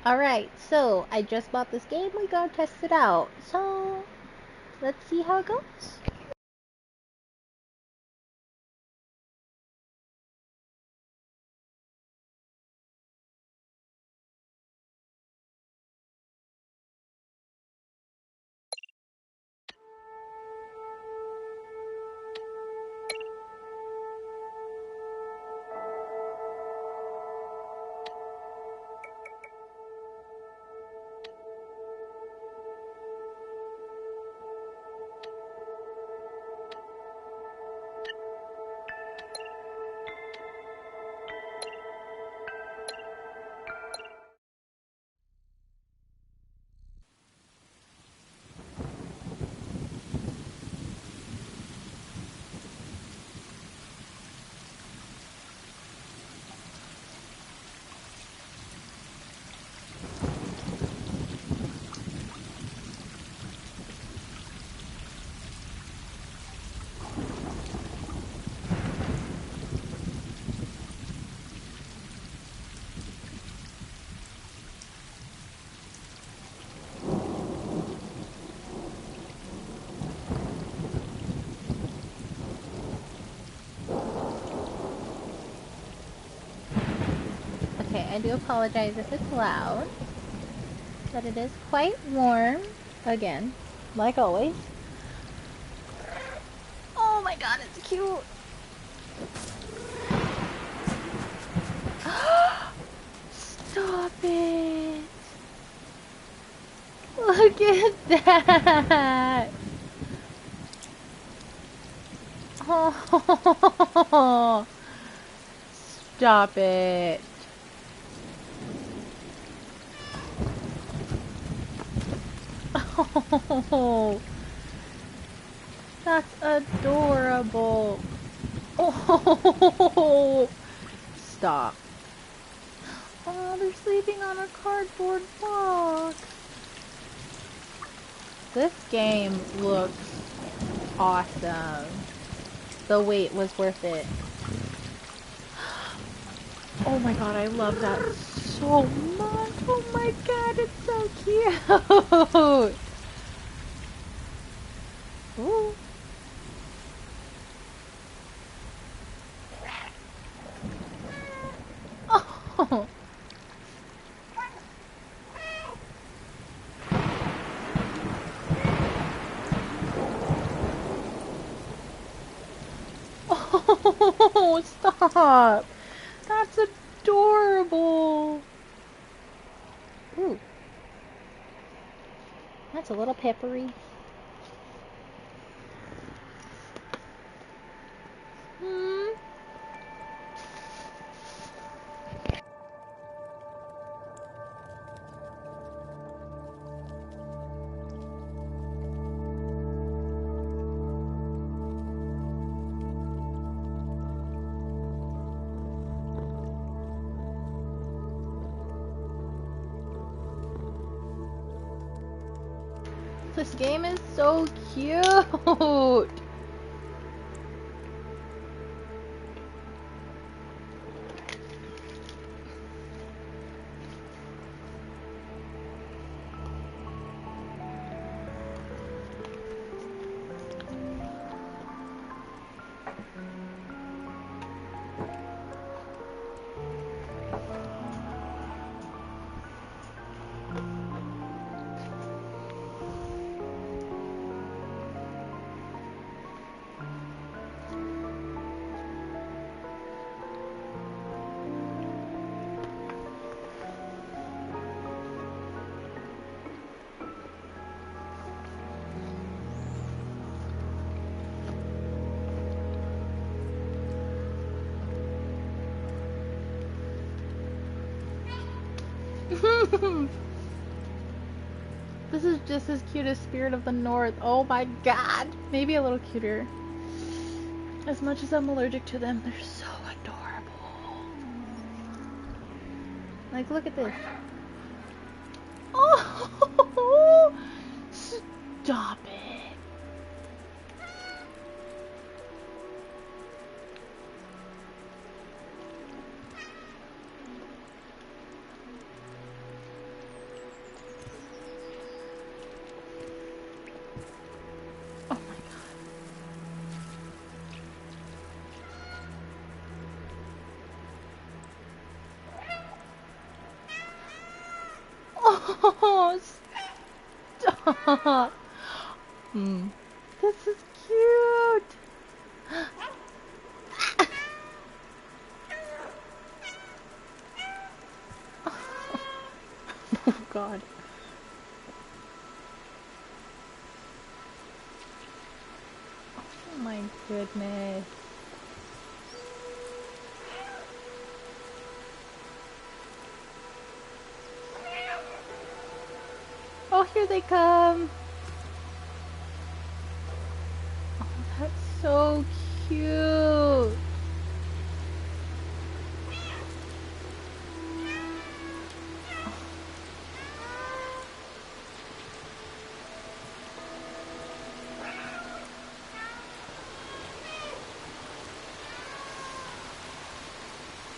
Alright, so I just bought this game. We gotta test it out. So let's see how it goes. Okay, I do apologize if it's loud, but it is quite warm. Again, like always. Oh my god, it's cute! Stop it! Look at that! Oh, stop it. Oh, that's adorable. Oh, stop. Oh, they're sleeping on a cardboard box. This game looks awesome. The wait was worth it. Oh my god, I love that so much. Oh my god, it's so cute. Ooh. Oh. Oh, stop. That's adorable. Ooh, that's a little peppery. Hmm. This game is so cute. This is just as cute as Spirit of the North. Oh my god. Maybe a little cuter. As much as I'm allergic to them, they're so adorable. Like, look at this. Oh, stop it. Oh, stop. This is cute. Oh, God. Oh, my goodness. Oh, here they come. Oh, that's so cute.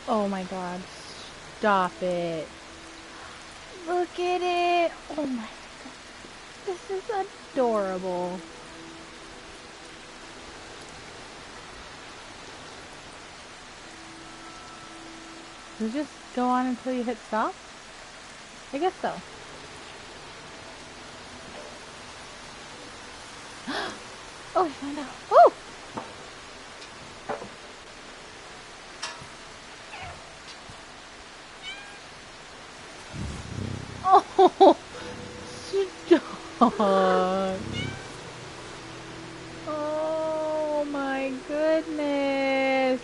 Oh my God. Stop it. Look at it. Oh my God. This is adorable. Does it just go on until you hit stop? I guess so. Oh, I found out. Oh! Oh! Stop! Oh my goodness!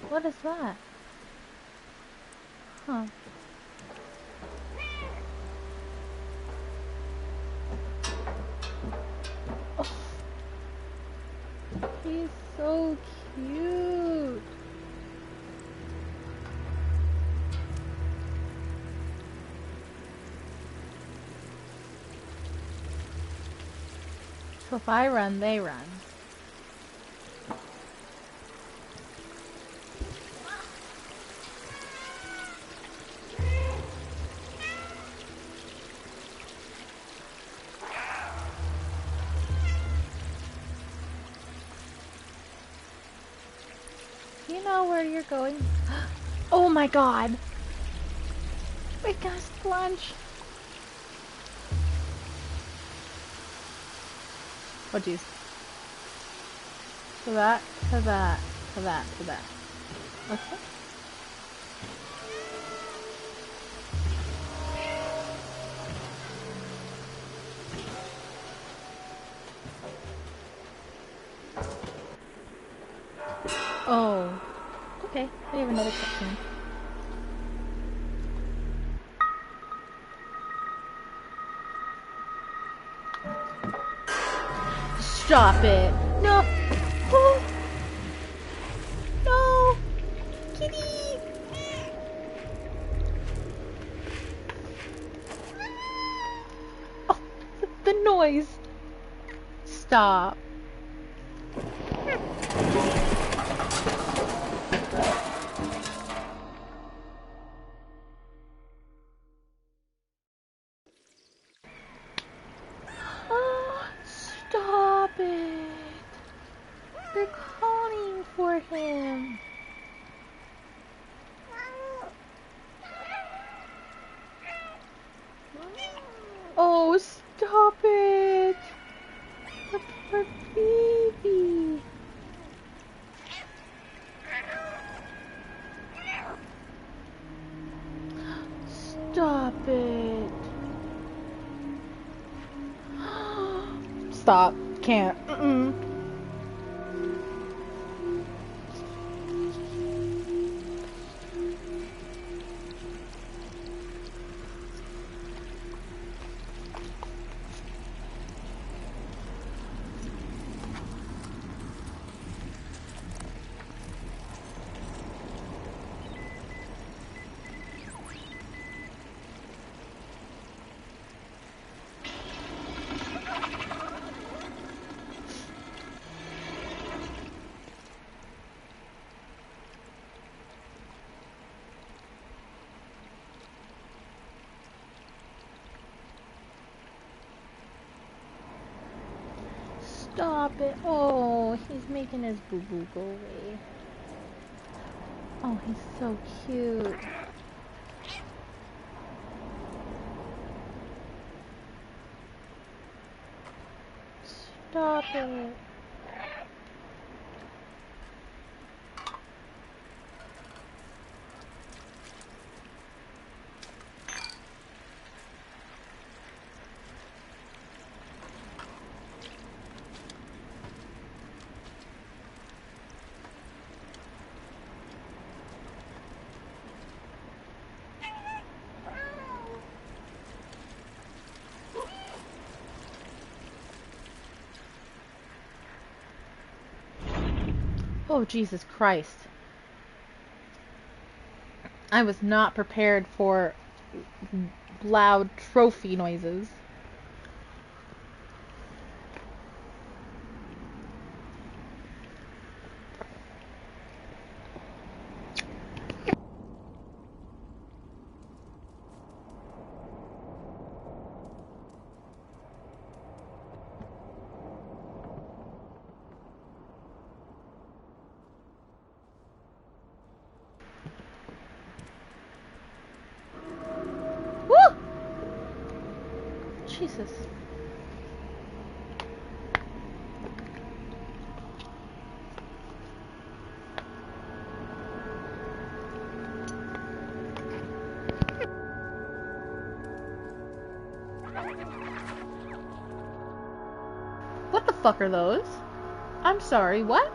What is that? Huh. Oh, he's so cute. So if I run, they run. Do you know where you're going? Oh my God! Big ass lunch! Oh jeez. To that, to that, to that, to that. Okay. Oh. Okay, we have another cutscene. Stop it! No! Oh. No! Kitty! Oh, the noise! Stop. Oh, stop it! They're calling for him. Oh, stop it! The poor baby. Stop it. Stop. Can't. Stop it. Oh, he's making his boo-boo go away. Oh, he's so cute. Stop it. Oh, Jesus Christ. I was not prepared for loud trophy noises. Woo! Jesus. What the fuck are those? I'm sorry, what?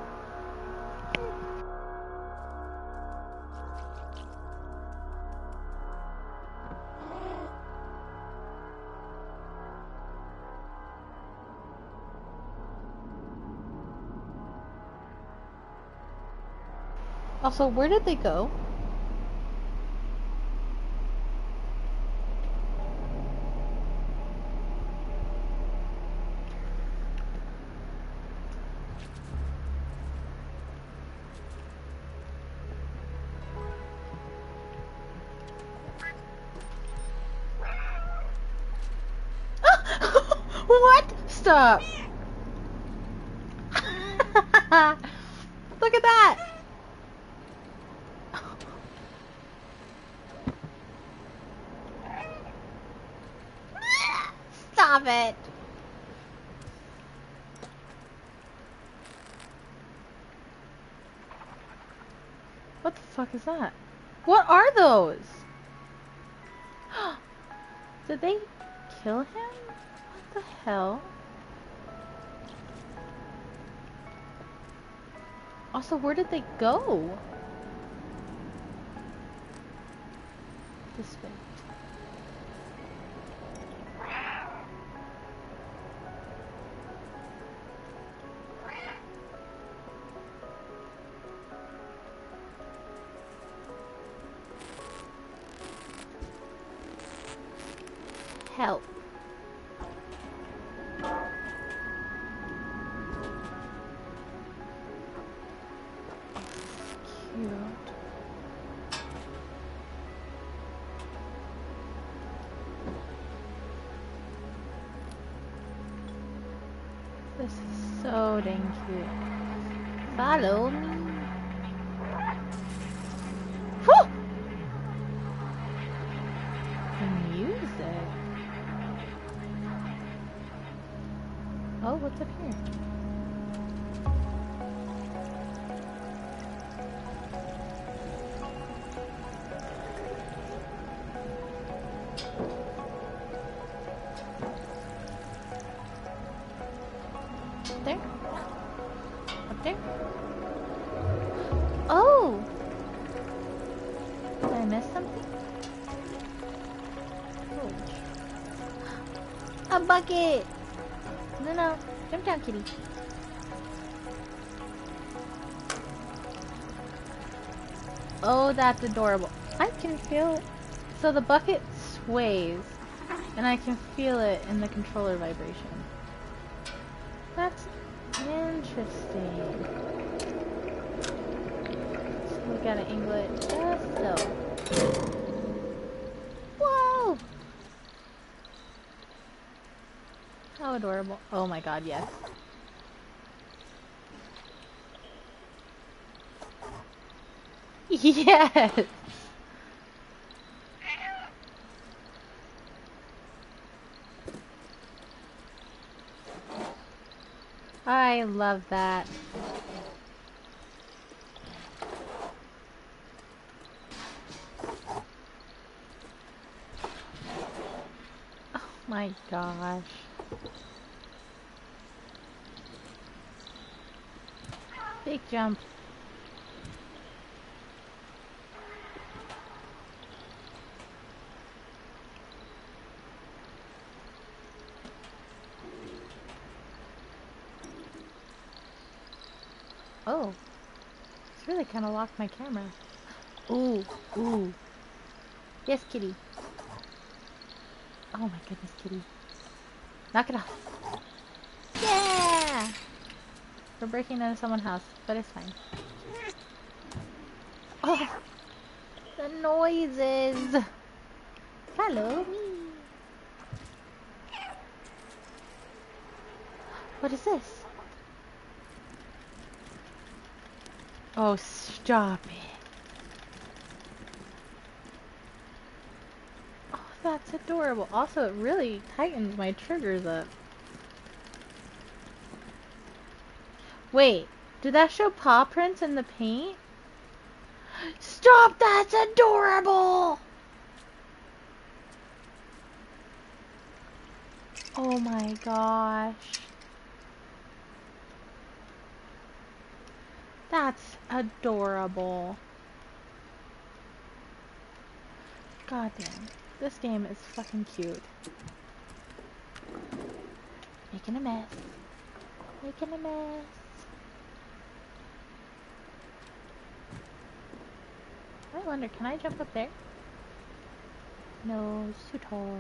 Also, where did they go? What? Stop. Look at that. Stop it. What the fuck is that? What are those? Did they kill him? What the hell? Also, where did they go? This way. Help. Cute. This is so dang cute. Follow me. Whew! The music. Oh, what's up here? There? Up there? Oh! Did I miss something? Oh. A bucket! No, no. Jump down, kitty. Oh, that's adorable. I can feel it. So the bucket sways, and I can feel it in the controller vibration. That's interesting. So we gotta angle it just so. Whoa! How adorable. Oh my god, yes. Yes! I love that. Oh my gosh. Big jump. Oh. It's really kind of locked my camera. Ooh. Ooh. Yes, kitty. Oh my goodness, kitty. Knock it off. Yeah! We're breaking into someone's house, but it's fine. Oh! The noises! Follow me! What is this? Oh, stop it. Oh, that's adorable. Also, it really tightens my triggers up. Wait, did that show paw prints in the paint? Stop! That's adorable! Oh my gosh. That's adorable. God damn. This game is fucking cute. Making a mess. Making a mess. I wonder, can I jump up there? No, it's too tall.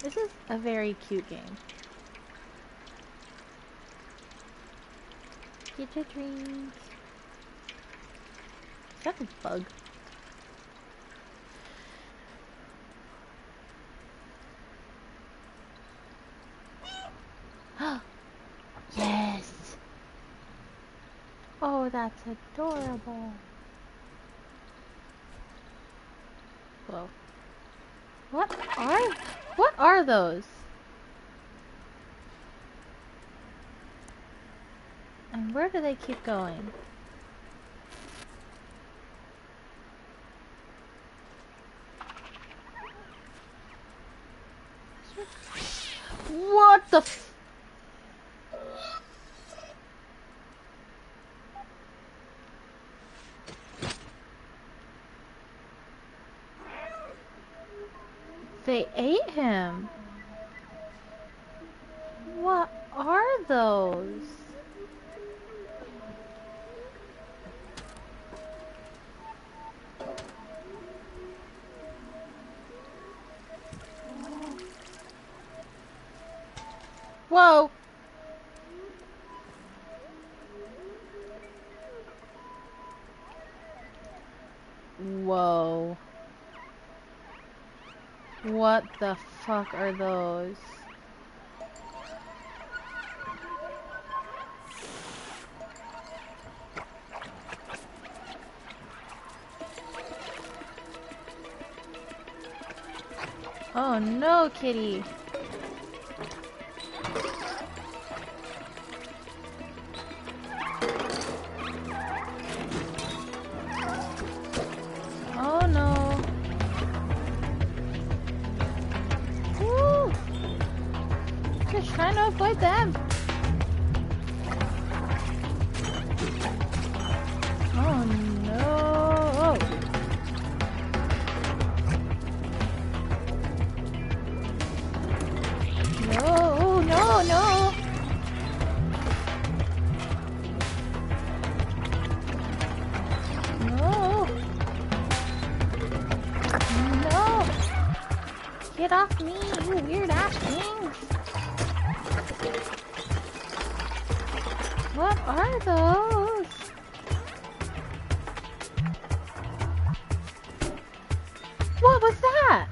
This is a very cute game. Get your dreams. Is that a bug? Yes! Oh, that's adorable. Whoa. What are those? And where do they keep going? What the f- They ate him. What are those? Whoa! Whoa. What the fuck are those? Oh no, kitty. Oh no. Woo! Just trying to avoid them. Oh no. No, no, no. No. No. Get off me, you weird ass things. What are those? What was that?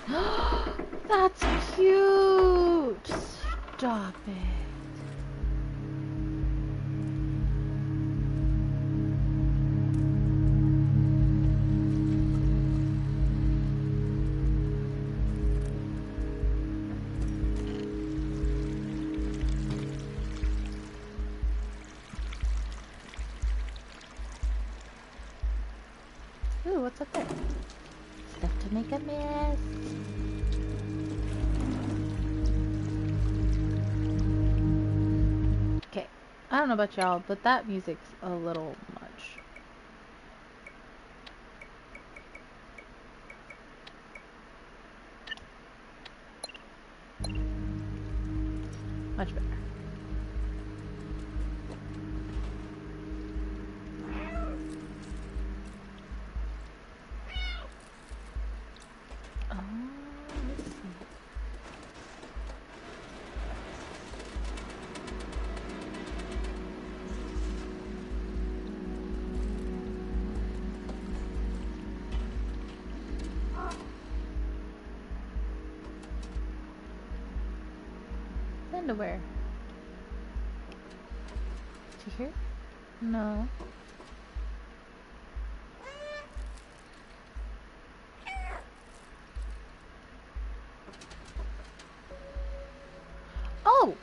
That's cute! Stop it. Ooh, what's up there? Stuff to make a mess. Okay, I don't know about y'all, but that music's a little much. Much better. Oh, let's see. Underwear. Is he here? No. Oh!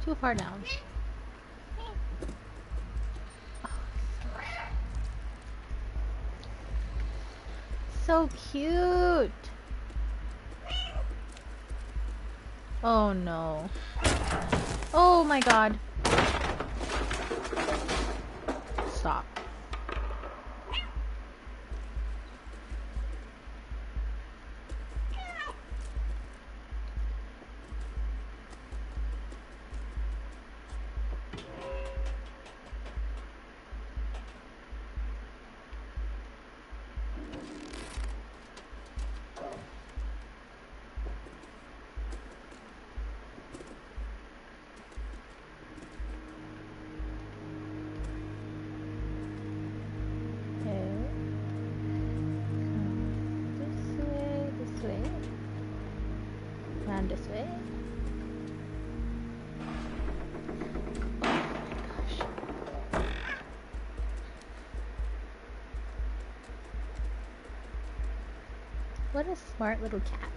Too far down. So cute! Oh no. Oh my god. Stop. This way. Oh my gosh. What a smart little cat.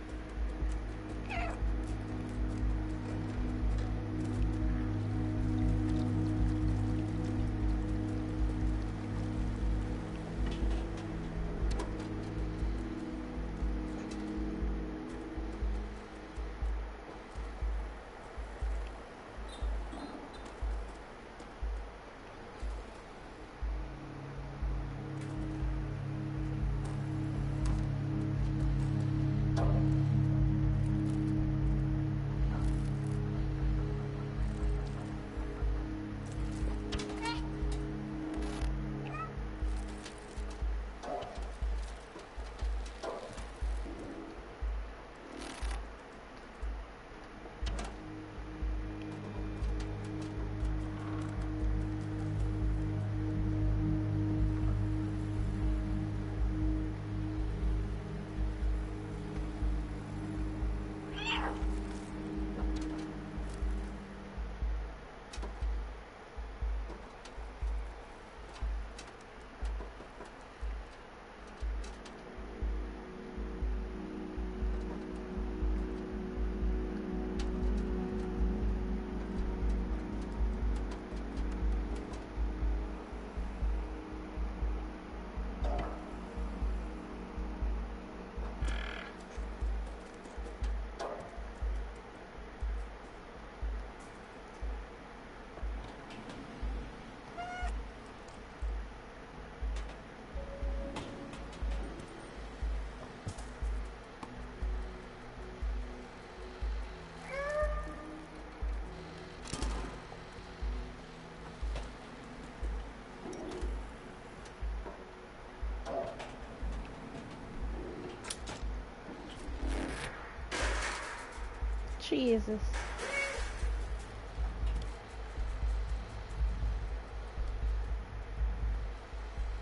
Jesus.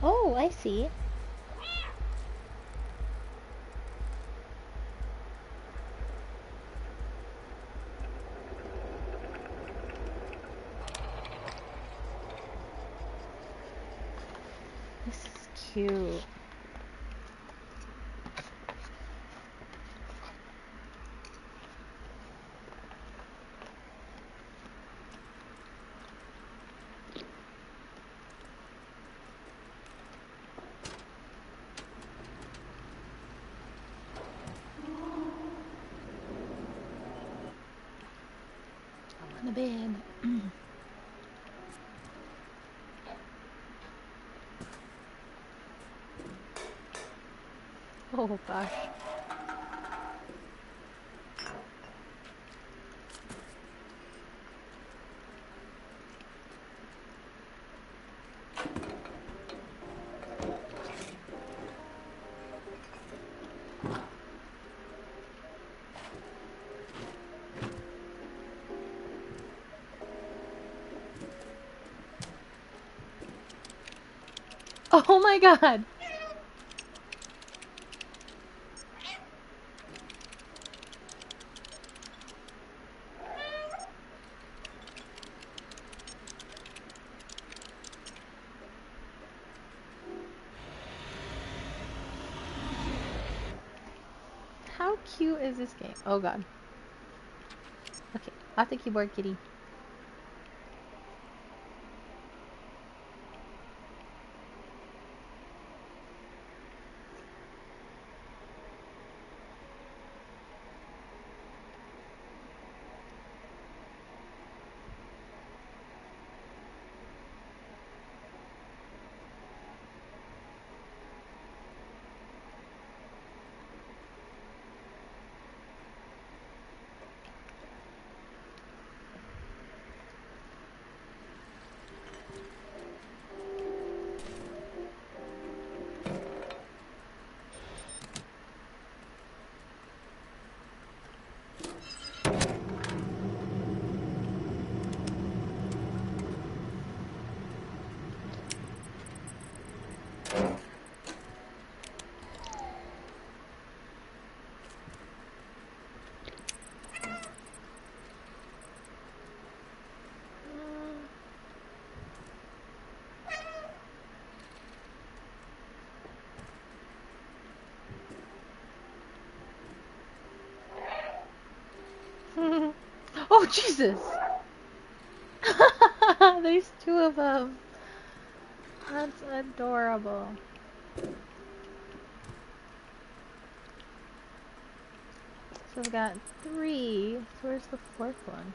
Oh, I see. This is cute. I'm on the bed. Oh gosh. Oh my god. How cute is this game? Oh god. Okay, off the keyboard, kitty. Oh Jesus! There's two of them. That's adorable. So we've got 3. Where's the 4th one?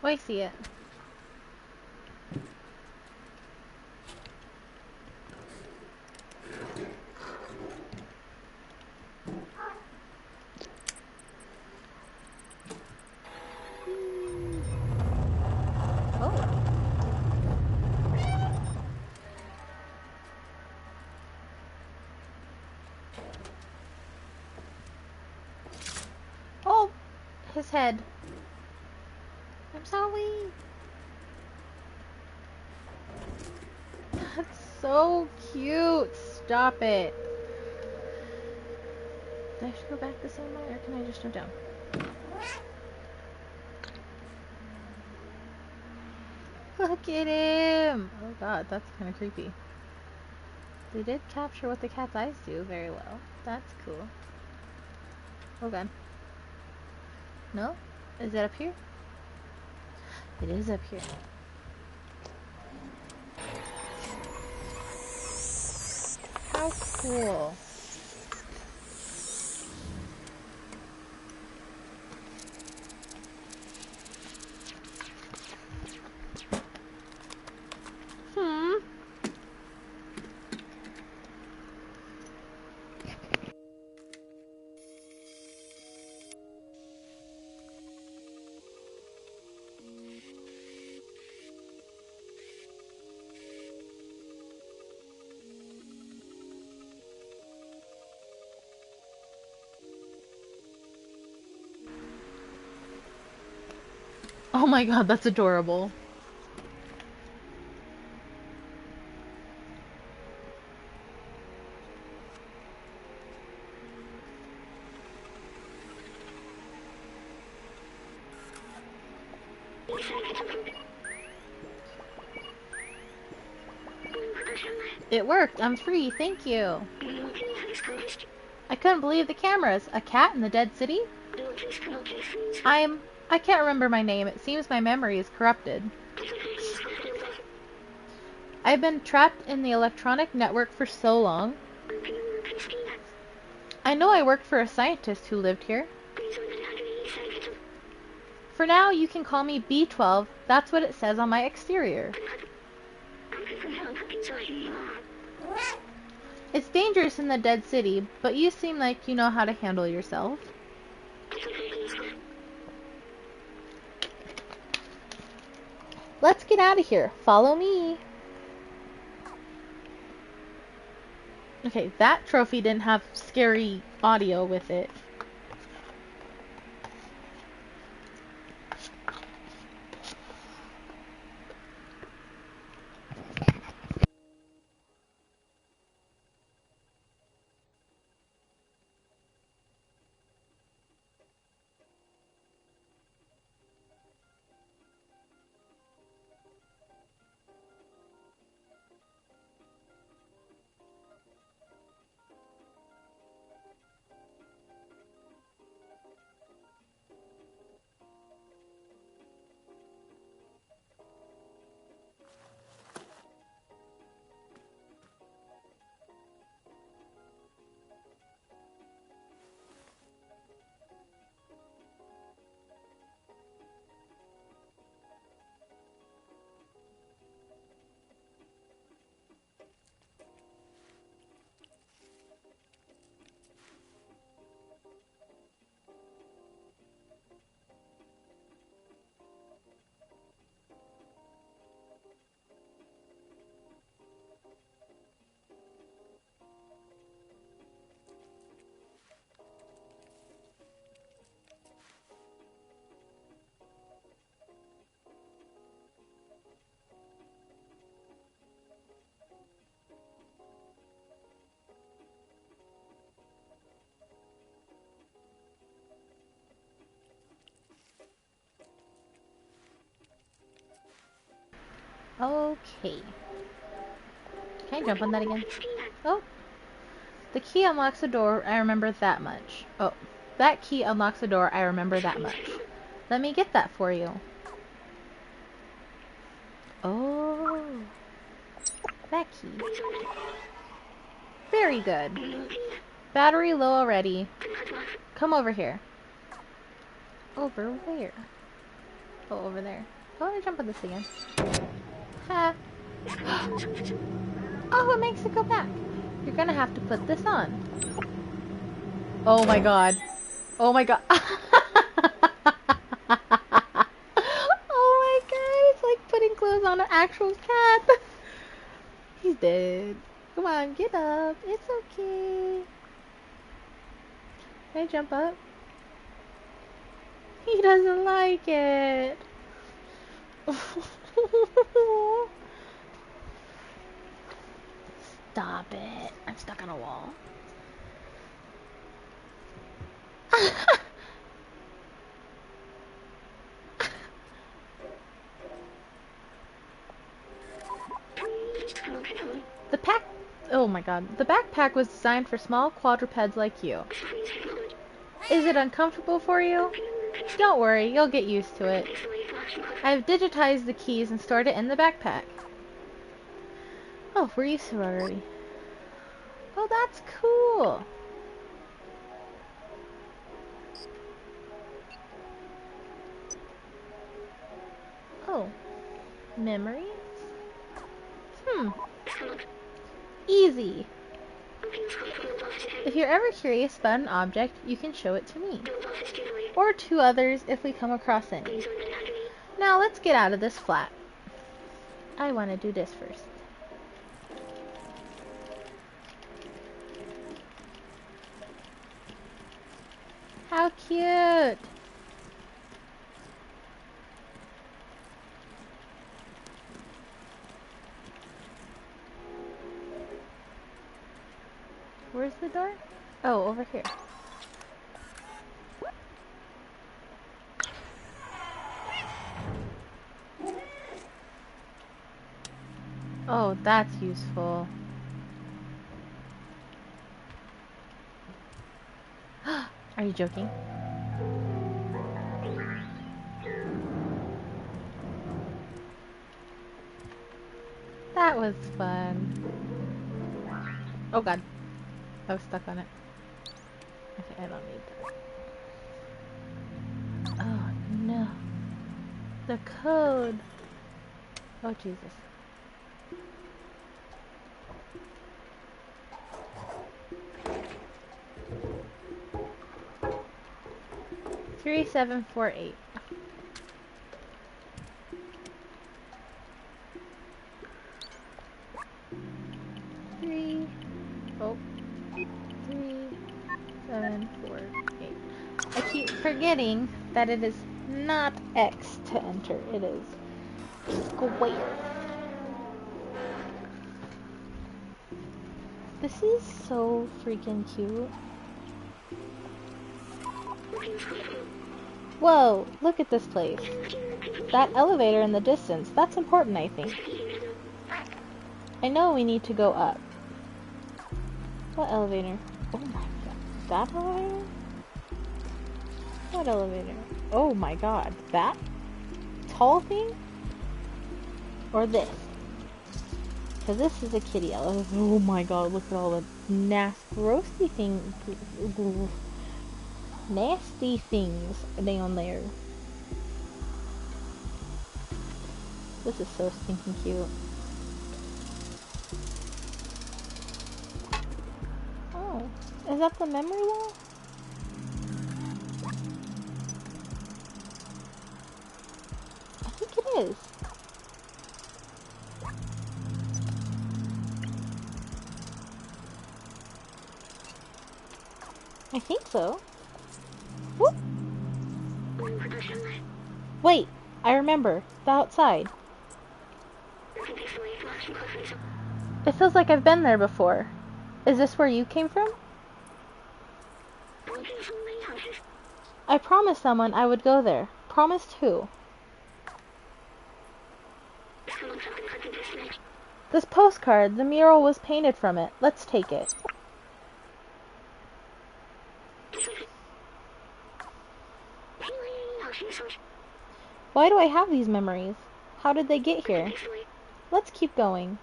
Oh, I see it. Oh. Oh! His head. I'm sorry. That's so cute. Stop it. Do I have to go back the same way, or can I just jump down? Look at him! Oh god, that's kind of creepy. They did capture what the cat's eyes do very well. That's cool. Oh god. No? Is it up here? It is up here. How cool. Oh my god, that's adorable. It worked. I'm free. Thank you. I couldn't believe the cameras. A cat in the dead city? I can't remember my name. It seems my memory is corrupted. I've been trapped in the electronic network for so long. I know I worked for a scientist who lived here. For now, you can call me B12. That's what it says on my exterior. It's dangerous in the dead city, but you seem like you know how to handle yourself. Let's get out of here. Follow me. Okay, that trophy didn't have scary audio with it. Okay. Can I jump on that again? Oh. The key unlocks the door. I remember that much. Oh. That key unlocks the door. I remember that much. Let me get that for you. Oh. That key. Very good. Battery low already. Come over here. Over where? Oh, over there. I want to jump on this again. Ha. Oh, it makes it go back. You're gonna have to put this on. Oh my god. Oh my god. Oh my god, it's like putting clothes on an actual cat. He's dead. Come on, get up. It's okay. Can I jump up? He doesn't like it. Stop it. I'm stuck on a wall. The pack... Oh my god. The backpack was designed for small quadrupeds like you. Is it uncomfortable for you? Don't worry, you'll get used to it. I've digitized the keys and stored it in the backpack. Oh, we're used to it already. Oh, that's cool. Oh. Memories? Easy. If you're ever curious about an object, you can show it to me. Or to others if we come across any. Now let's get out of this flat. I want to do this first. How cute! Where's the door? Oh, over here. Oh, that's useful. Are you joking? That was fun. Oh god. I was stuck on it. Okay, I don't need that. Oh no. The code. Oh Jesus. 3748. Three. Oh. 3748. I keep forgetting that it is not X to enter. It is square. This is so freaking cute. Whoa, look at this place. That elevator in the distance, that's important, I think. I know we need to go up. What elevator? Oh my god. That elevator? What elevator? Oh my god. That tall thing? Or this? Because this is a kitty elevator. Oh my god, look at all the nasty things. Nasty things down there. This is so stinking cute. Oh, is that the memory wall? I think it is. I think so. Whoop. Wait, I remember. The outside. It feels like I've been there before. Is this where you came from? I promised someone I would go there. Promised who? This postcard, the mural was painted from it. Let's take it. Why do I have these memories? How did they get here? Let's keep going.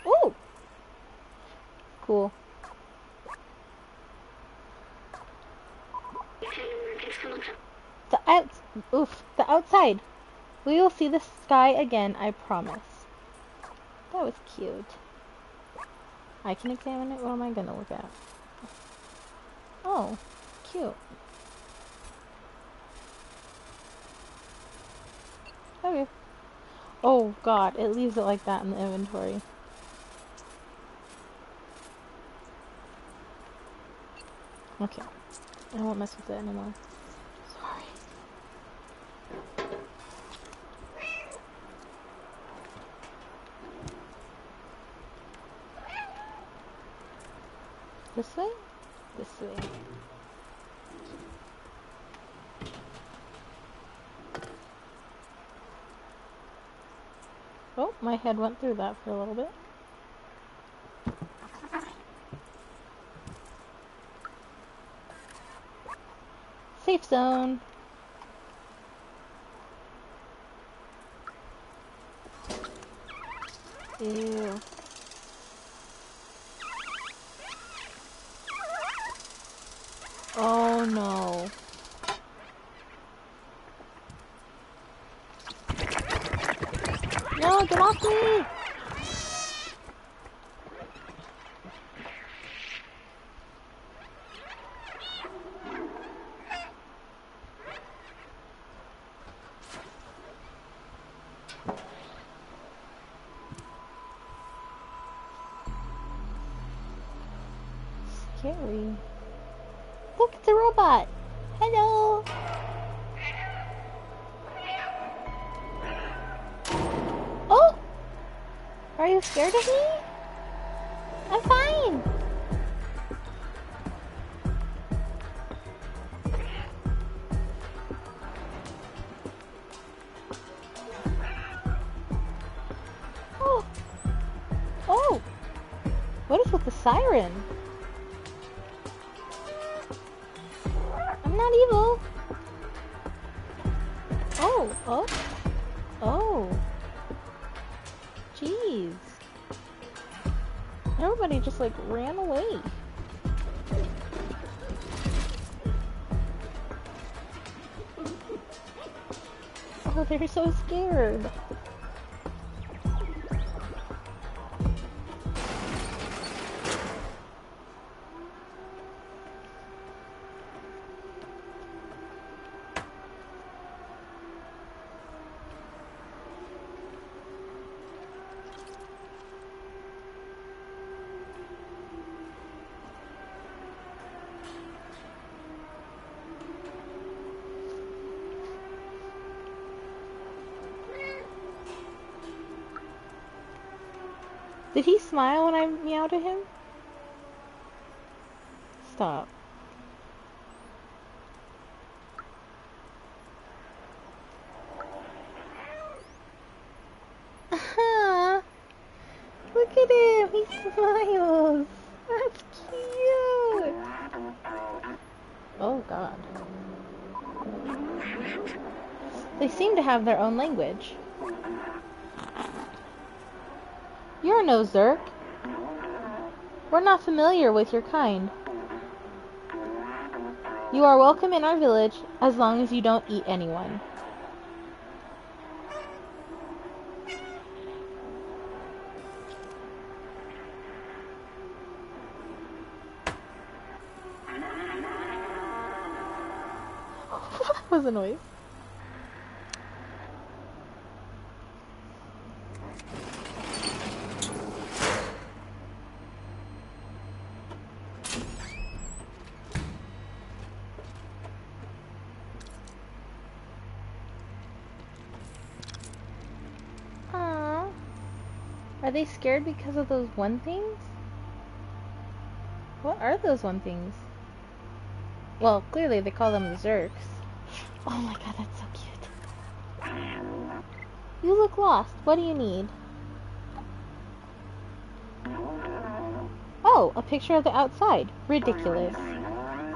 Ooh! Cool. The outside. We will see the sky again, I promise. That was cute. I can examine it. What am I gonna look at? Oh, cute. Okay. Oh god, it leaves it like that in the inventory. Okay. I won't mess with it anymore. Sorry. This way? This way. Oh, my head went through that for a little bit. Safe zone. Ew. Oh no. No, get off me! Scary. Look, it's a robot! Hello! Oh! Are you scared of me? What is with the siren? I'm not evil. Oh, oh, oh. Jeez. Everybody just like ran away. Oh, they're so scared. Did he smile when I meowed at him? Stop. Look at him, he smiles. That's cute. Oh God. They seem to have their own language. You're no Zurk. We're not familiar with your kind. You are welcome in our village as long as you don't eat anyone. What was the noise? Are they scared because of those one things? What are those one things? Well, clearly they call them the Zurks. Oh my God, that's so cute. You look lost. What do you need? Oh, a picture of the outside. Ridiculous.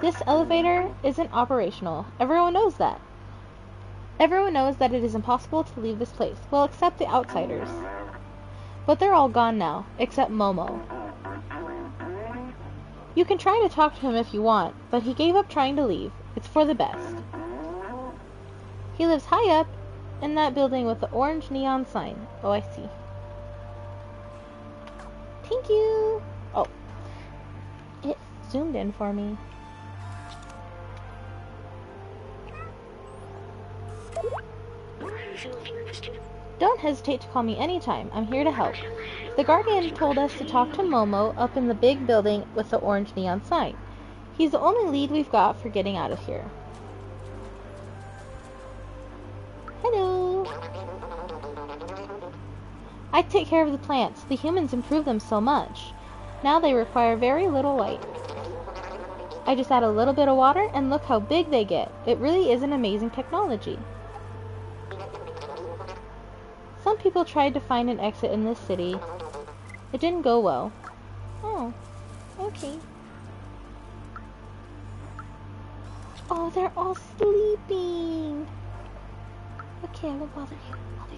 This elevator isn't operational. Everyone knows that. Everyone knows that it is impossible to leave this place. Well, except the outsiders. But they're all gone now, except Momo. You can try to talk to him if you want, but he gave up trying to leave. It's for the best. He lives high up in that building with the orange neon sign. Oh, I see. Thank you. Oh. It zoomed in for me. Don't hesitate to call me anytime. I'm here to help. The Guardian told us to talk to Momo up in the big building with the orange neon sign. He's the only lead we've got for getting out of here. Hello. I take care of the plants. The humans improve them so much. Now they require very little light. I just add a little bit of water and look how big they get. It really is an amazing technology. Some people tried to find an exit in this city. It didn't go well. Oh, okay. Oh, they're all sleeping. Okay, I won't bother you. I'll be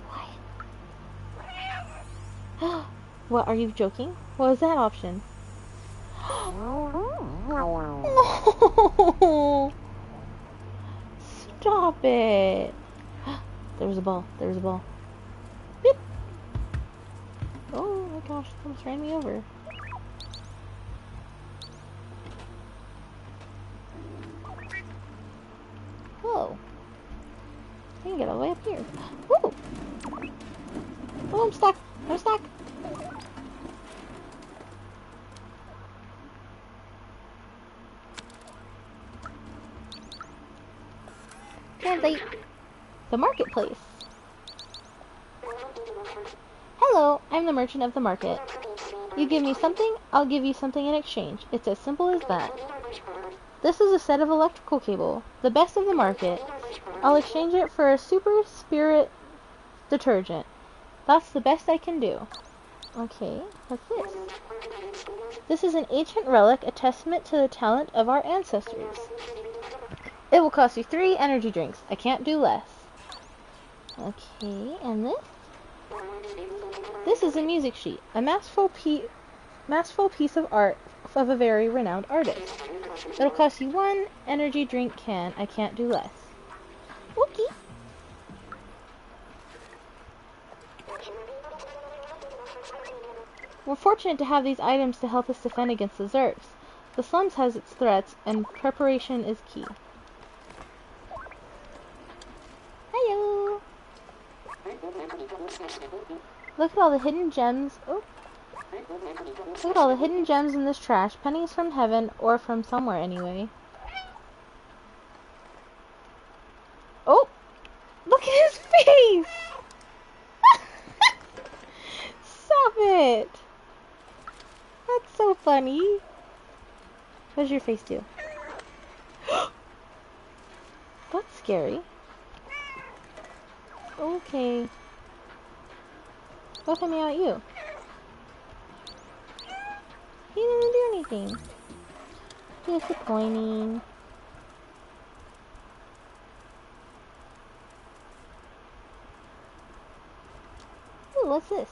quiet. What, are you joking? What was that option? No! Stop it. There was a ball. There was a ball. Beep. Oh my gosh, it almost ran me over. Whoa. I can get all the way up here. Woo! Oh, I'm stuck. I'm stuck. Translate. The marketplace. Hello, I'm the merchant of the market. You give me something, I'll give you something in exchange. It's as simple as that. This is a set of electrical cable, the best of the market. I'll exchange it for a super spirit detergent. That's the best I can do. Okay, what's this? This is an ancient relic, a testament to the talent of our ancestors. It will cost you 3 energy drinks. I can't do less. Okay, and this? This is a music sheet, a masterful piece of art of a very renowned artist. It'll cost you 1 energy drink can. I can't do less. Okay. We're fortunate to have these items to help us defend against the Zerks. The slums has its threats, and preparation is key. Hello! Look at all the hidden gems. Oh. Look at all the hidden gems in this trash. Pennies from heaven, or from somewhere anyway. Oh! Look at his face! Stop it! That's so funny. What does your face do? That's scary. Okay. What can meow at you? He didn't do anything. Disappointing. Ooh, what's this?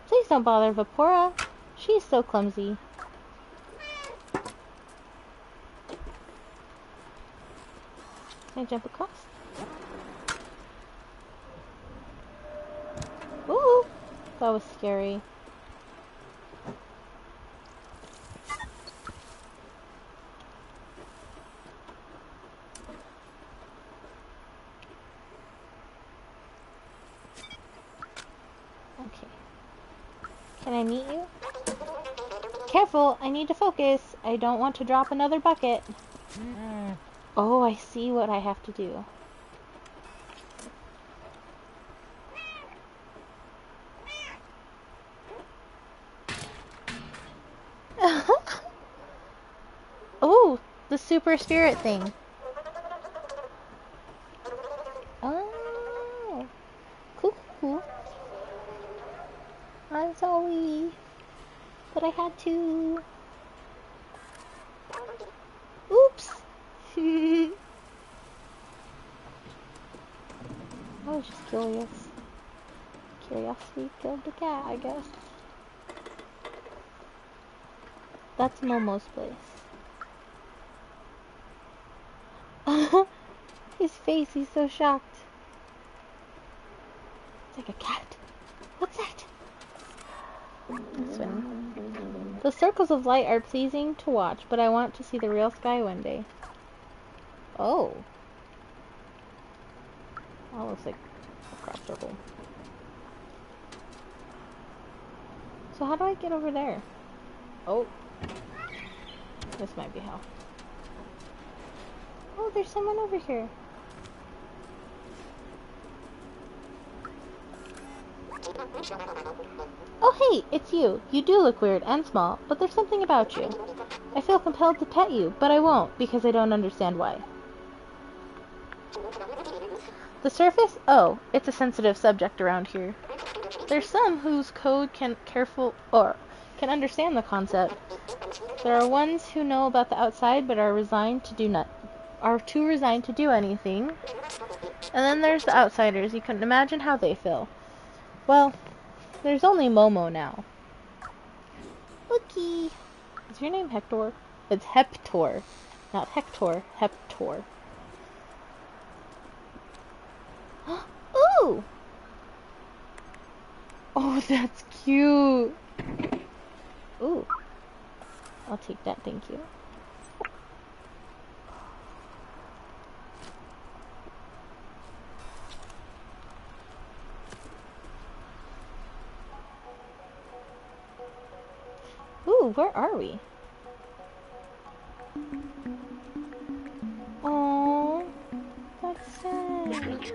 Please don't bother Vapora. She's so clumsy. Can I jump across? Ooh! That was scary. Okay. Can I meet you? Careful! I need to focus! I don't want to drop another bucket. Oh, I see what I have to do. Oh, the super spirit thing. Oh, cool. I'm sorry, but I had to. Oops. I was just curious. Curiosity killed the cat, I guess. That's Momo's place. His face, he's so shocked. It's like a cat. What's that? This one. The circles of light are pleasing to watch, but I want to see the real sky one day. Oh. That looks like a crop circle. So how do I get over there? Oh. This might be how. Oh, there's someone over here. Oh hey, it's you. You do look weird and small, but there's something about you. I feel compelled to pet you, but I won't, because I don't understand why. The surface? Oh, it's a sensitive subject around here. There's some whose code can understand the concept. There are ones who know about the outside but are too resigned to do anything. And then there's the outsiders. You couldn't imagine how they feel. Well, there's only Momo now. Okay. Is your name Hector? It's Heptor. Not Hector. Heptor. Ooh! Oh, that's cute. Ooh. I'll take that, thank you. Ooh, where are we? Oh, that's sad.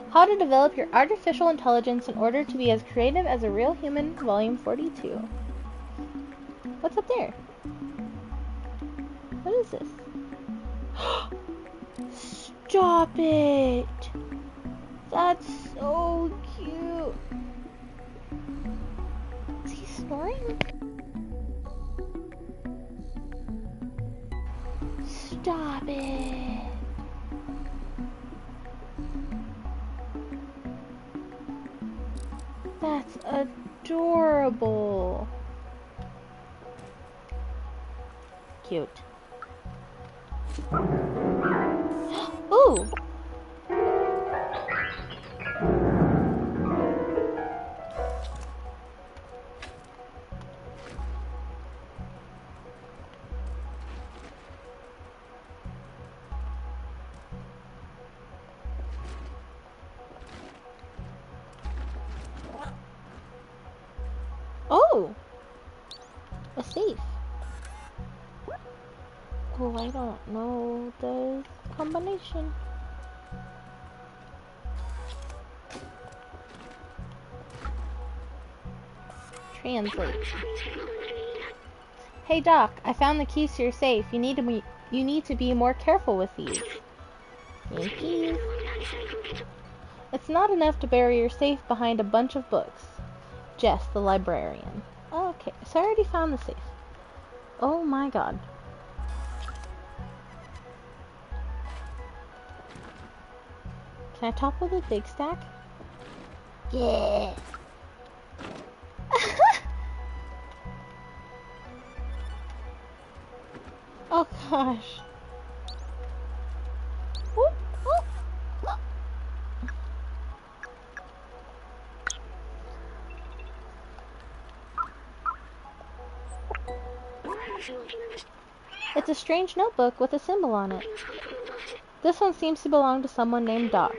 How to develop your artificial intelligence in order to be as creative as a real human, volume 42. What's up there? What is this? Stop it! That's so cute. Is he snoring? Stop it. That's adorable. Cute. Ooh! Oh! A safe. Oh, I don't know the combination. Translate. Hey Doc, I found the keys to your safe. You need to be more careful with these. Keys. It's not enough to bury your safe behind a bunch of books. Jess, the librarian. Okay, so I already found the safe. Oh my god. Can I topple the big stack? Yeah. Oh gosh. Ooh, ooh, ooh. It's a strange notebook with a symbol on it. This one seems to belong to someone named Doc.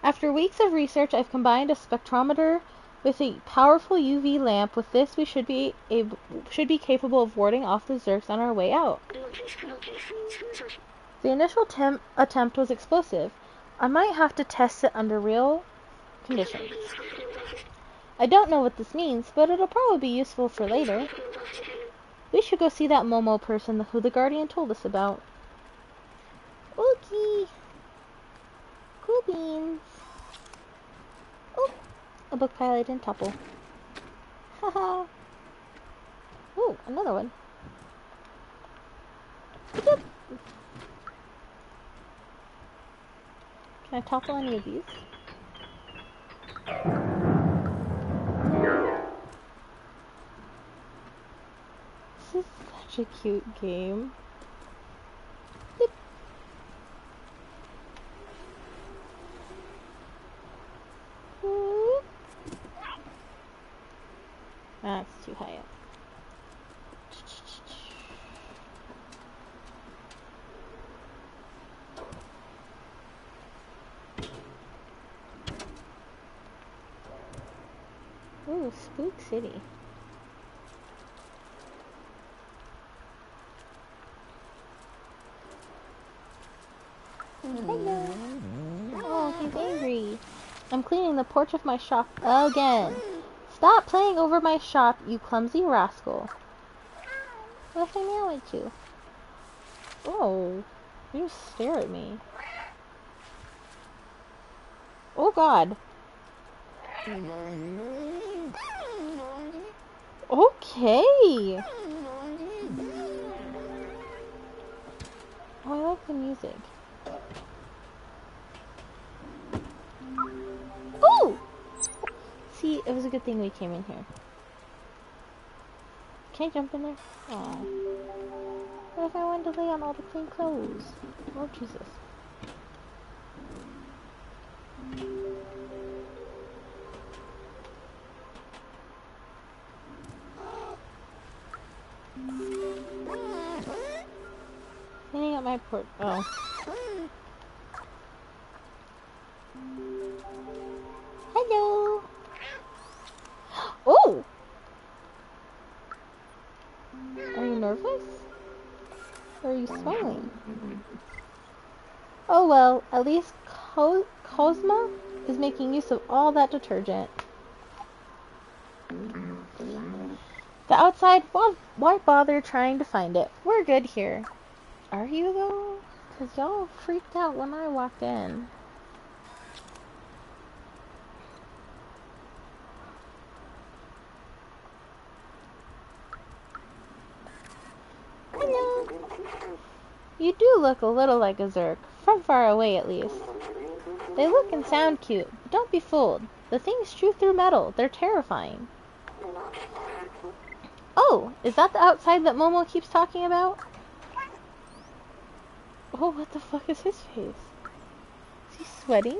After weeks of research, I've combined a spectrometer with a powerful UV lamp. With this, we should be capable of warding off the Zerks on our way out. The initial attempt was explosive. I might have to test it under real conditions. I don't know what this means, but it'll probably be useful for later. We should go see that Momo person who the Guardian told us about. Okay. Cool beans. Oh, a book pile I didn't topple. Haha. Ooh, another one. Can I topple any of these? This is such a cute game. Beep. That's too high up. Ooh, Spook City. Hello. Oh, he's angry. I'm cleaning the porch of my shop again. Stop playing over my shop, you clumsy rascal. What if I meow at you? Oh, you just stare at me. Oh god. Okay. Oh, I like the music. Ooh! See, it was a good thing we came in here. Can I jump in there? Aw. What if I wanted to lay on all the clean clothes? Oh, Jesus. Cleaning up my port. Oh. Hello. Oh! Are you nervous? Or are you smiling? Oh well, at least Cosma is making use of all that detergent. The outside, why bother trying to find it? We're good here. Are you though? Because y'all freaked out when I walked in. Hello. You do look a little like a Zerk, from far away at least. They look and sound cute, but don't be fooled. The things chew through metal. They're terrifying. Oh, is that the outside that Momo keeps talking about? Oh, what the fuck is his face? Is he sweating?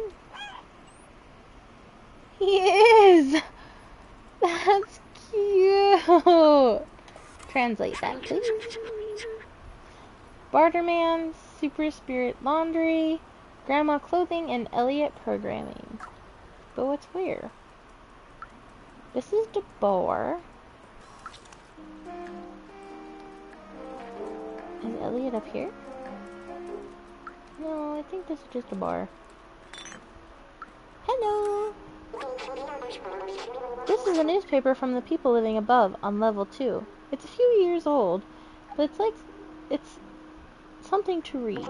He is! That's cute! Translate that, please. Barterman, Super Spirit Laundry, Grandma Clothing, and Elliot Programming. But what's where? This is the bar. Is Elliot up here? No, I think this is just a bar. Hello! This is a newspaper from the people living above on level 2. It's a few years old, but it's something to read.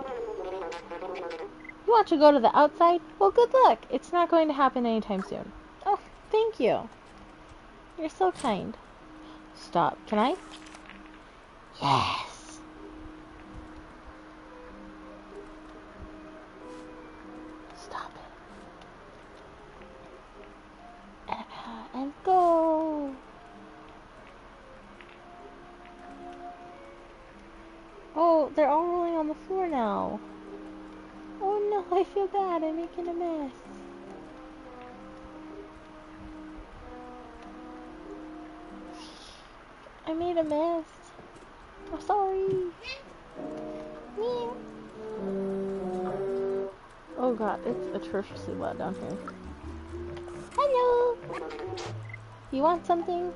You want to go to the outside? Well, good luck. It's not going to happen anytime soon. Oh, thank you. You're so kind. Stop. Can I? Yes. Stop it. And go. Oh, they're all rolling on the floor now. Oh no, I feel bad. I'm making a mess. I made a mess. I'm sorry. Oh god, it's atrociously loud down here. Hello! You want something?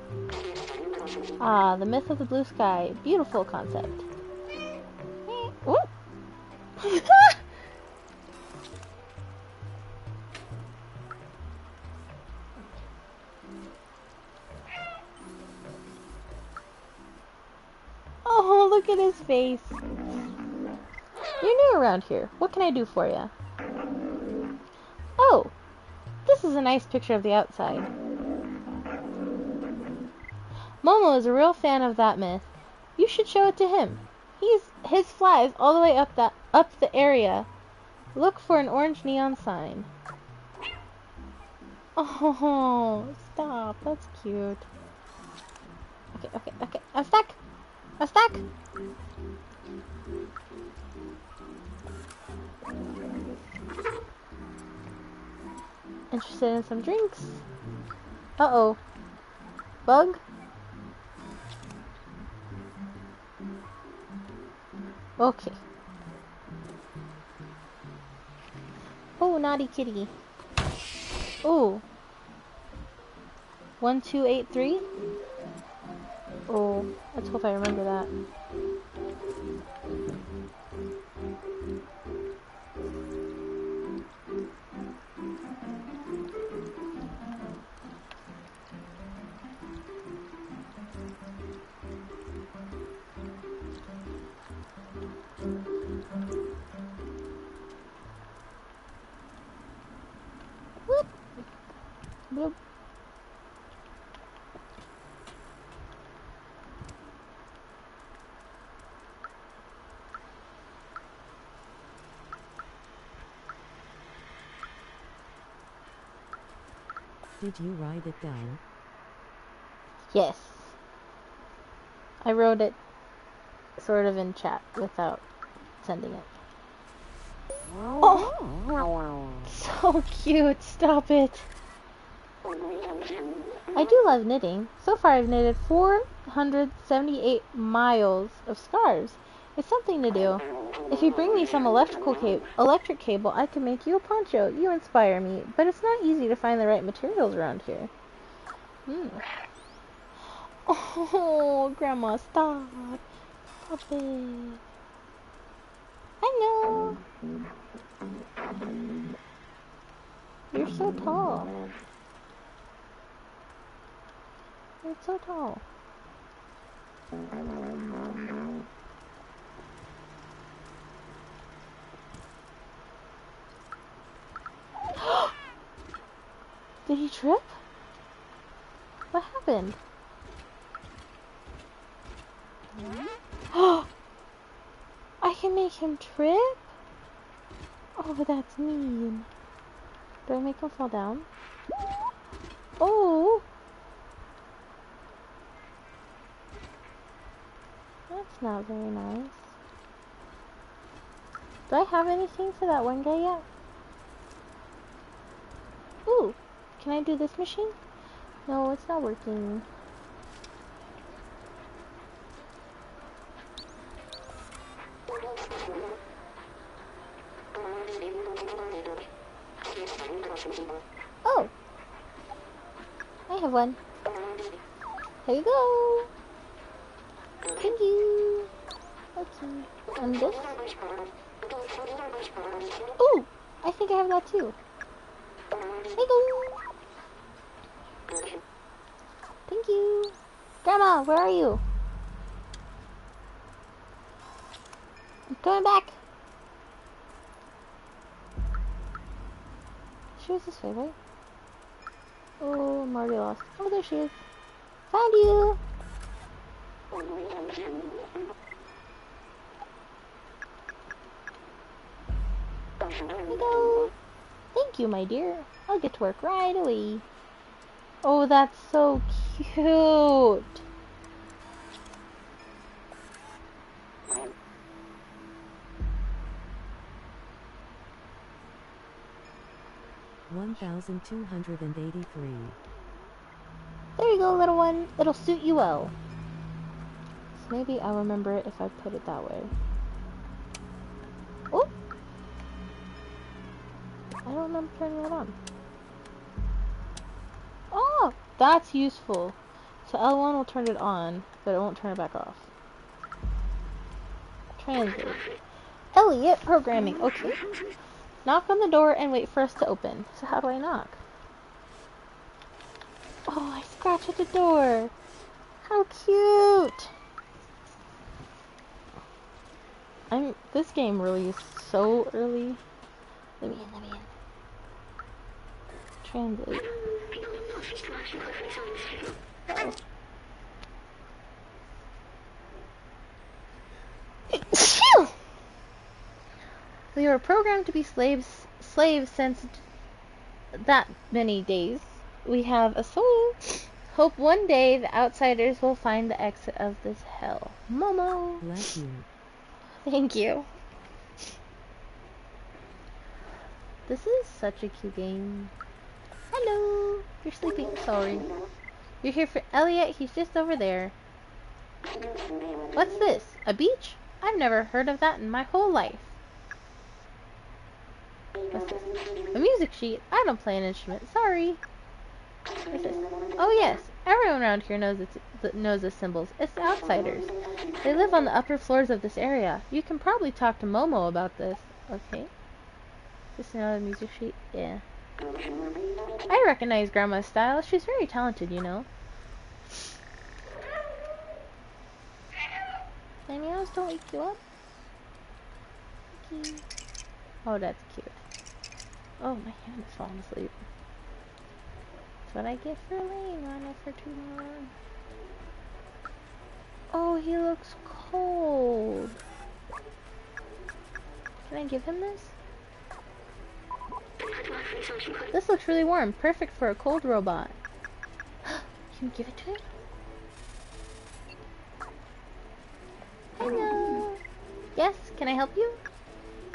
Ah, the myth of the blue sky. Beautiful concept. Oh, look at his face. You're new around here. What can I do for you? Oh, this is a nice picture of the outside. Momo is a real fan of that myth. You should show it to him. His flies all the way up the area. Look for an orange neon sign. Oh, stop. That's cute. Okay. I'm stuck. Interested in some drinks? Uh-oh. Bug? Okay. Oh, naughty kitty. Oh. 1283? Oh, let's hope I remember that. Whoop. Bloop. Did you write it down? Yes. I wrote it sort of in chat without sending it. Oh! So cute! Stop it! I do love knitting. So far I've knitted 478 miles of scarves. It's something to do. If you bring me some electric cable, I can make you a poncho. You inspire me, but it's not easy to find the right materials around here. Oh, Grandma, stop. Stop it. I know. You're so tall. You're so tall. Did he trip? What happened? I can make him trip? Oh, that's mean. Do I make him fall down? Oh! That's not very nice. Do I have anything for that one guy yet? Ooh! Can I do this machine? No, it's not working. Oh! I have one. Here you go! Thank you! Okay. And this? Ooh! I think I have that too. Here you go! Thank you! Grandma, where are you? I'm coming back! She was this way, right? Oh, I'm already lost. Oh, there she is. Found you! Here we go! Thank you, my dear. I'll get to work right away. Oh, that's so cute! 1283. There you go, little one. It'll suit you well. So maybe I'll remember it if I put it that way. Oh! I don't remember turning that on. Oh! That's useful. So L1 will turn it on, but it won't turn it back off. Translate. Elliot, programming. Okay. Knock on the door and wait for us to open. So how do I knock? Oh, I scratch at the door. How cute. This game really is so early. Let me in. Translate. Uh-oh. We were programmed to be slaves since that many days. We have a soul. Hope one day the outsiders will find the exit of this hell. Momo. Bless you. Thank you. This is such a cute game. Hello. You're sleeping. Sorry. You're here for Elliot. He's just over there. What's this? A beach? I've never heard of that in my whole life. What's this? A music sheet. I don't play an instrument. Sorry. What's this? Oh yes. Everyone around here knows the symbols. It's the outsiders. They live on the upper floors of this area. You can probably talk to Momo about this. Okay. Just another music sheet? Yeah. I recognize Grandma's style. She's very talented, you know. My meows don't wake you up. Okay. Oh, that's cute. Oh, my hand is falling asleep. That's what I get for laying on it for too long. Oh, he looks cold. Can I give him this? This looks really warm. Perfect for a cold robot. Can you give it to him? Hello. Yes, can I help you?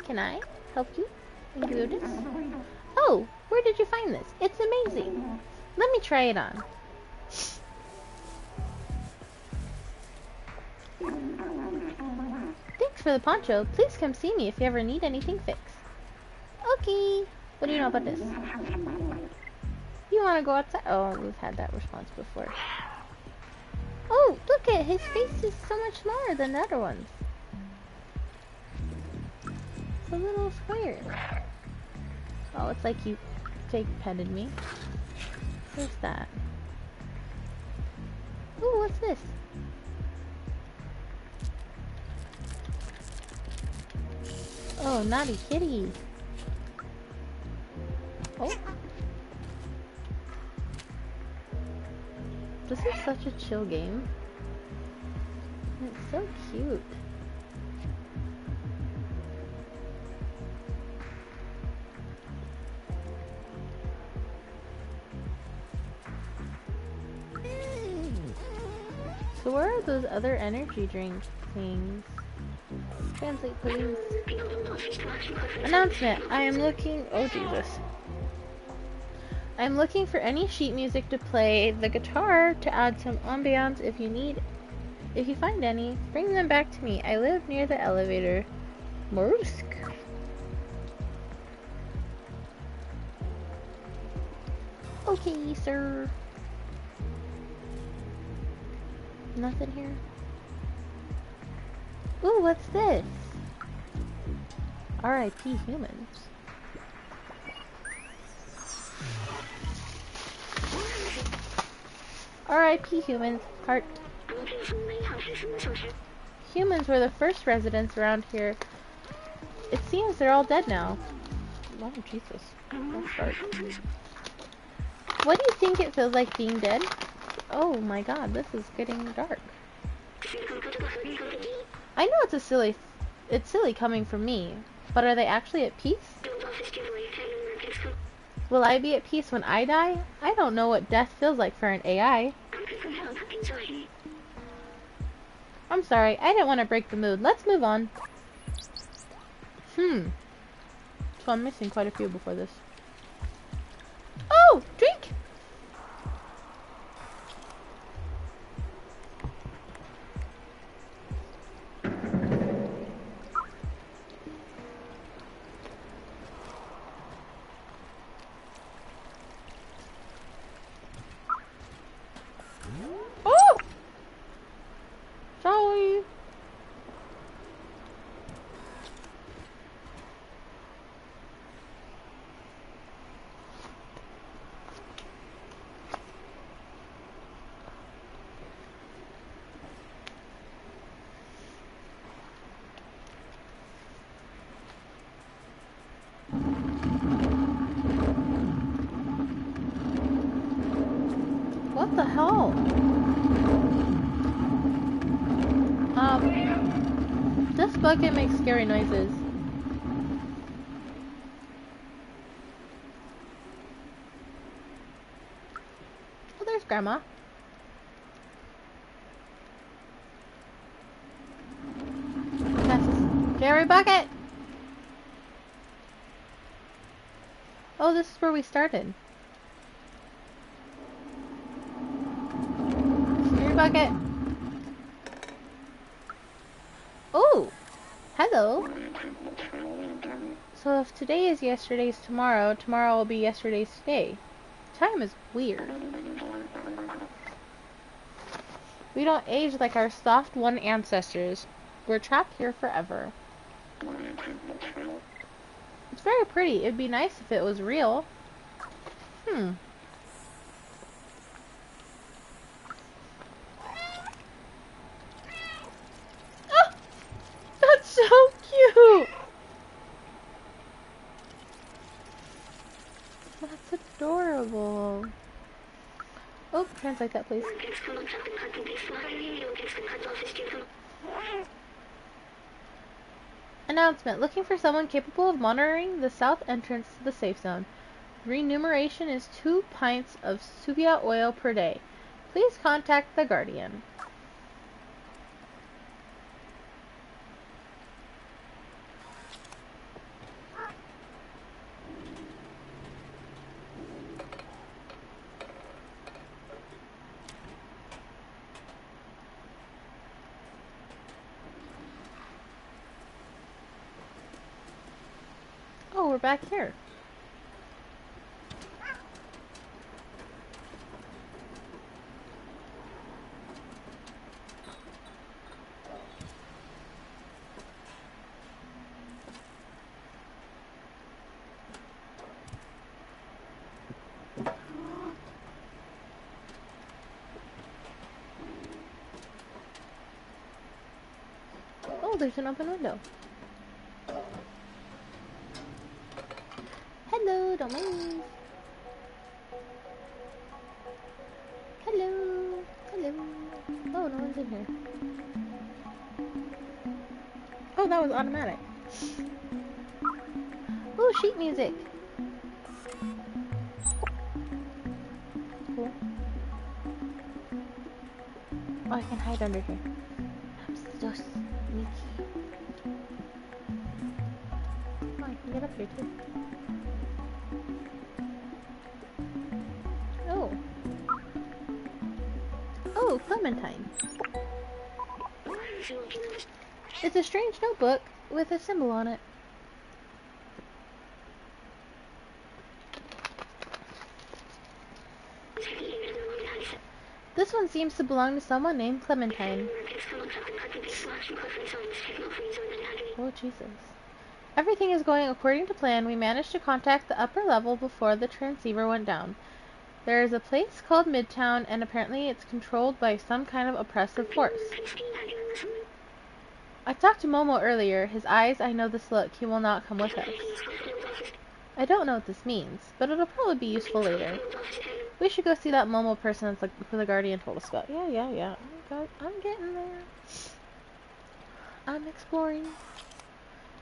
Can I help you? Can you do this? Oh, where did you find this? It's amazing. Let me try it on. Thank for the poncho. Please come see me if you ever need anything fixed. Okay. What do you know about this? You want to go outside? Oh, we've had that response before. Oh, look at his face is so much smaller than the other ones. It's a little square. Oh, it's like you fake petted me. What's that? Ooh, what's this? Oh, naughty kitty. Oh. This is such a chill game. It's so cute. So where are those other energy drink things? Translate, please. Announcement. I am looking... Oh, Jesus. I'm looking for any sheet music to play the guitar to add some ambiance if you need. If you find any, bring them back to me. I live near the elevator. Morusk. Okay, sir. Nothing here. Ooh, what's this? R.I.P. humans. R.I.P. humans. Heart. Humans were the first residents around here. It seems they're all dead now. Oh, Jesus. Don't start. What do you think it feels like being dead? Oh my god, this is getting dark. I know it's silly coming from me, but are they actually at peace? Will I be at peace when I die? I don't know what death feels like for an AI. I'm sorry, I didn't want to break the mood. Let's move on. So I'm missing quite a few before this. Oh! Drink! Oh! Sorry. What the hell? This bucket makes scary noises. Oh, there's Grandma. Jerry Bucket! Oh, this is where we started. Jerry Bucket! Oh! Hello! So if today is yesterday's tomorrow, tomorrow will be yesterday's today. Time is weird. We don't age like our soft one ancestors. We're trapped here forever. It's very pretty. It'd be nice if it was real. Oh! That's so cute! That's adorable. Oh, translate that, please. Announcement. Looking for someone capable of monitoring the south entrance to the safe zone. Remuneration is 2 pints of Suvia oil per day. Please contact the Guardian. we're back here. Oh, there's an open window. Hello, don't mind. Hello, hello. Oh, no one's in here. Oh, that was automatic. Oh, sheet music. Cool. Oh, I can hide under here. I'm so sneaky. Oh, I can get up here too. Oh. Oh, Clementine. It's a strange notebook with a symbol on it. This one seems to belong to someone named Clementine. Oh, Jesus. Everything is going according to plan. We managed to contact the upper level before the transceiver went down. There is a place called Midtown, and apparently it's controlled by some kind of oppressive force. I talked to Momo earlier. His eyes, I know this look. He will not come with us. I don't know what this means, but it'll probably be useful later. We should go see that Momo person that's like who the Guardian told us about. Yeah. I'm getting there. I'm exploring.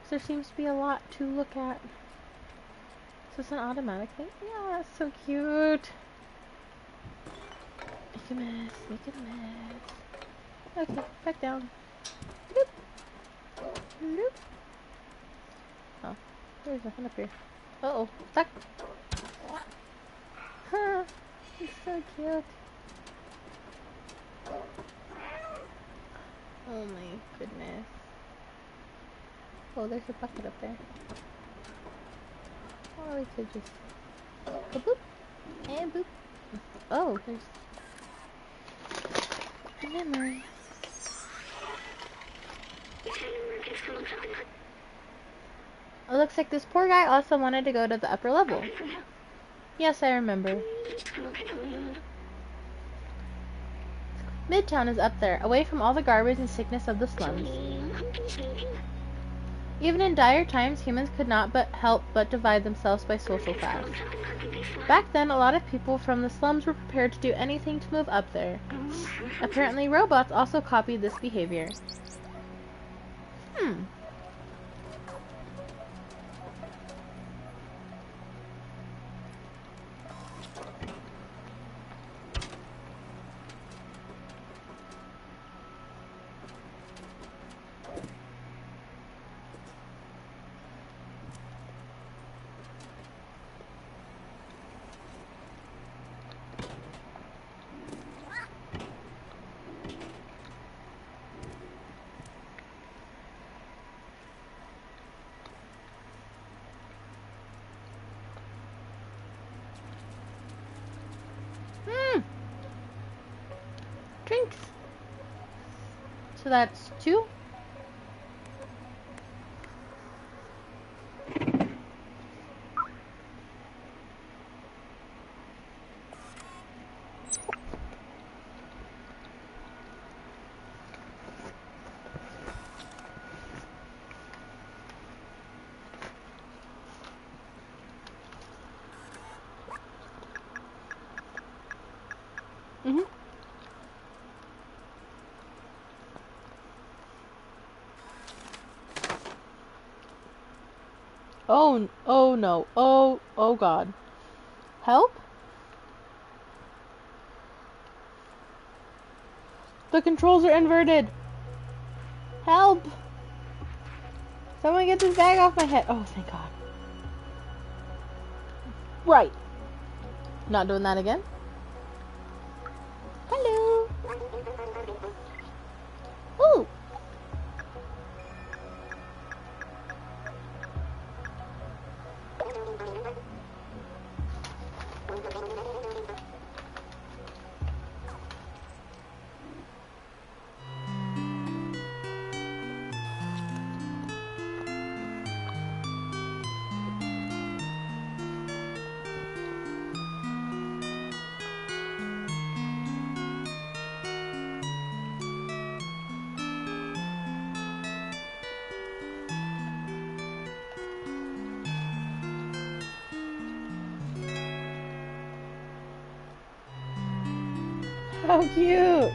There seems to be a lot to look at. Is this an automatic thing? Yeah, that's so cute. Make a mess, make a mess. Okay, back down. Bloop. Bloop. Oh, there's nothing up here. Uh-oh, stuck. Huh, it's so cute. Oh my goodness. Oh, there's a bucket up there. Or we could just go boop and boop. Oh, there's a memory. It looks like this poor guy also wanted to go to the upper level. Yes, I remember. Midtown is up there, away from all the garbage and sickness of the slums. Even in dire times, humans could not help but divide themselves by social class. Back then, a lot of people from the slums were prepared to do anything to move up there. Apparently, robots also copied this behavior. Drinks. So that's 2. Oh no. Oh God. Help? The controls are inverted. Help! Someone get this bag off my head. Oh, thank God. Right. Not doing that again. Hello. Ooh. How cute!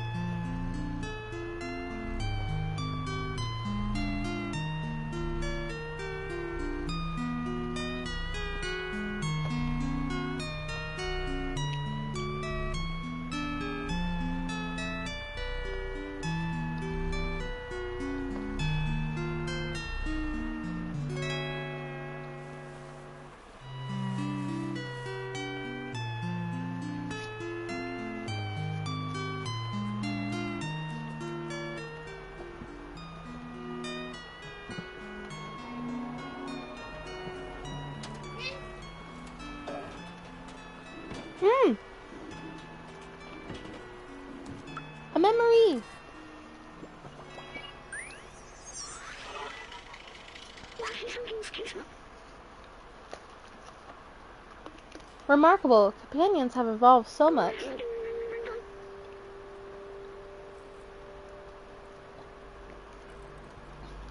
Hmm. A memory. Remarkable. Companions have evolved so much.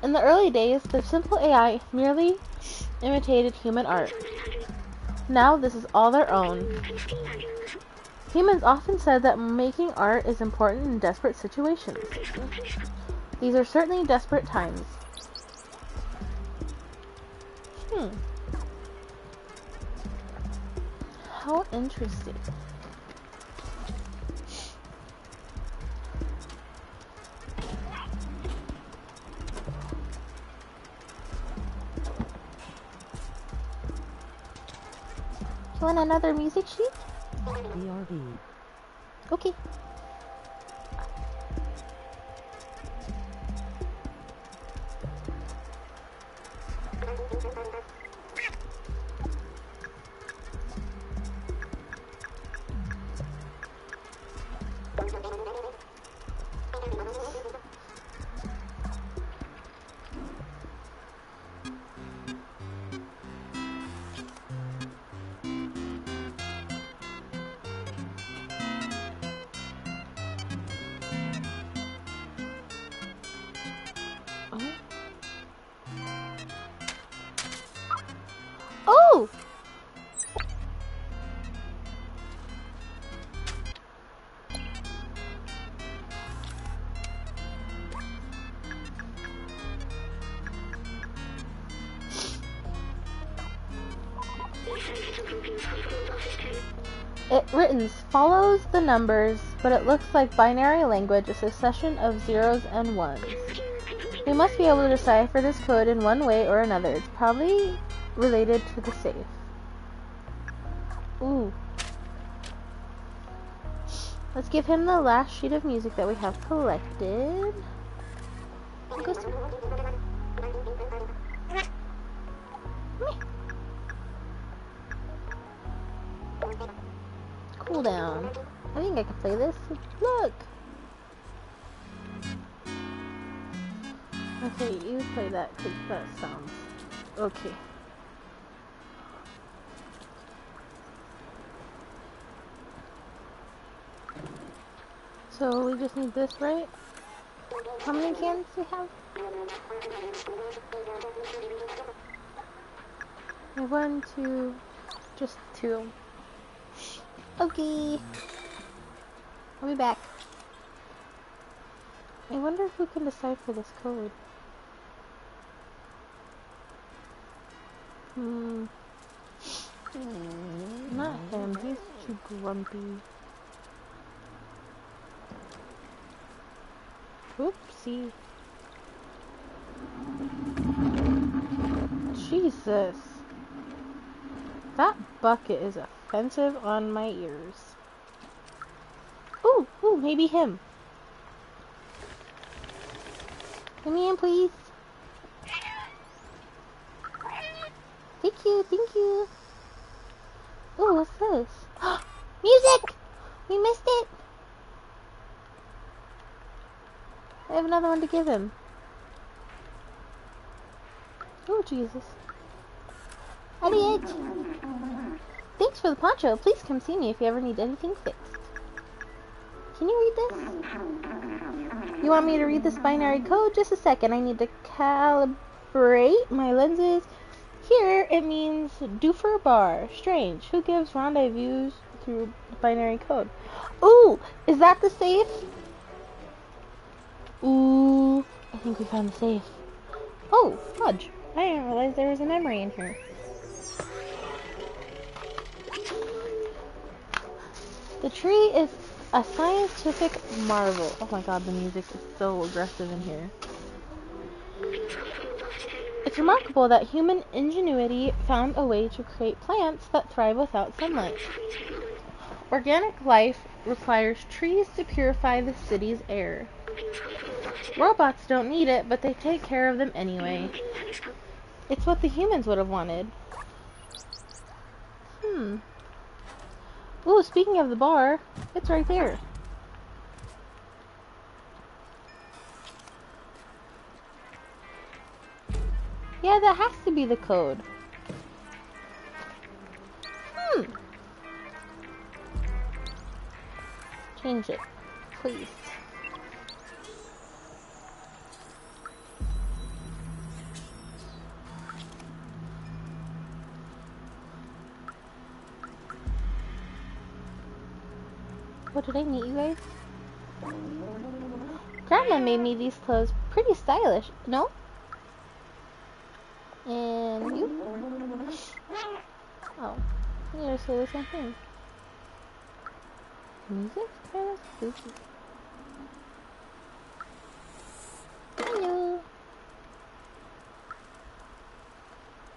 In the early days, the simple AI merely imitated human art. Now this is all their own. Humans often said that making art is important in desperate situations. These are certainly desperate times. How interesting. You want another music sheet? BRB. Okay. Oh! It written follows the numbers, but it looks like binary language, a succession of zeros and ones. We must be able to decipher this code in one way or another. It's probably related to the safe. Ooh. Let's give him the last sheet of music that we have collected. Cool down. I think I can play this. Look! Okay, you play that because that sounds okay. So we just need this, right? How many cans do we have? Okay, 1, 2, just 2. Okay. I'll be back. I wonder who can decipher this code. Not him, he's too grumpy. Oopsie. Jesus. That bucket is offensive on my ears. Ooh, maybe him. Let me in, please. Thank you. Ooh, what's this? Music! We missed it! I have another one to give him. Oh, Jesus. Elliot! Thanks for the poncho. Please come see me if you ever need anything fixed. Can you read this? You want me to read this binary code? Just a second. I need to calibrate my lenses. Here, it means doofer bar. Strange. Who gives rendezvous through binary code. Ooh, is that the safe? Ooh, I think we found the safe. Oh, fudge. I didn't realize there was a memory in here. The tree is a scientific marvel. Oh my god, the music is so aggressive in here. It's remarkable that human ingenuity found a way to create plants that thrive without sunlight. Organic life requires trees to purify the city's air. Robots don't need it, but they take care of them anyway. It's what the humans would have wanted. Ooh, speaking of the bar, it's right there. Yeah, that has to be the code. Change it, please. What did I meet you guys? Grandma made me these clothes. Pretty stylish, no? And you? Oh, you gotta say the same thing. Music? Kind of spooky. Hello.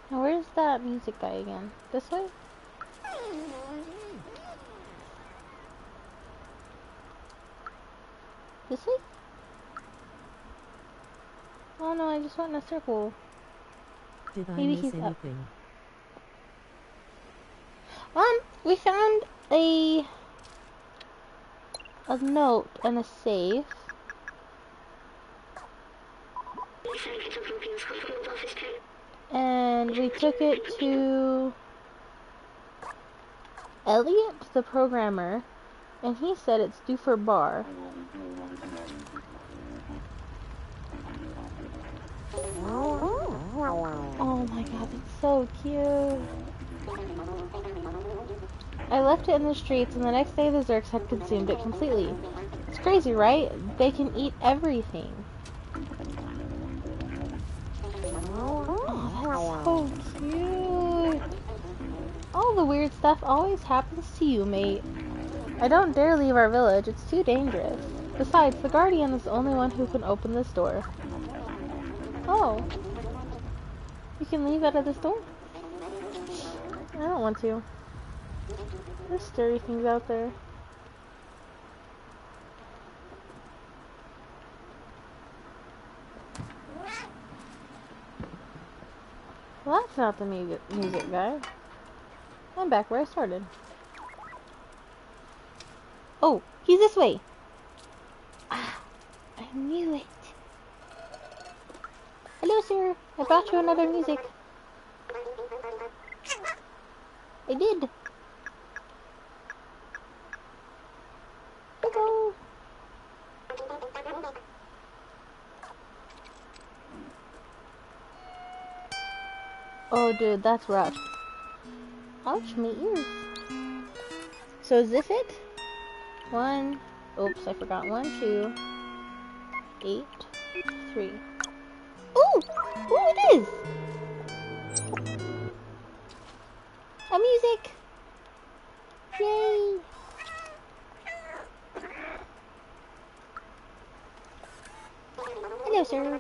Now where's that music guy again? This way? This way? Oh no, I just went in a circle. Did I Maybe miss he's up. anything? We found a note and a safe. And we took it to Elliot, the programmer, and he said it's due for bar. Oh my god, it's so cute. I left it in the streets, and the next day the Zurks had consumed it completely. It's crazy, right? They can eat everything. Oh, that's so cute. All the weird stuff always happens to you, mate. I don't dare leave our village. It's too dangerous. Besides, the Guardian is the only one who can open this door. Oh. You can leave out of this door? I don't want to. There's scary things out there. Well, that's not the music guy. I'm back where I started. Oh, he's this way. Ah, I knew it. Hello, sir. I brought you another music. I did. Hello. Oh, dude, that's rough. Ouch, my ears. So is this it? One. Oops, I forgot. 1, 2, 8, 3. Ooh! Ooh, it is! A music! Yay! Hello, sir.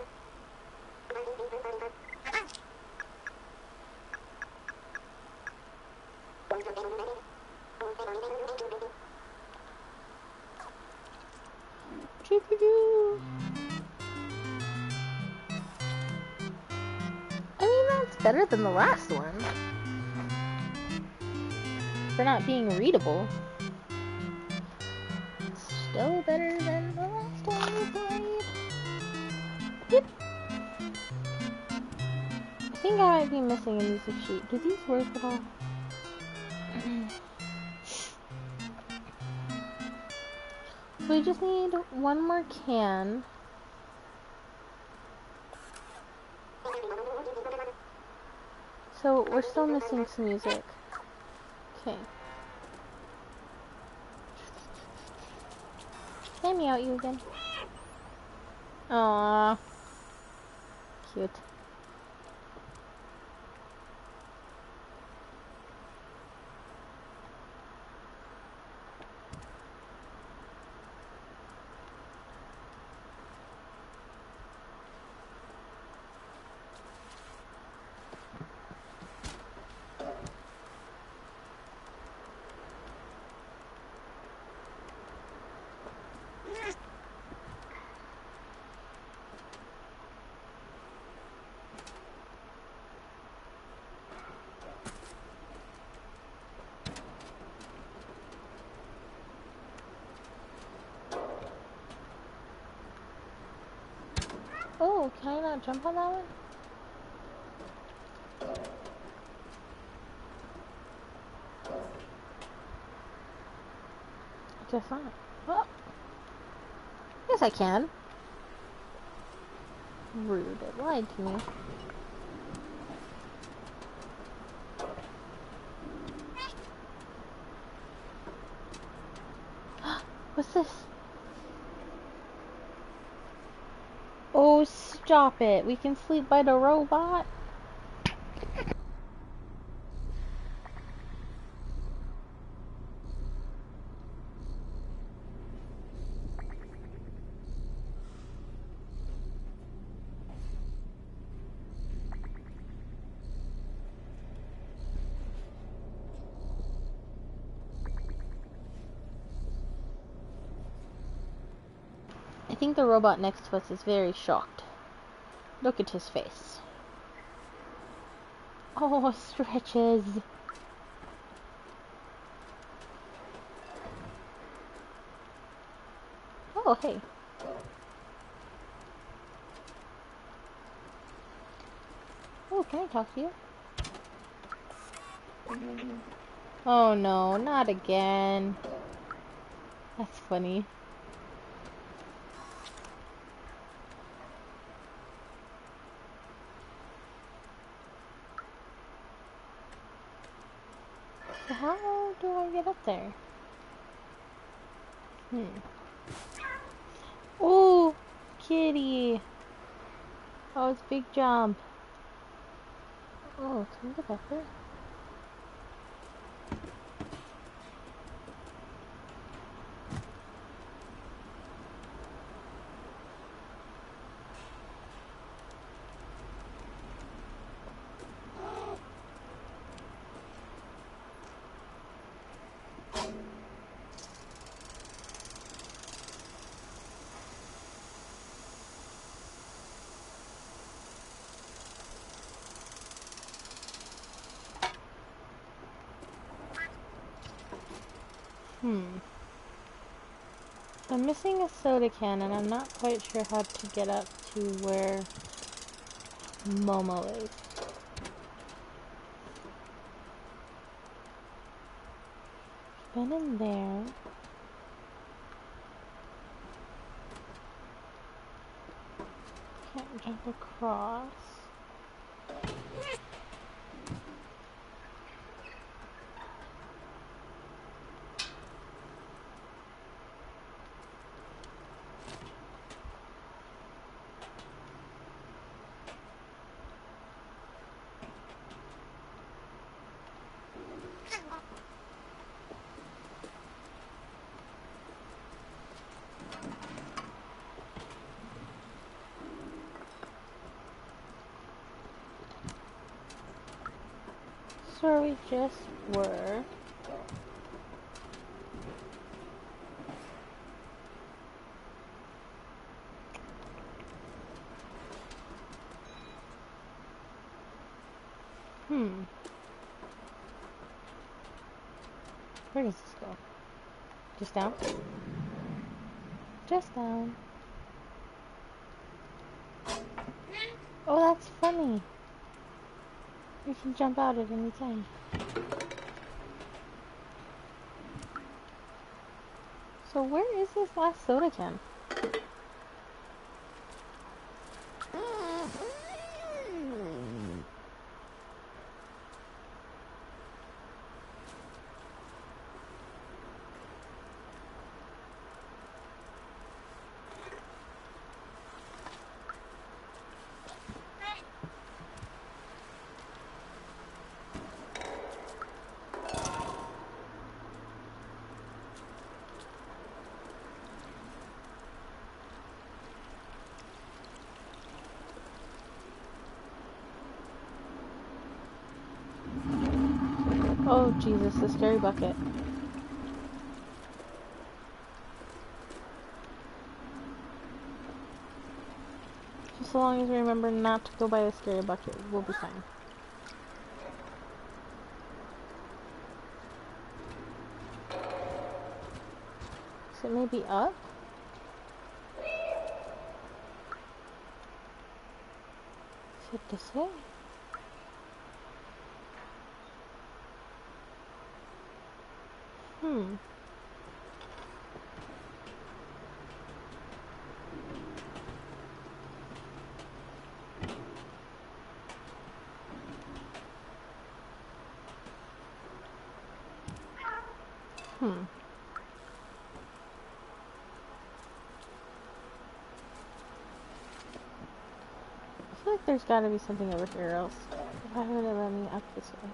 Choo-choo-choo. I mean, that's better than the last one. For not being readable. Still better than the last one we played. Yep. I think I might be missing a music sheet. Do these work at all? So we just need one more can. So we're still missing some music. Okay. I meow at you again. Aww. Cute. Oh, can I not jump on that one? I guess not. Oh. Yes, I can. Rude. It lied to me. What's this? Oh, stop it. We can sleep by the robot. I think the robot next to us is very shocked. Look at his face. Oh, stretches. Oh, hey. Oh, can I talk to you? Oh no, not again. That's funny. So how do I get up there? Oh, kitty. Oh, it's a big jump. Oh, can we get up there? I'm missing a soda can and I'm not quite sure how to get up to where Momo is. Been in there. Can't jump across. So we just were. Where does this go? Just down? Just down. Oh, that's funny. You can jump out at any time. So where is this last soda can? Oh, Jesus, the scary bucket. Just so long as we remember not to go by the scary bucket, we'll be fine. So it may be up? Is it this way? Hmm. Hmm. I feel like there's gotta be something over here else. Why would it let me up this way?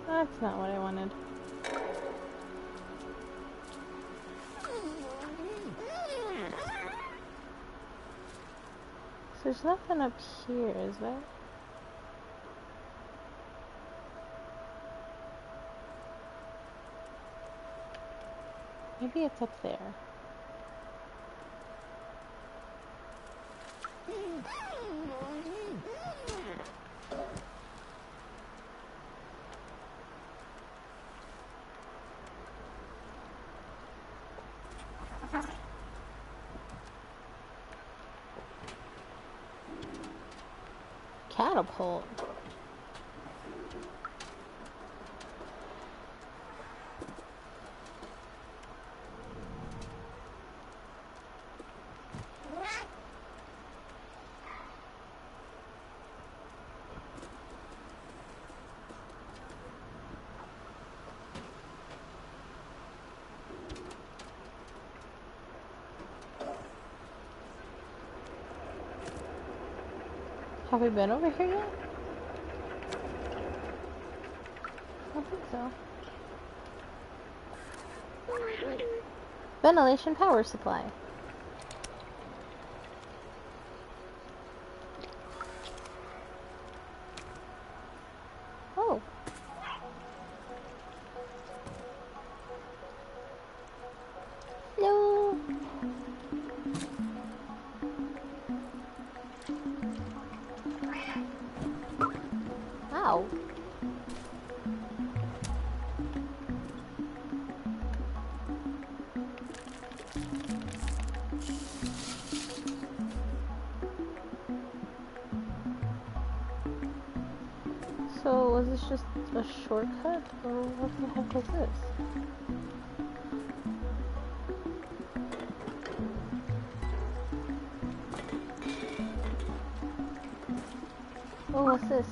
That's not what I wanted. So there's nothing up here, is there? Maybe it's up there. Catapult. Have we been over here yet? I don't think so. Ventilation power supply. Oh. No. Ow. So, was this just a shortcut, or what the heck was this? Oh, what's this?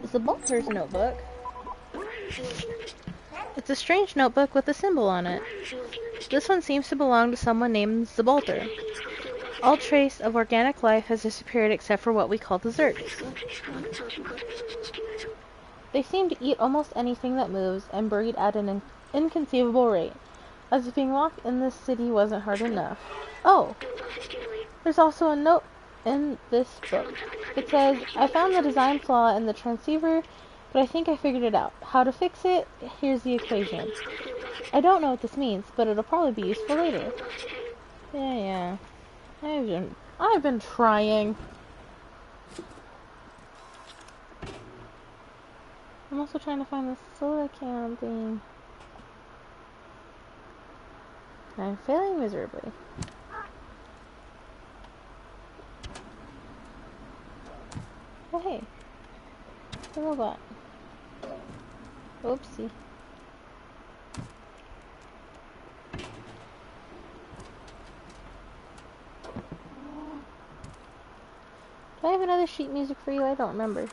It's a Bolter's notebook. It's a strange notebook with a symbol on it. This one seems to belong to someone named Zabolter. All trace of organic life has disappeared except for what we call the Zerks. They seem to eat almost anything that moves and breed at an inconceivable rate, as if being locked in this city wasn't hard enough. Oh, there's also a note in this book. It says, I found the design flaw in the transceiver, but I think I figured it out. How to fix it? Here's the equation. I don't know what this means, but it'll probably be useful later. Yeah. I've been trying. I'm also trying to find the silicon thing. I'm failing miserably. Oh hey. The robot. Oopsie. Do I have another sheet music for you? I don't remember.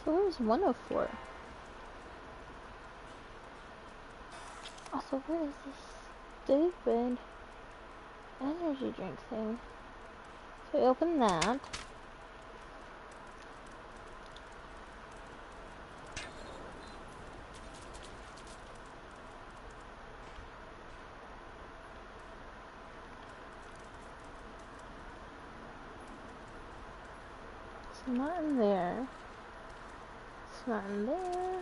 So where's 104? Also, where is this? stupid energy drink thing. So we open that. It's not in there. It's not in there.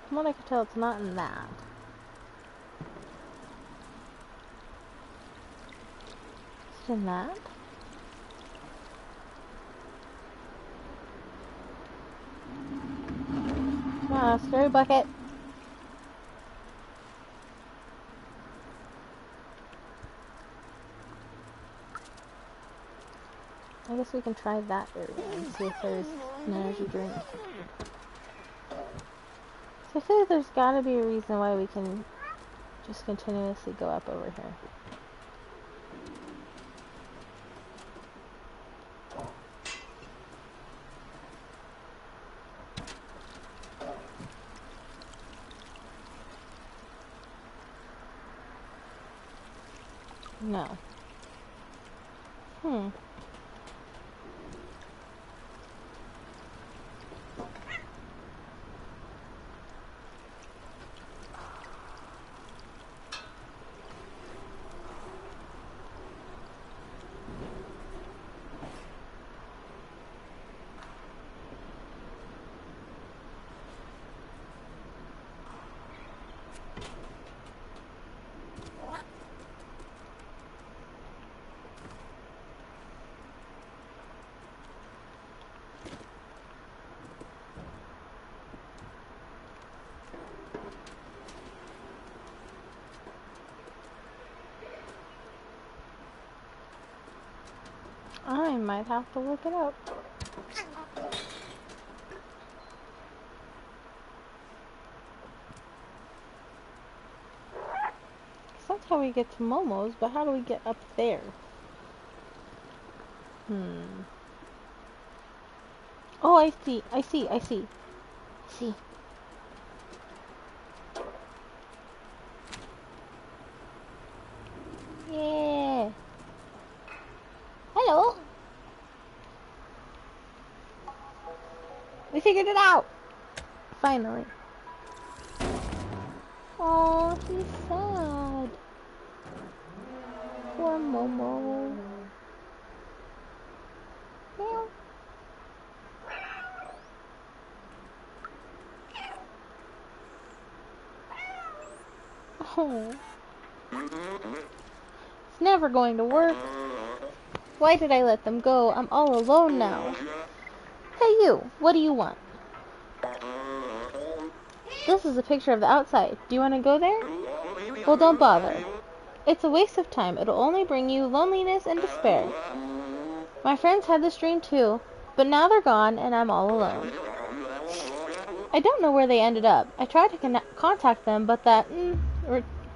From what I can tell, it's not in that. Is it in that? Ah, scary bucket. I guess we can try that area and see if there's an energy drink. So I feel like there's gotta be a reason why we can just continuously go up over here. No. I might have to look it up. That's how we get to Momo's, but how do we get up there? Oh, I see. See. Yeah. Hello. We figured it out. Finally. Oh, he's sad. Poor Momo. Meow. Oh. It's never going to work. Why did I let them go? I'm all alone now. Hey you, what do you want? This is a picture of the outside. Do you want to go there? Well, don't bother. It's a waste of time. It'll only bring you loneliness and despair. My friends had this dream too, but now they're gone and I'm all alone. I don't know where they ended up. I tried to contact them, but that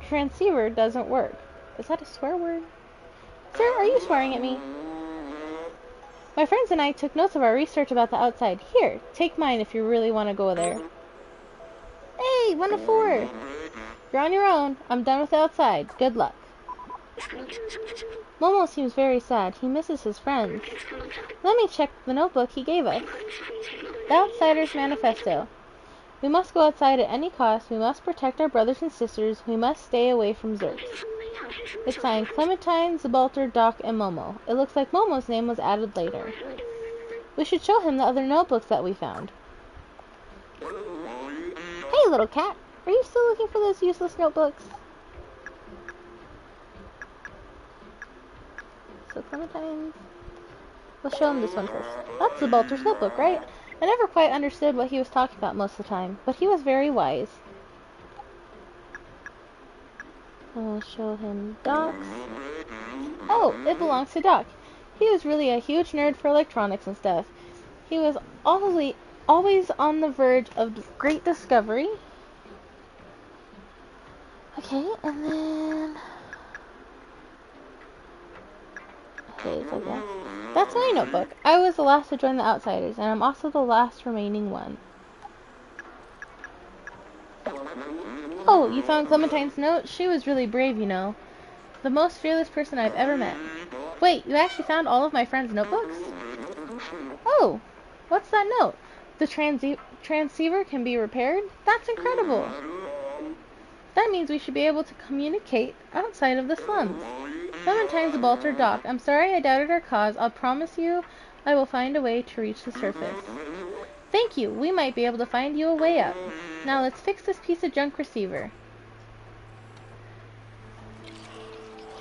transceiver doesn't work. Is that a swear word? Sir, are you swearing at me? My friends and I took notes of our research about the outside. Here, take mine if you really want to go there. Hey, 1 of 4. You're on your own. I'm done with the outside. Good luck. Momo seems very sad. He misses his friends. Let me check the notebook he gave us. The Outsider's Manifesto. We must go outside at any cost. We must protect our brothers and sisters. We must stay away from Zurks. It's signed Clementine, Zabalter, Doc, and Momo. It looks like Momo's name was added later. We should show him the other notebooks that we found. Hey, little cat. Are you still looking for those useless notebooks? So Clementine's... We'll show him this one first. That's Zabalter's notebook, right? I never quite understood what he was talking about most of the time, but he was very wise. We'll show him Doc's. Oh, it belongs to Doc. He was really a huge nerd for electronics and stuff. He was always on the verge of great discovery. Okay, and then... Okay, I guess. That's my notebook. I was the last to join the Outsiders, and I'm also the last remaining one. Oh, you found Clementine's note? She was really brave, you know. The most fearless person I've ever met. Wait, you actually found all of my friends' notebooks? Oh, what's that note? The transceiver can be repaired? That's incredible. That means we should be able to communicate outside of the slums. Clementine's Balter Dock. I'm sorry I doubted our cause. I'll promise you I will find a way to reach the surface. Thank you. We might be able to find you a way up. Now let's fix this piece of junk receiver.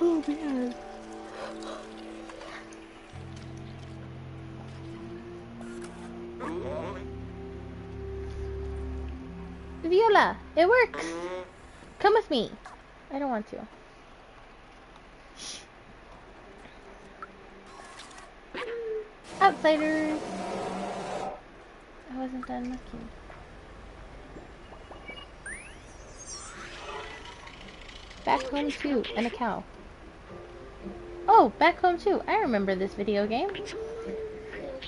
Oh, man. Viola, it works. Come with me. I don't want to. Shh. Outsiders. I wasn't done looking. Back Home 2 and a cow. Oh, Back Home 2. I remember this video game.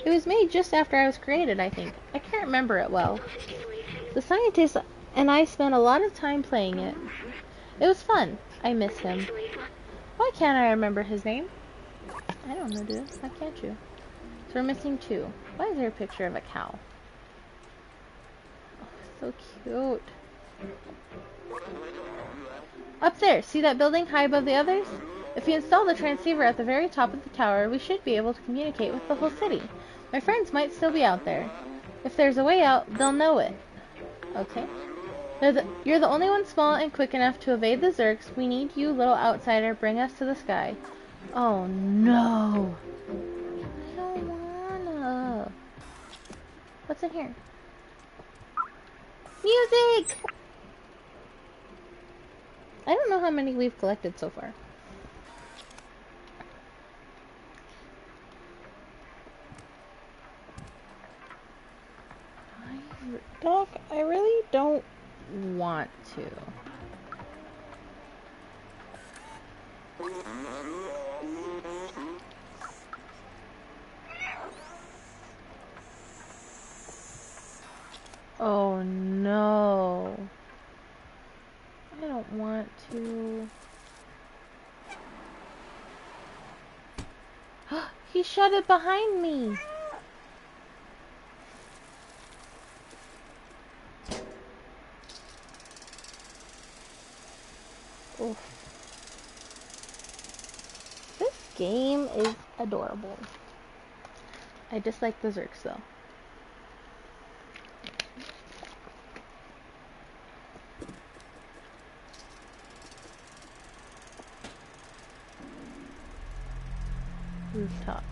It was made just after I was created, I think. I can't remember it well. The scientist and I spent a lot of time playing it. It was fun. I miss him. Why can't I remember his name? I don't know, dude. Why can't you? So we're missing 2. Why is there a picture of a cow? Oh, so cute. Up there, see that building high above the others? If we install the transceiver at the very top of the tower, we should be able to communicate with the whole city. My friends might still be out there. If there's a way out, they'll know it. Okay. You're the only one small and quick enough to evade the Zurks. We need you, little outsider. Bring us to the sky. Oh, no. I don't wanna. What's in here? Music! I don't know how many we've collected so far. Doc, I really don't want to. Oh no. I don't want to. He shut it behind me. Oof. This game is adorable. I dislike the Zurks though. Rooftops.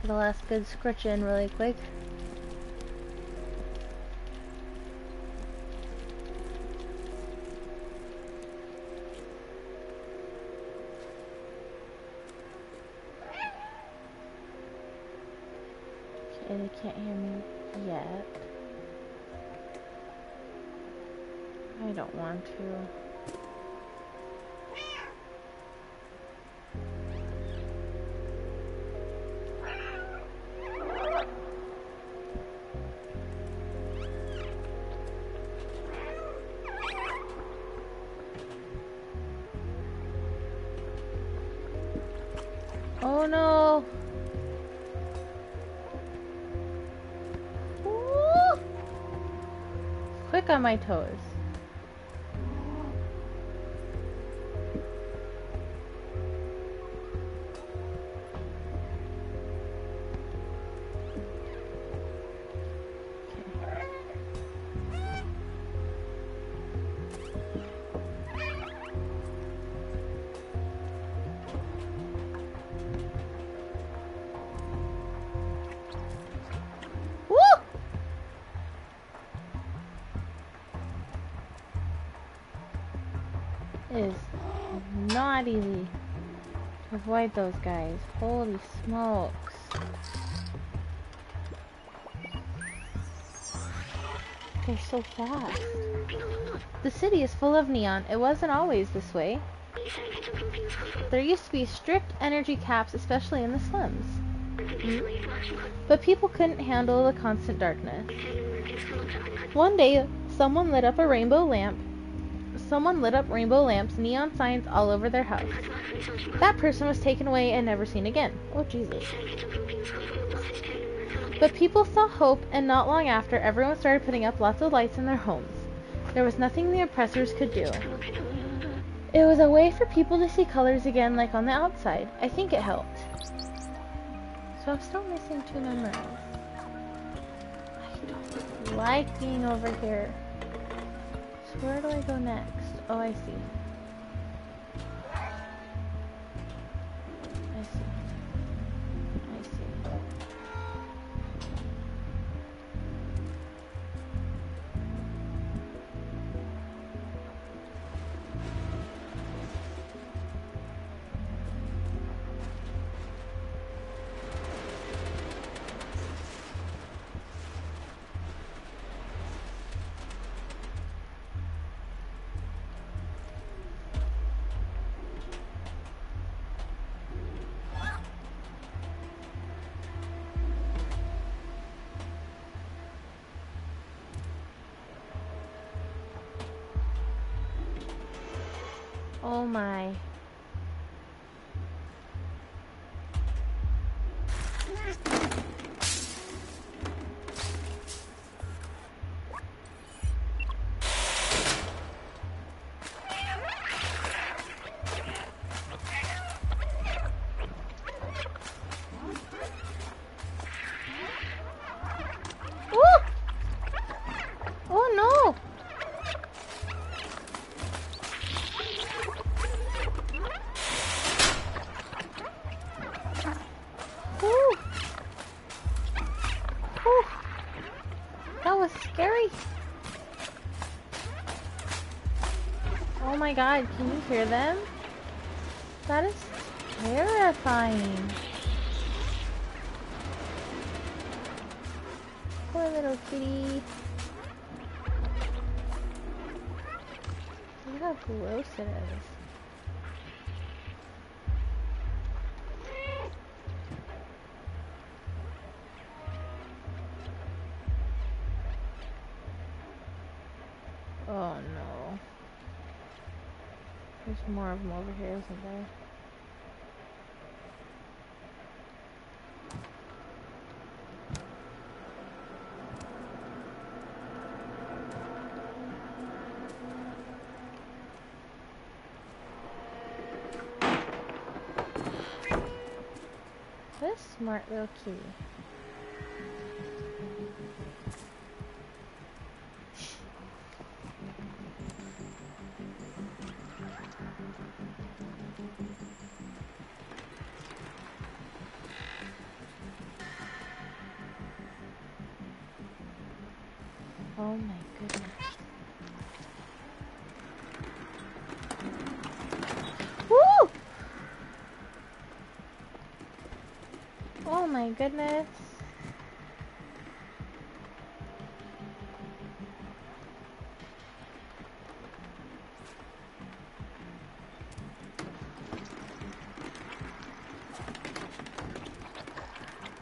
The last good scritch in really quick. Okay, they can't hear me yet. I don't want to. Oh no! Ooh. Quick on my toes. It is not easy to avoid those guys. Holy smokes. They're so fast. The city is full of neon. It wasn't always this way. There used to be strict energy caps, especially in the slums. But people couldn't handle the constant darkness. One day, Someone lit up a rainbow lamp. Someone lit up rainbow lamps, neon signs all over their house. That person was taken away and never seen again. Oh, Jesus. But people saw hope, and not long after, everyone started putting up lots of lights in their homes. There was nothing the oppressors could do. It was a way for people to see colors again, like on the outside. I think it helped. So I'm still missing 2 memories. I don't like being over here. So where do I go next? Oh, I see. I see. I see. Oh my. Ooh! Oh no! Ooh! Ooh! That was scary! Oh my god, can you hear them? That is terrifying. Poor little kitty. Look how gross it is. Oh no. There's more of them over here, isn't there? This smart little kitty. Oh my goodness. Woo! Oh my goodness.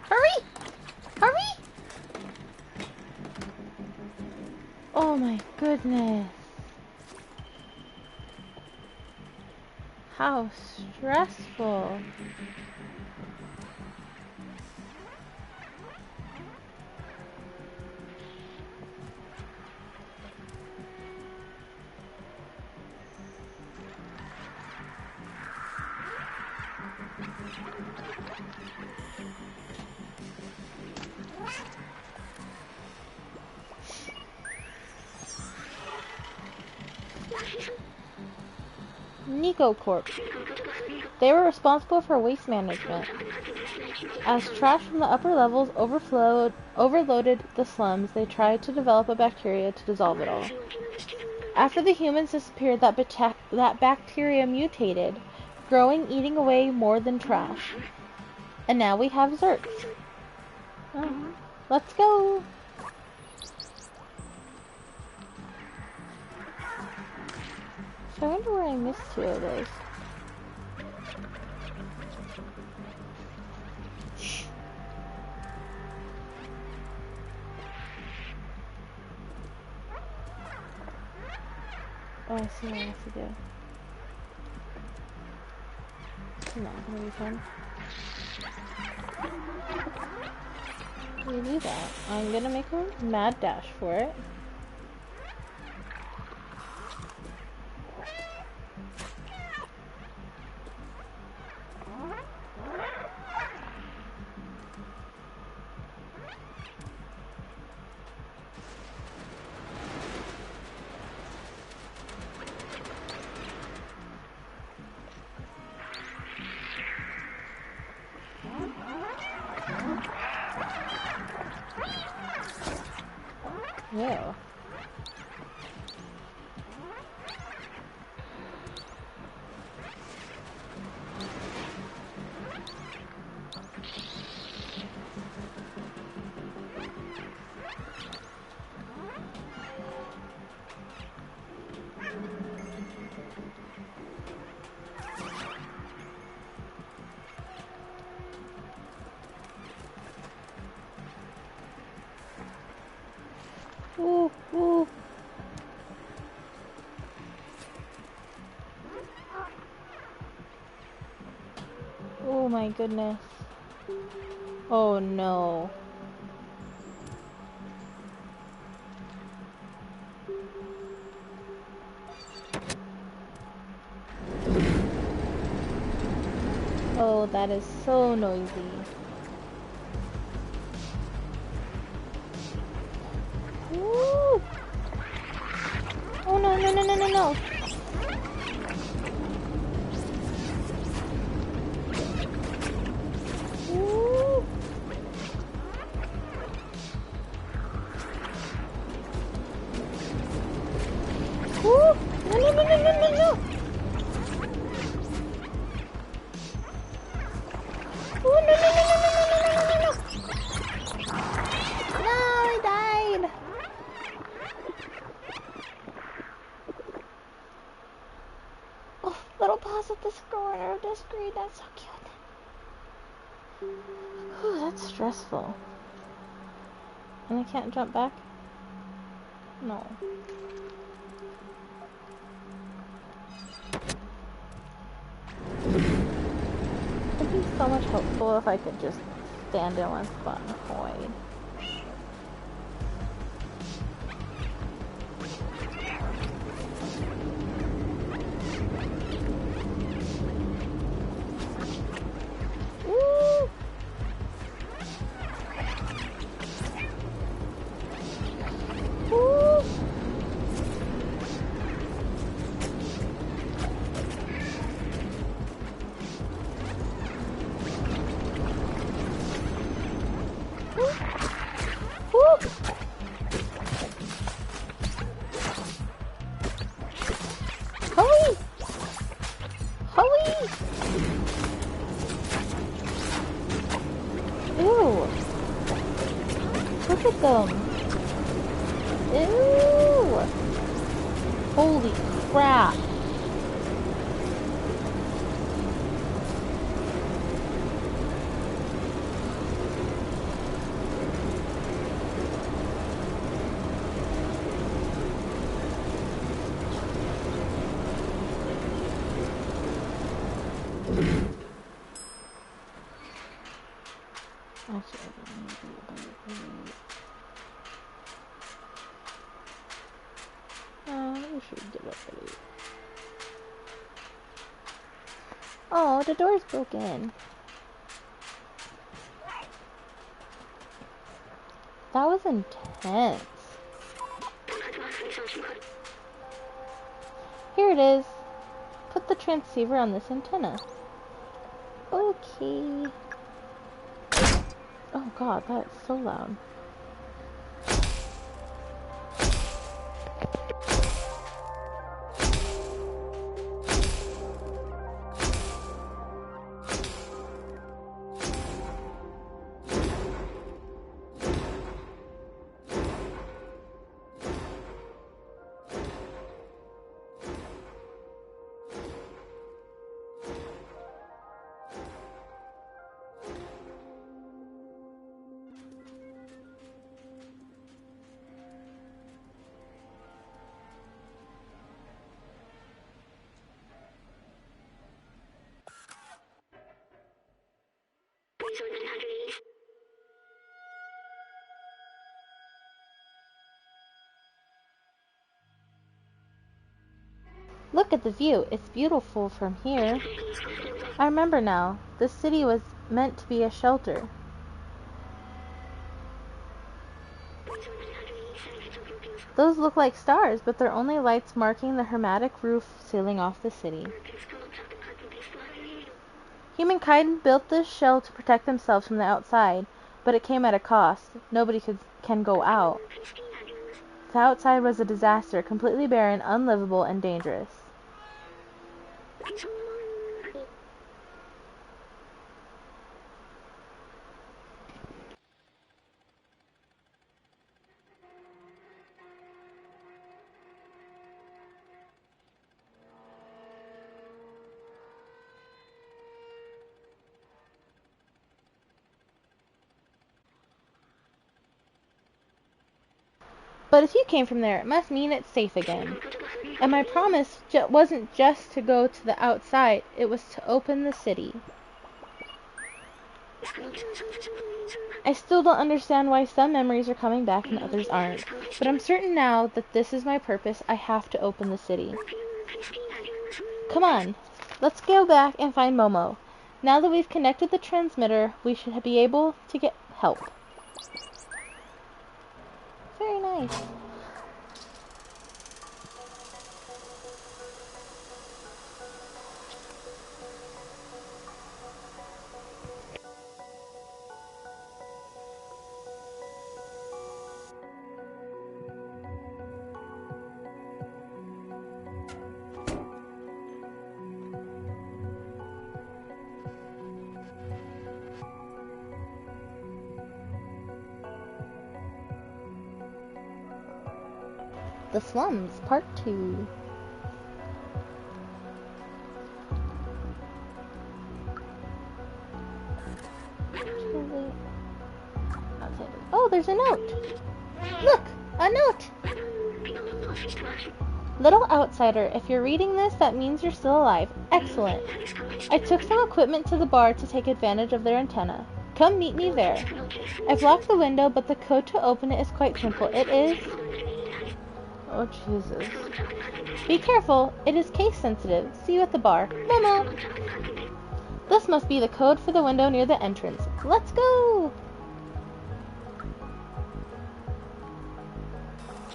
Hurry! Hurry! Oh my goodness. How stressful. Nico Corp. They were responsible for waste management. As trash from the upper levels overloaded the slums, they tried to develop a bacteria to dissolve it all. After the humans disappeared, that bacteria mutated, growing, eating away more than trash. And now we have Zerks. Oh, let's go! So I wonder where I missed 2 of those. Oh, I see what I have to do. Come on, gonna be fun. You do that. I'm gonna make a mad dash for it. Ew. Ooh, ooh. Oh my goodness. Oh no. Oh, that is so noisy. Ooh. Oh no, no, no, no, no, no. Ooh. Ooh. No, no, no, no, no, no, no. Ooh, no, no, no, no, no, no, no, no, no, no. No, I died. Oh, little paws at this corner of the screen. That's so cute. Whew, that's stressful. And I can't jump back? No. It'd be so much helpful if I could just stand in one spot and hide. Woo! Woo! Woo! Hurry! Hurry! Ew! Look at them! Ew! Holy crap! We should get up already. Oh, the door's broken. That was intense. Here it is. Put the transceiver on this antenna. Okay. Oh god, that's so loud. Look at the view. It's beautiful from here. I remember now. This city was meant to be a shelter. Those look like stars, but they're only lights marking the hermetic roof sealing off the city. Humankind built this shell to protect themselves from the outside, but it came at a cost. Nobody can go out. The outside was a disaster, completely barren, unlivable, and dangerous. But if you came from there, it must mean it's safe again. And my promise wasn't just to go to the outside, it was to open the city. I still don't understand why some memories are coming back and others aren't. But I'm certain now that this is my purpose. I have to open the city. Come on, let's go back and find Momo. Now that we've connected the transmitter, we should be able to get help. Very nice. The Slums, Part 2. Oh, there's a note! Look! A note! Little outsider, if you're reading this, that means you're still alive. Excellent. I took some equipment to the bar to take advantage of their antenna. Come meet me there. I've locked the window, but the code to open it is quite simple. It is... Oh, Jesus. Be careful. It is case sensitive. See you at the bar. Momo! This must be the code for the window near the entrance. Let's go!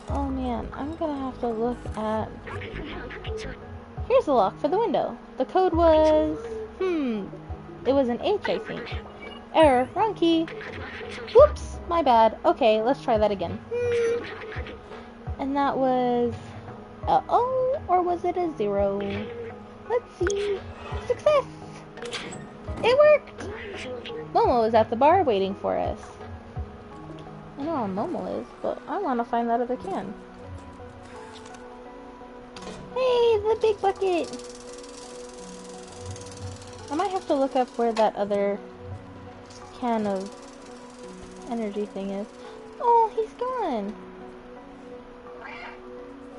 Oh man, I'm gonna have to look at... Here's the lock for the window. The code was... It was an H, I think. Error. Wrong key. Whoops! My bad. Okay, let's try that again. And that was... Uh-oh, or was it a 0? Let's see. Success! It worked! Momo is at the bar waiting for us. I know where Momo is, but I want to find that other can. Hey, the big bucket! I might have to look up where that other can of energy thing is. Oh, he's gone!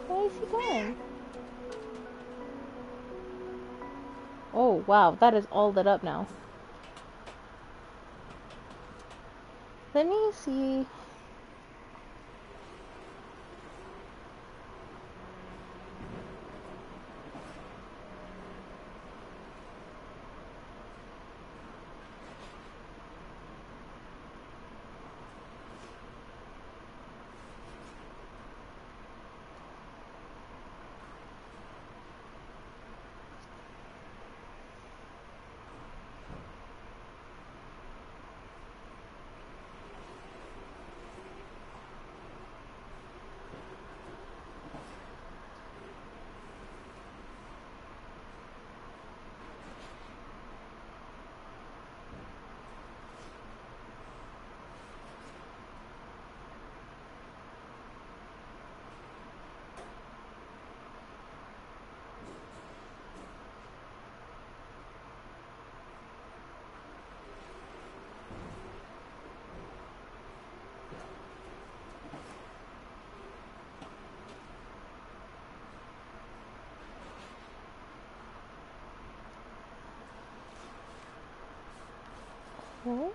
Why is he gone? Oh, wow, that is all lit up now. Let me see. Really?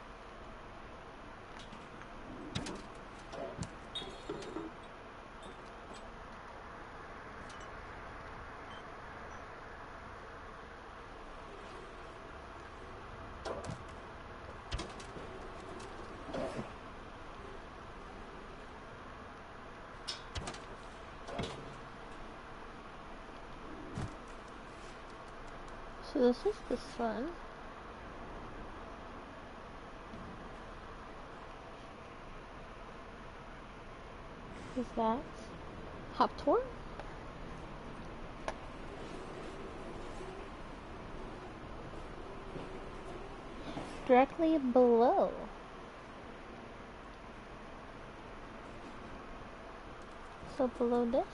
So this is the sun. Is that Hoptor? Directly below. So below this?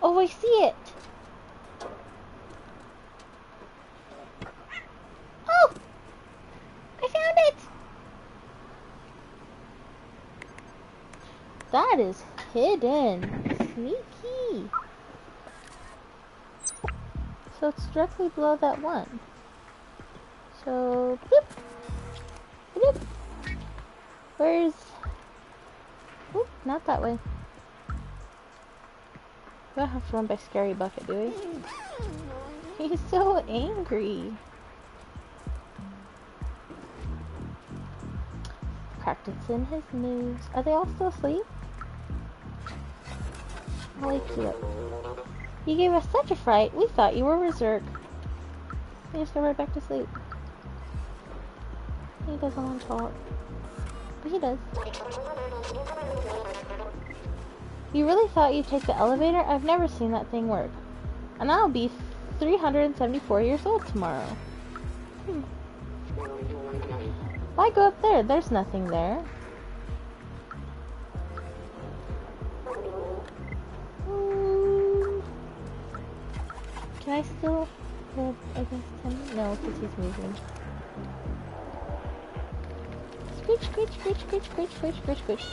Oh, I see it! Oh! I found it! That is hidden. Sneaky. So it's directly below that one. So, bloop. Bloop. Where's... Oop, not that way. We don't have to run by Scary Bucket, do we? He's so angry. Practicing his moves. Are they all still asleep? I'll wake you up. You gave us such a fright, we thought you were berserk. He just go right back to sleep. He doesn't want to talk. But he does. You really thought you'd take the elevator? I've never seen that thing work. And I'll be 374 years old tomorrow. Why go up there? There's nothing there. Can I still rub against him? No, because he's moving. Screech, screech, screech, screech, screech, screech, screech, screech.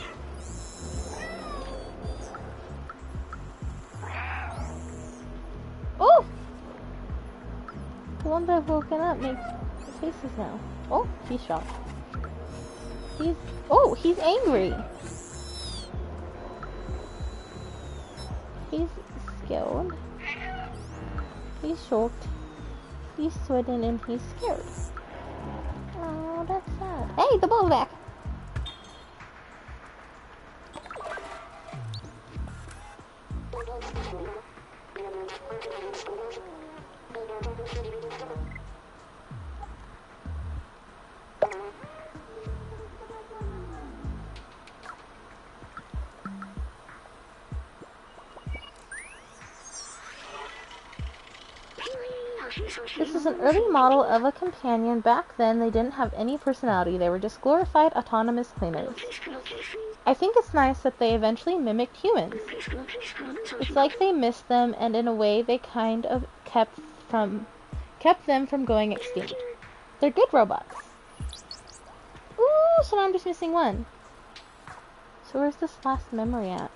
Oh! The one that I've woken up makes faces now. Oh, he's shocked. He's angry. He's scared. He's shocked. He's sweating and he's scared. Oh, that's sad. Hey, the ball's back. This is an early model of a companion. Back then, they didn't have any personality. They were just glorified autonomous cleaners. I think it's nice that they eventually mimicked humans. It's like they missed them, and in a way, they kind of kept them from going extinct. They're good robots. Ooh, so now I'm just missing one. So where's this last memory at?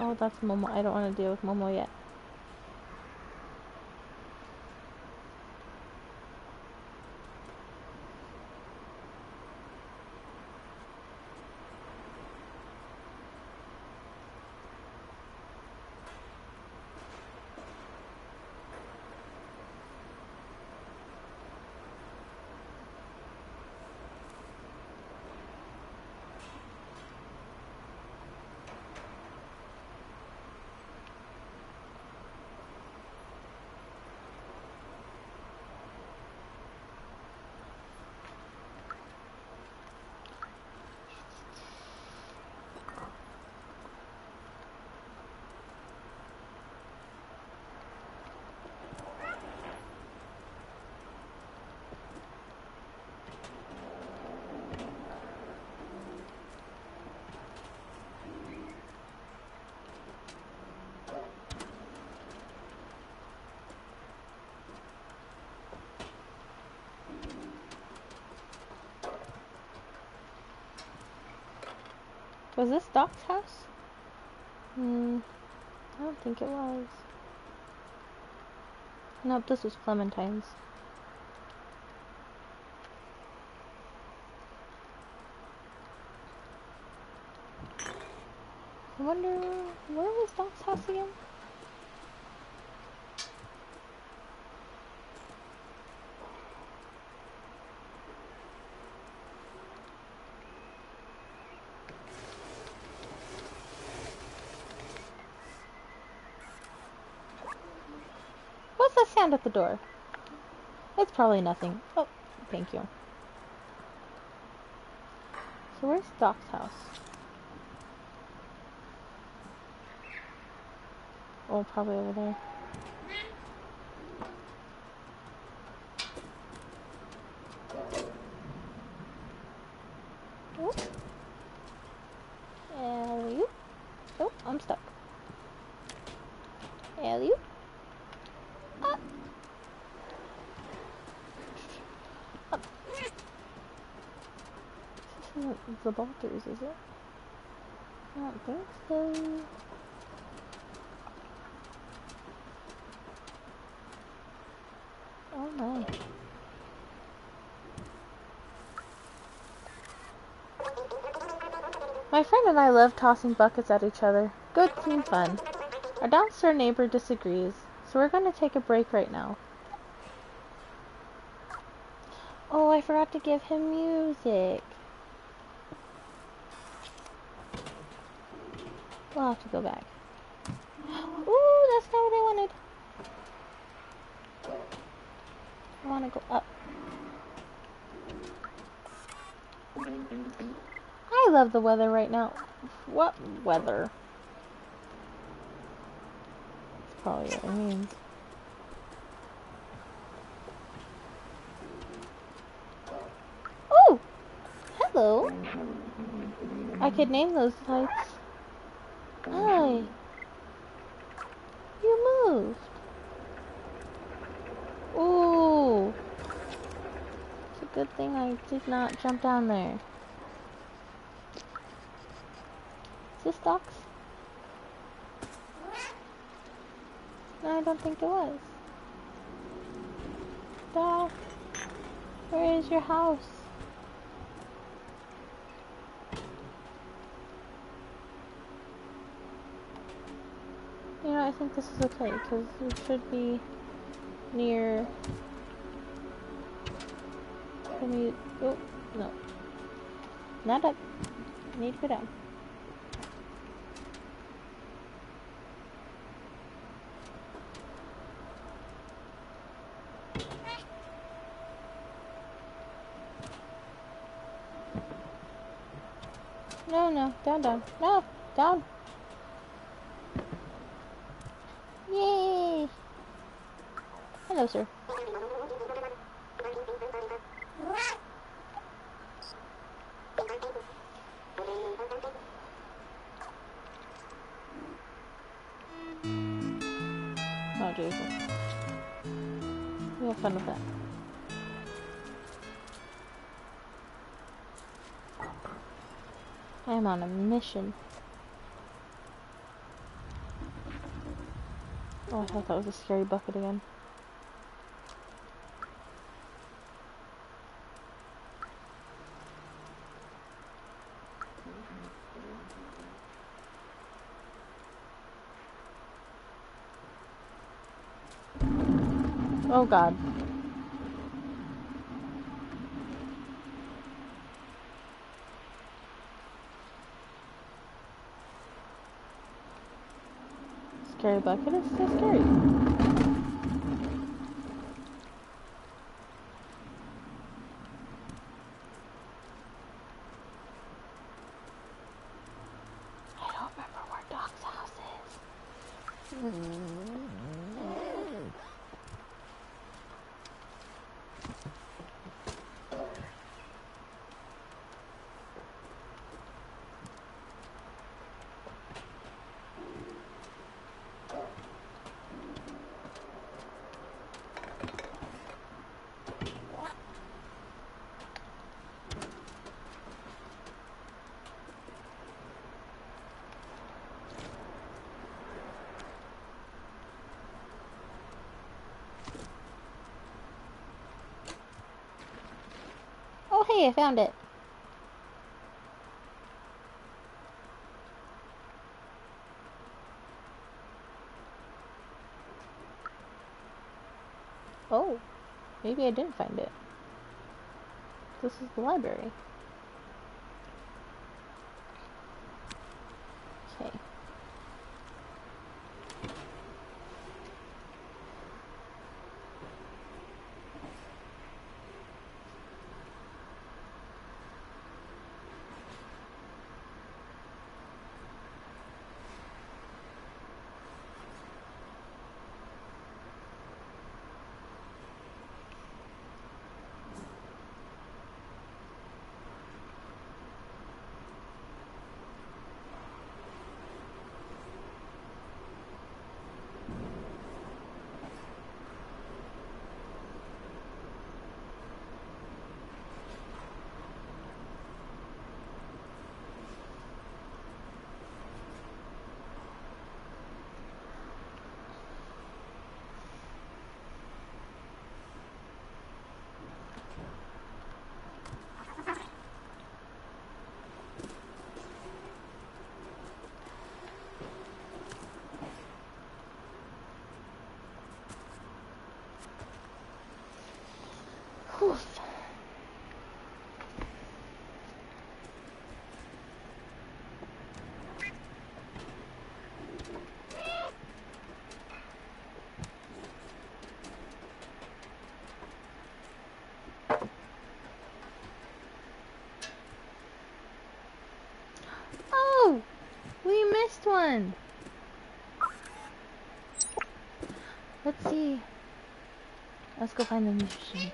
Oh, that's Momo. I don't want to deal with Momo yet. Was this Doc's house? I don't think it was. Nope, this was Clementine's. I wonder, where was Doc's house again? What's that sound at the door? It's probably nothing. Oh, thank you. So where's Doc's house? Oh, probably over there. Oh. Alley-oop. Oh, I'm stuck. Alley-oop. Ah. Up. This isn't the Balters, is it? I don't think so. Oh my. My friend and I love tossing buckets at each other. Good and fun. Our downstairs neighbor disagrees, so we're going to take a break right now. Oh, I forgot to give him music. We'll have to go back. Ooh, that's not what I wanted. I want to go up. I love the weather right now. What weather? That's probably what it means. Oh! Hello! I could name those lights. Hi. You moved. Ooh. It's a good thing I did not jump down there. Is this Doc's? No, I don't think it was. Doc, where is your house? You know, I think this is okay, because it should be near... Oh, no. Not up. Need to go down. No, no. Down, down. No! Down! Yay! Hello, sir. Oh, Jesus. We have fun with that. I am on a mission. Oh, I thought that was a scary bucket again. Oh, God. Scary bucket is so scary. I don't remember where Doc's house is. I found it. Oh, maybe I didn't find it. This is the library. Okay. Oof. Oh, we missed one. Let's see. Let's go find the musician.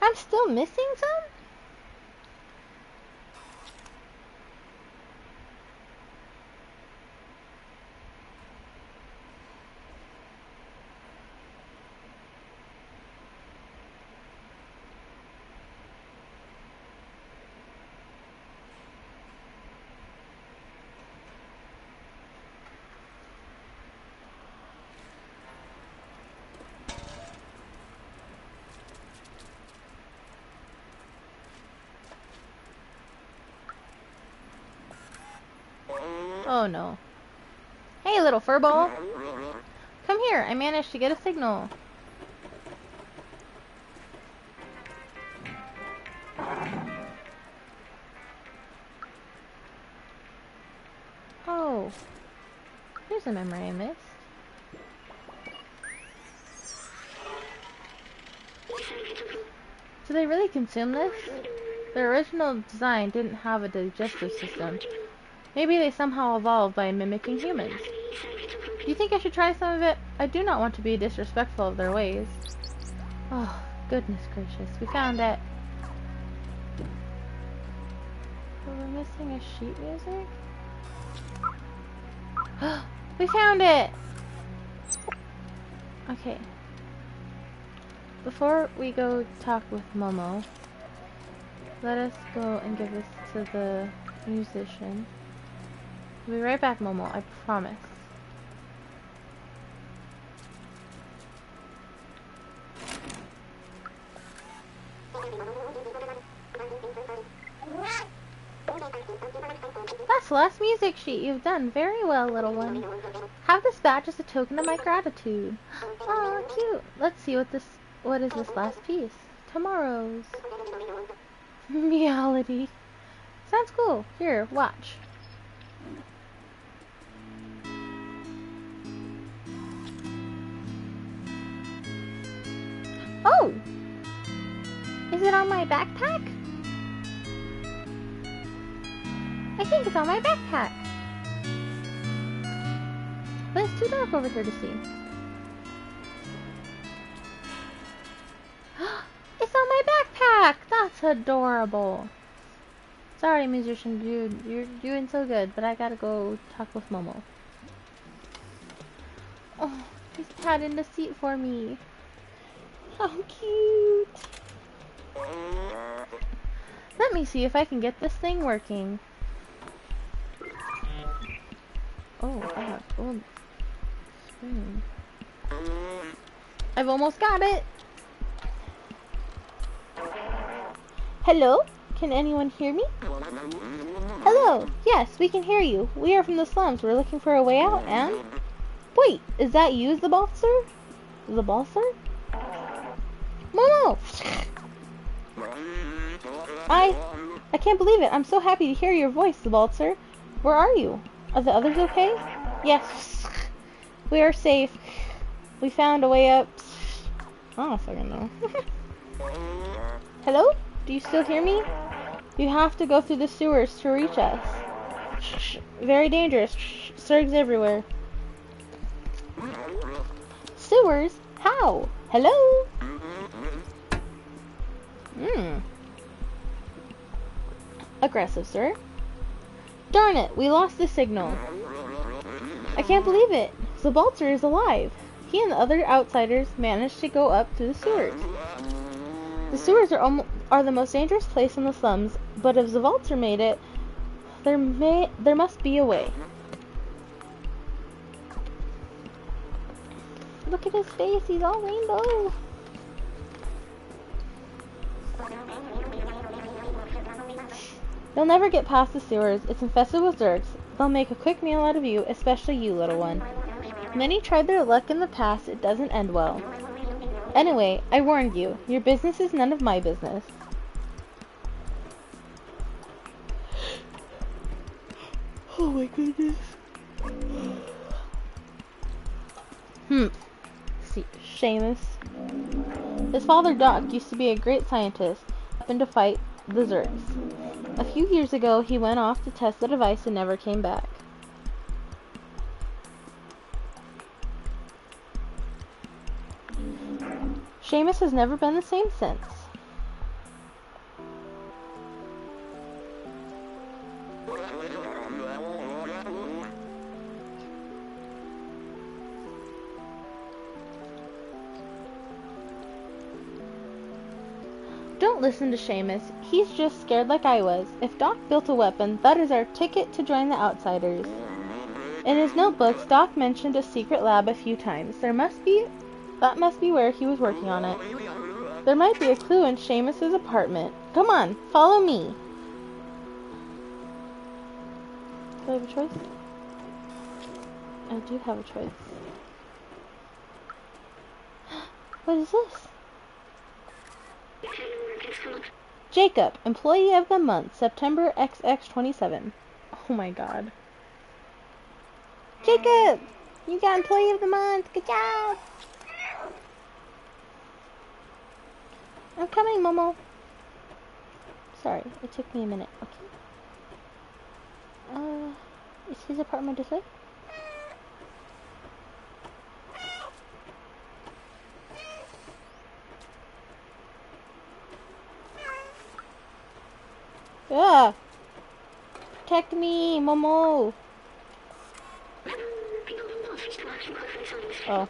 I'm still missing some? Oh no. Hey, little furball. Come here, I managed to get a signal. Oh, here's a memory I missed. Do they really consume this? The original design didn't have a digestive system. Maybe they somehow evolved by mimicking humans. Do you think I should try some of it? I do not want to be disrespectful of their ways. Oh, goodness gracious. We found it. But we're missing a sheet music? We found it! Okay. Before we go talk with Momo, let us go and give this to the musician. We'll be right back, Momo, I promise. That's the last music sheet you've done very well, little one. Have this badge as a token of my gratitude. Aw, cute. Let's see what is this last piece. Tomorrow's. Meowlity. Sounds cool. Here, watch. Oh! Is it on my backpack? I think it's on my backpack. But it's too dark over here to see. It's on my backpack! That's adorable. Sorry, musician dude. You're doing so good, but I gotta go talk with Momo. Oh, he's patting the seat for me. How cute. Let me see if I can get this thing working. Oh, I have old spoon. I've almost got it. Hello? Can anyone hear me? Hello. Yes, we can hear you. We are from the slums. We're looking for a way out and... Wait, is that you, Zabalcer? Zabalcer? Momo! I can't believe it. I'm so happy to hear your voice, Zabalcer. Where are you? Are the others okay? Yes. We are safe. We found a way up. I don't fucking know. Hello? Do you still hear me? You have to go through the sewers to reach us. Very dangerous. Surgs everywhere. Sewers? How? Hello? Aggressive, sir. Darn it, we lost the signal. I can't believe it. Zabalcer is alive. He and the other outsiders managed to go up through the sewers. The sewers are the most dangerous place in the slums, but if Zabalcer made it, there must be a way. Look at his face, he's all rainbow. You'll never get past the sewers. It's infested with zergs. They'll make a quick meal out of you, especially you, little one. Many tried their luck in the past. It doesn't end well. Anyway, I warned you. Your business is none of my business. Oh my goodness. See, Seamus. His father, Doc, used to be a great scientist. Happened to fight the zergs. A few years ago, he went off to test the device and never came back. Seamus has never been the same since. Don't listen to Seamus. He's just scared like I was. If Doc built a weapon, that is our ticket to join the Outsiders. In his notebooks, Doc mentioned a secret lab a few times. That must be where he was working on it. There might be a clue in Seamus's apartment. Come on, follow me. Do I have a choice? I do have a choice. What is this? Jacob, Employee of the Month, September XX27. Oh my god. Jacob! You got Employee of the Month! Good job! I'm coming, Momo. Sorry, it took me a minute. Okay. Is his apartment this way? Yeah! Protect me, Momo! Oh.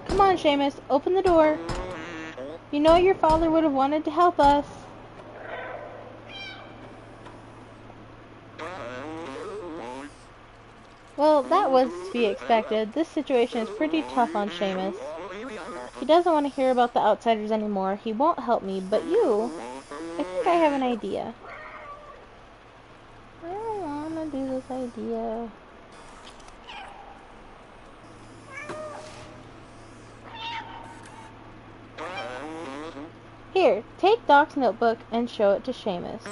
Come on, Seamus, open the door. You know your father would have wanted to help us. Well, that was to be expected. This situation is pretty tough on Seamus. He doesn't want to hear about the outsiders anymore. He won't help me, but you... I think I have an idea. I don't want to do this idea. Here, take Doc's notebook and show it to Seamus.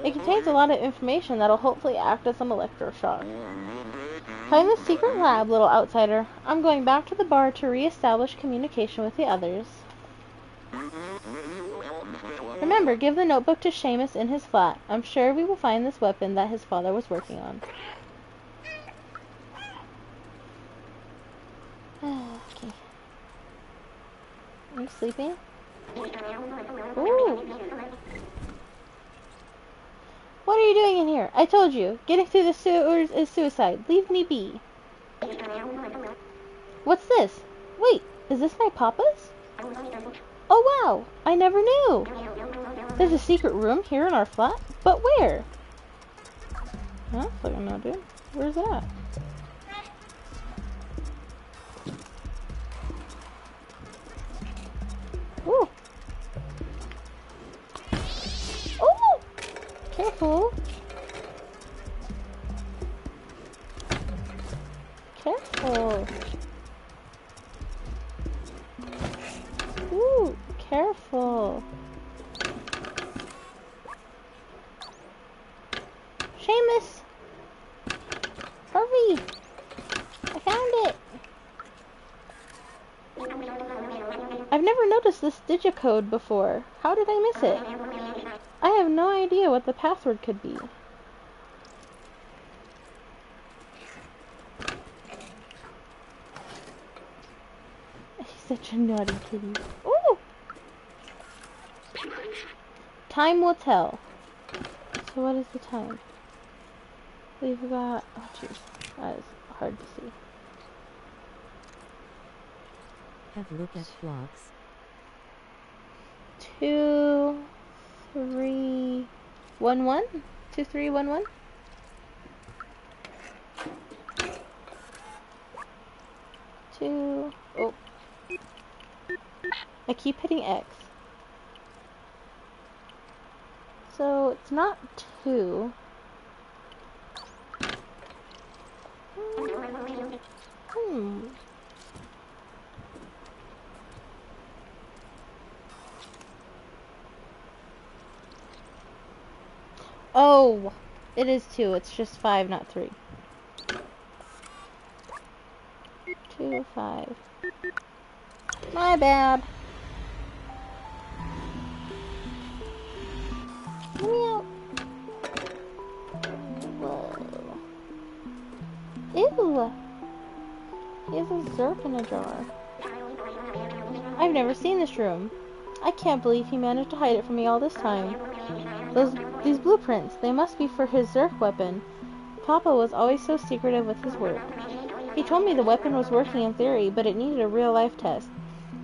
It contains a lot of information that'll hopefully act as some electroshock. Find the secret lab, little outsider. I'm going back to the bar to re-establish communication with the others. Remember, give the notebook to Seamus in his flat. I'm sure we will find this weapon that his father was working on. Okay. Are you sleeping? Ooh. What are you doing in here? I told you, getting through the sewers is suicide. Leave me be. What's this? Wait, is this my papa's? Oh wow, I never knew. There's a secret room here in our flat? But where? I don't fucking know, dude. Where's that? Ooh. Oh! Careful. Careful. Ooh, careful. Seamus! Hurry! I found it! I've never noticed this digicode before. How did I miss it? I have no idea what the password could be. He's such a naughty kitty. Ooh! Time will tell. So what is the time? We've got... Oh jeez. That is hard to see. Have a look at blocks. 2, 3, 1, 1? 2, 3, 1, 1? 2. Oh. I keep hitting X. So it's not 2. Oh, it is 2. It's just 5, not 3. 2, 5. My bad. Let me out. Whoa. Ew. He has a Zerk in a jar. I've never seen this room. I can't believe he managed to hide it from me all this time. These blueprints, they must be for his Zerk weapon. Papa was always so secretive with his work. He told me the weapon was working in theory, but it needed a real-life test.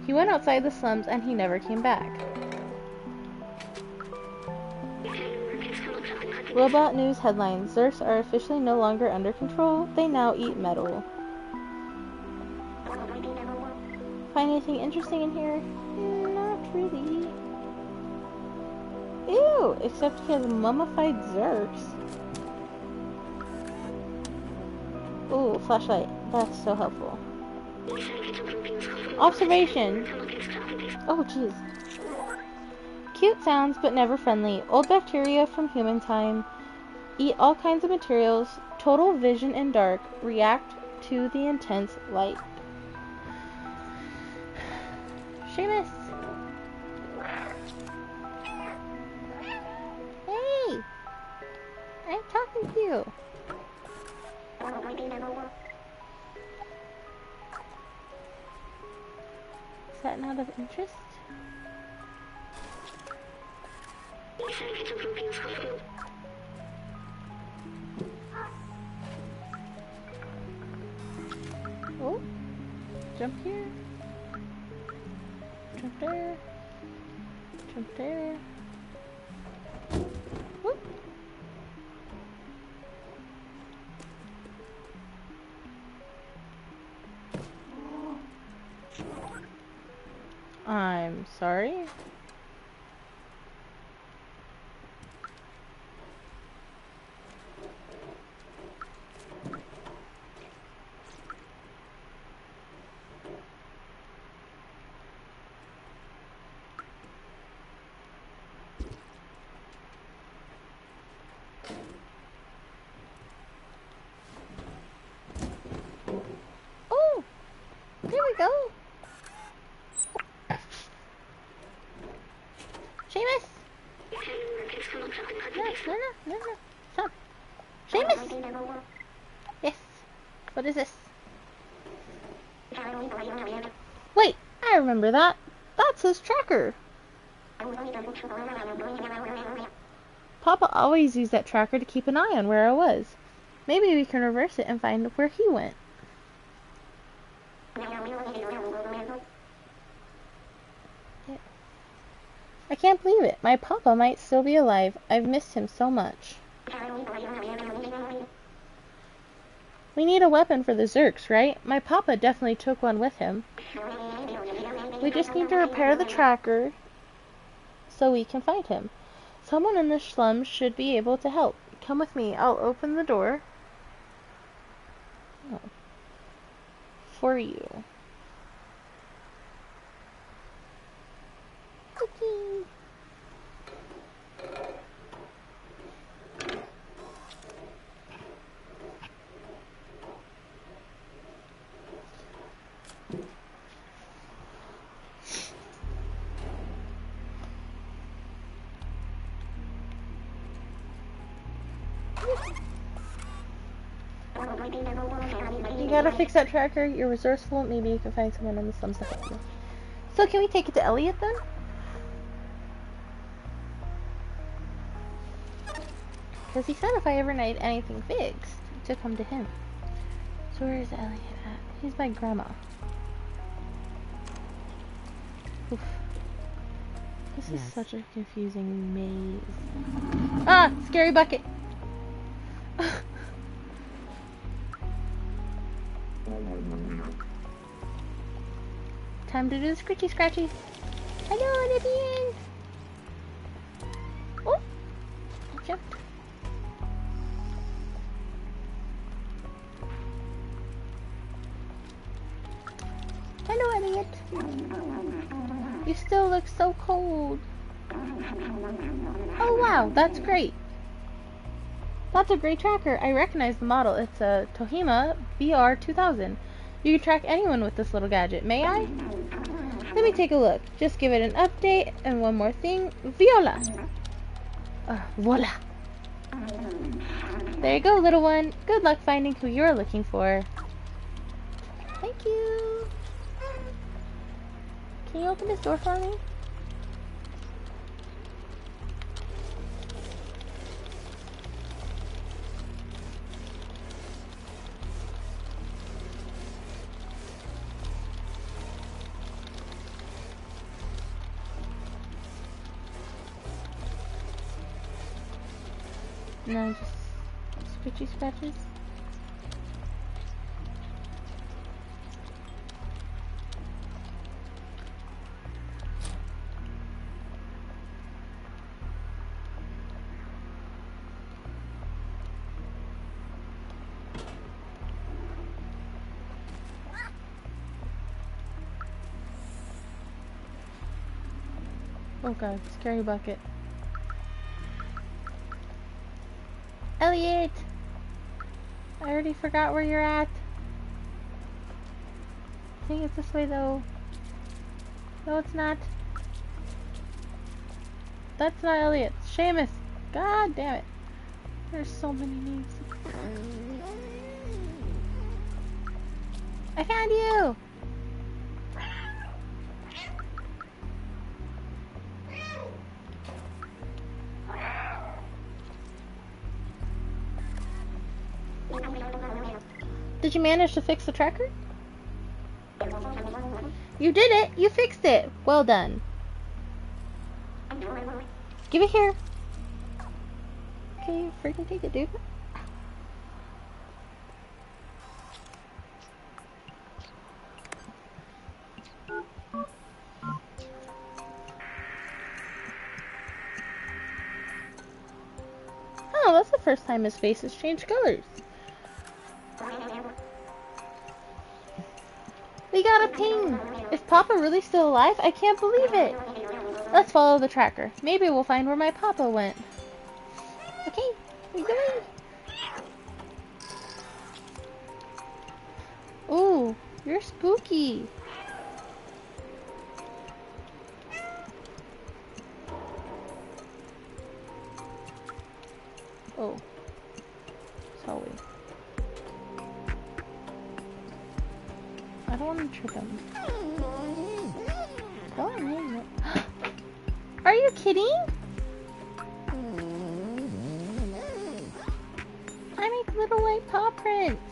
He went outside the slums and he never came back. Robot news headlines. Zerks are officially no longer under control. They now eat metal. Find anything interesting in here? Not really. Ew! Except he has mummified Zerks. Ooh, flashlight. That's so helpful. Observation. Oh, jeez. Cute sounds, but never friendly. Old bacteria from human time. Eat all kinds of materials. Total vision in dark. React to the intense light. Seamus! Hey! I'm talking to you. Is that not of interest? Oh, jump here. Jump there. Jump there. Whoop. I'm sorry. Oh, there we go. Seamus! No. Stop. Seamus! Yes. What is this? Wait, I remember that. That's his tracker. Papa always used that tracker to keep an eye on where I was. Maybe we can reverse it and find where he went. I can't believe it. My papa might still be alive. I've missed him so much. We need a weapon for the Zurks, right? My papa definitely took one with him. We just need to repair the tracker so we can find him. Someone in the slums should be able to help. Come with me. I'll open the door. Oh. For you. Cookie. You gotta fix that tracker. You're resourceful. Maybe you can find someone in the slums to help you. So can we take it to Elliot then? Because he said if I ever need anything fixed, to come to him. So where is Elliot at? He's by Grandma. Oof. This is such a confusing maze. Ah! Scary bucket! Time to do the scritchy scratchy. Hello, Nibian! Oh! I jumped. Hello, Elliot. You still look so cold. Oh wow, that's great. That's a great tracker. I recognize the model. It's a Tohima BR2000. You can track anyone with this little gadget. May I? Let me take a look. Just give it an update. And one more thing. Viola. Voila. There you go, little one. Good luck finding who you're looking for. Thank you. Can you open this door for me? No, just scratchy scratches. Oh god, scary bucket. Elliot! I already forgot where you're at. I think it's this way though. No, it's not. That's not Elliot. It's Seamus. God damn it. There's so many names. I found you! Did you manage to fix the tracker? You did it! You fixed it! Well done. Give it here. Okay, you freaking take it, dude. Oh, that's the first time his face has changed colors. We got a ping! Is Papa really still alive? I can't believe it! Let's follow the tracker. Maybe we'll find where my Papa went. Okay, we're going. Ooh, you're spooky. Oh, sorry. I don't want to trip him. Don't. Are you kidding? I make little white paw prints.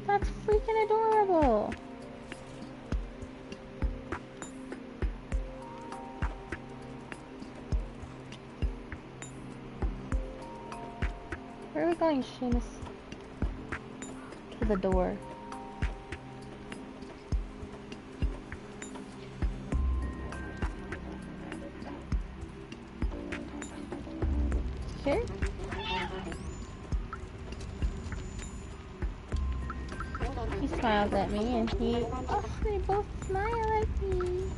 That's freaking adorable. Where are we going, Seamus? To the door. Here? He smiles at me and oh, they both smile at me.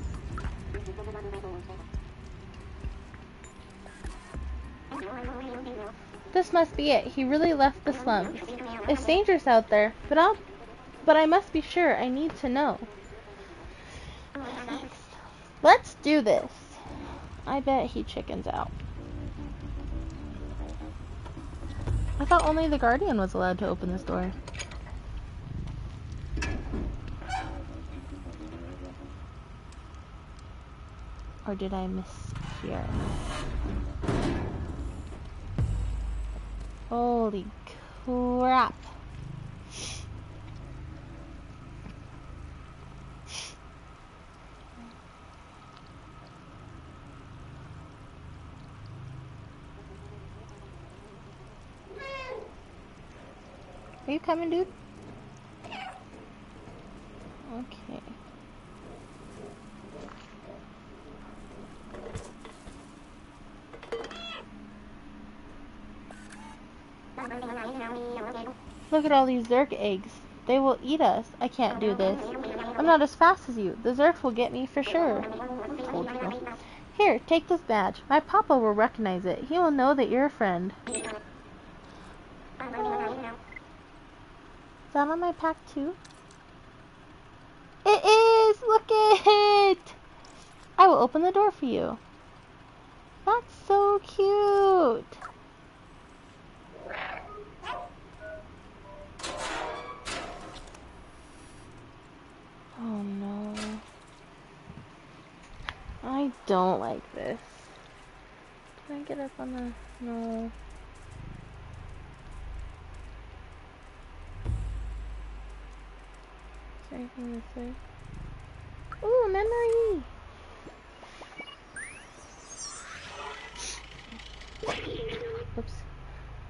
This must be it. He really left the slums. It's dangerous out there, but I must be sure. I need to know. Let's do this. I bet he chickens out. I thought only the Guardian was allowed to open this door. Or did I mishear? Holy crap. Are you coming, dude? Okay. Look at all these Zerk eggs. They will eat us. I can't do this. I'm not as fast as you. The Zerk will get me for sure. I told you. Here, take this badge. My Papa will recognize it. He will know that you're a friend. Is that on my pack too? It is! Look at it! I will open the door for you. That's so cute. Oh no. I don't like this. Can I get up on the... No. Is there anything this way? Ooh, a memory! Whoops.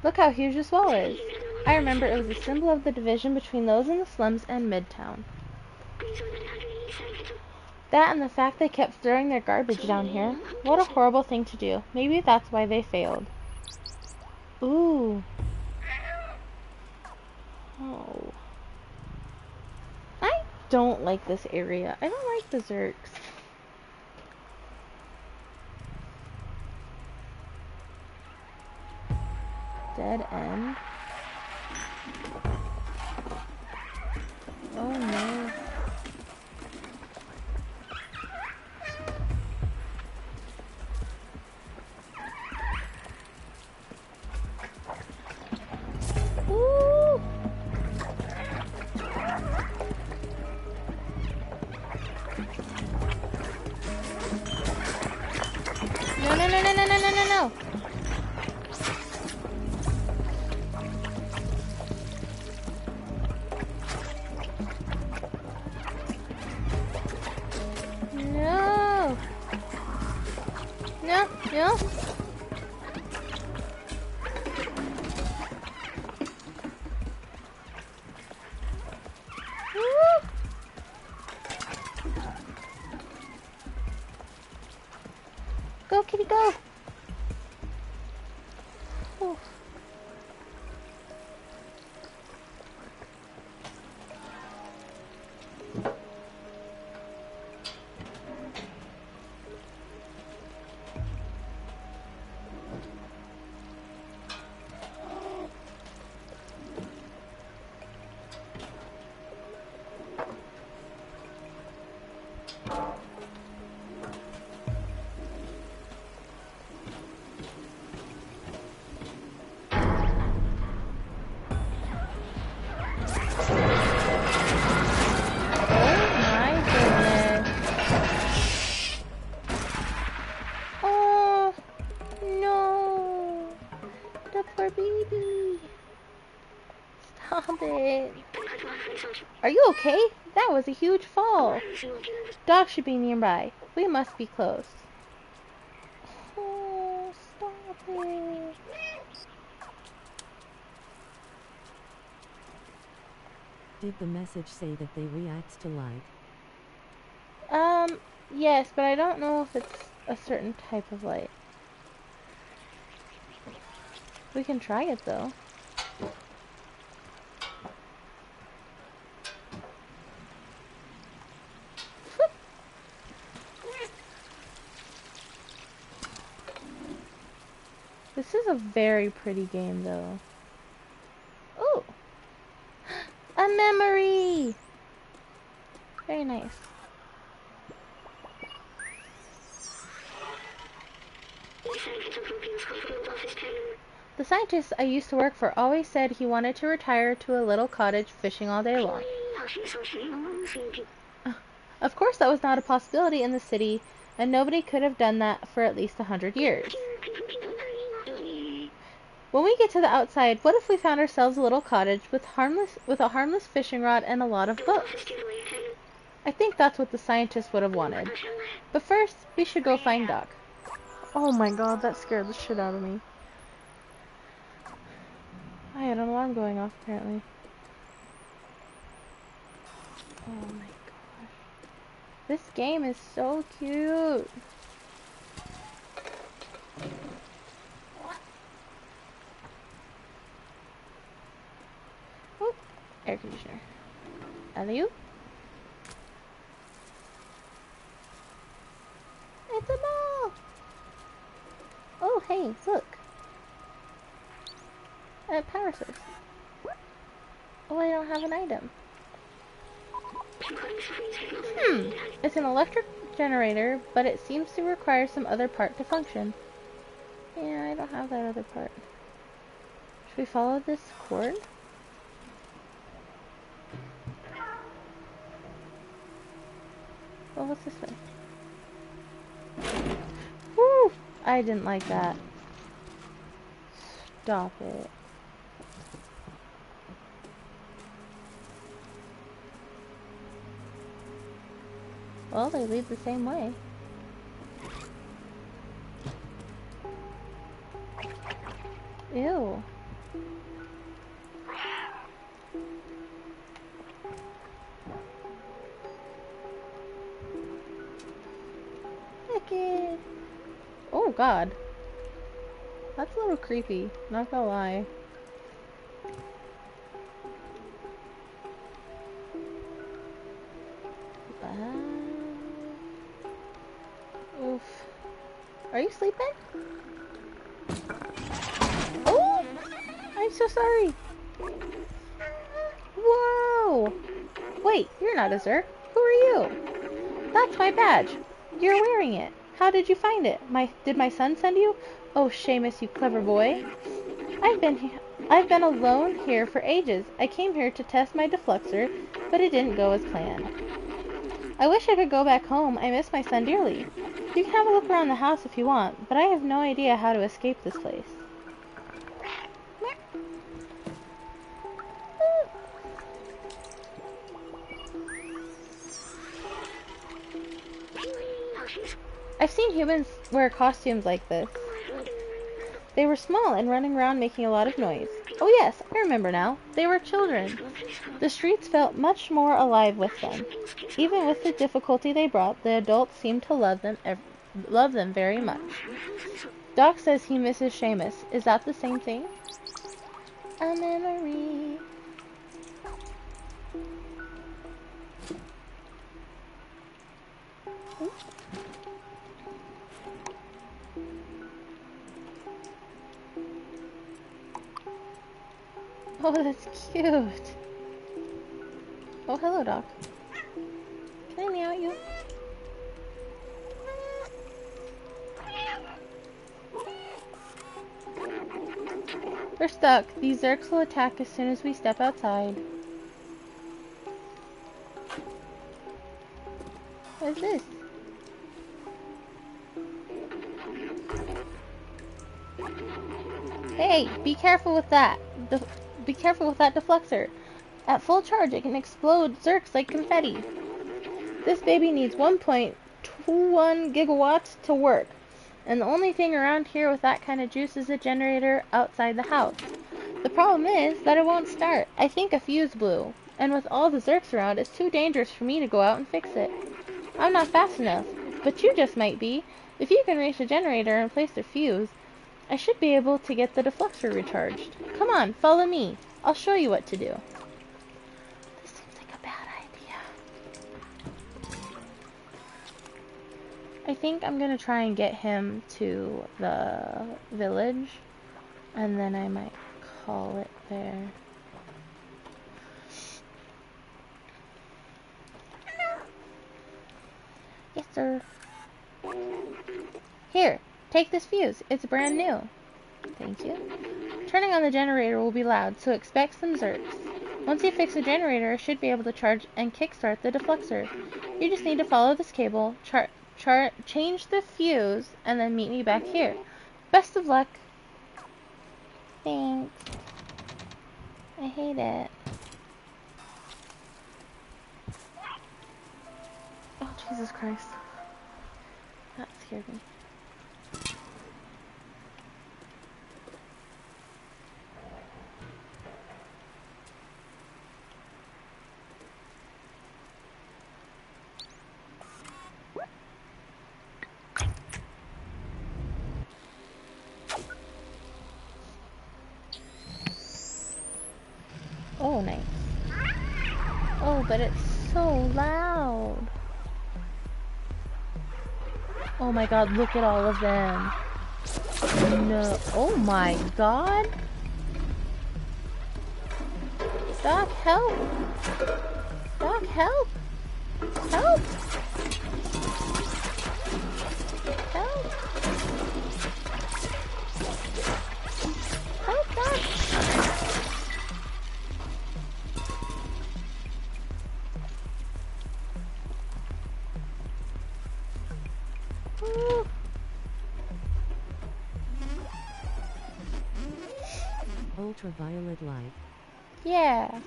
Look how huge this wall is. I remember it was a symbol of the division between those in the slums and Midtown. That and the fact they kept throwing their garbage down here. What a horrible thing to do. Maybe that's why they failed. Ooh. Oh. I don't like this area. I don't like the Zerks. Dead end. Oh no. Woo! No, no, no, no, no, no, no, no, no. No. No, no. Woo! Go, kitty, go. Oh. Oh, no. The poor baby. Stop it. Are you okay? That was a huge fall. Dogs should be nearby. We must be close. Oh, stop it. Did the message say that they react to light? Yes, but I don't know if it's a certain type of light. We can try it though. This is a very pretty game though. Ooh! A memory! Very nice. The scientist I used to work for always said he wanted to retire to a little cottage fishing all day long. Of course that was not a possibility in the city, and nobody could have done that for at least 100 years. When we get to the outside, what if we found ourselves a little cottage with a harmless fishing rod and a lot of books? I think that's what the scientist would have wanted. But first, we should go find Doc. Oh my god, that scared the shit out of me. I had an alarm going off apparently. Oh my gosh. This game is so cute. Oh, air conditioner. Alley-oop. It's a ball! Oh, hey, look. A power source. Oh, I don't have an item. It's an electric generator, but it seems to require some other part to function. Yeah, I don't have that other part. Should we follow this cord? Well, what's this way? Woo! I didn't like that. Stop it. Well, they lead the same way. Ew. Wicked. Oh god. That's a little creepy, not gonna lie. Oof. Are you sleeping? Oh! I'm so sorry. Whoa! Wait, you're not a Zerk. Who are you? That's my badge. You're wearing it. How did you find it? Did my son send you? Oh, Seamus, you clever boy. I've been alone here for ages. I came here to test my defluxor, but it didn't go as planned. I wish I could go back home. I miss my son dearly. You can have a look around the house if you want, but I have no idea how to escape this place. I've seen humans wear costumes like this. They were small and running around making a lot of noise. Oh yes, I remember now. They were children. The streets felt much more alive with them. Even with the difficulty they brought, the adults seemed to love them very much. Doc says he misses Seamus. Is that the same thing? A memory. Oh, that's cute. Oh, hello, Doc. Can I meow at you? We're stuck. These Zerks will attack as soon as we step outside. What is this? Hey, be careful with that. Be careful with that defluxor. At full charge, it can explode Zerks like confetti. This baby needs 1.21 gigawatts to work. And the only thing around here with that kind of juice is a generator outside the house. The problem is that it won't start. I think a fuse blew. And with all the Zerks around, it's too dangerous for me to go out and fix it. I'm not fast enough, but you just might be. If you can reach the generator and place the fuse, I should be able to get the defluxor recharged. Come on, follow me. I'll show you what to do. This seems like a bad idea. I think I'm gonna try and get him to the village, and then I might call it there. Yes, sir. Here, take this fuse. It's brand new. Thank you. Turning on the generator will be loud, so expect some Zerks. Once you fix the generator, I should be able to charge and kickstart the defluxor. You just need to follow this cable, change the fuse, and then meet me back here. Best of luck. Thanks. I hate it. Oh, Jesus Christ. That scared me. Oh, nice. Oh, but it's so loud. Oh my god, look at all of them. No. Oh my god. Doc, help. Doc, help. Help. Help. Help, Doc. Ultraviolet light. Yeah.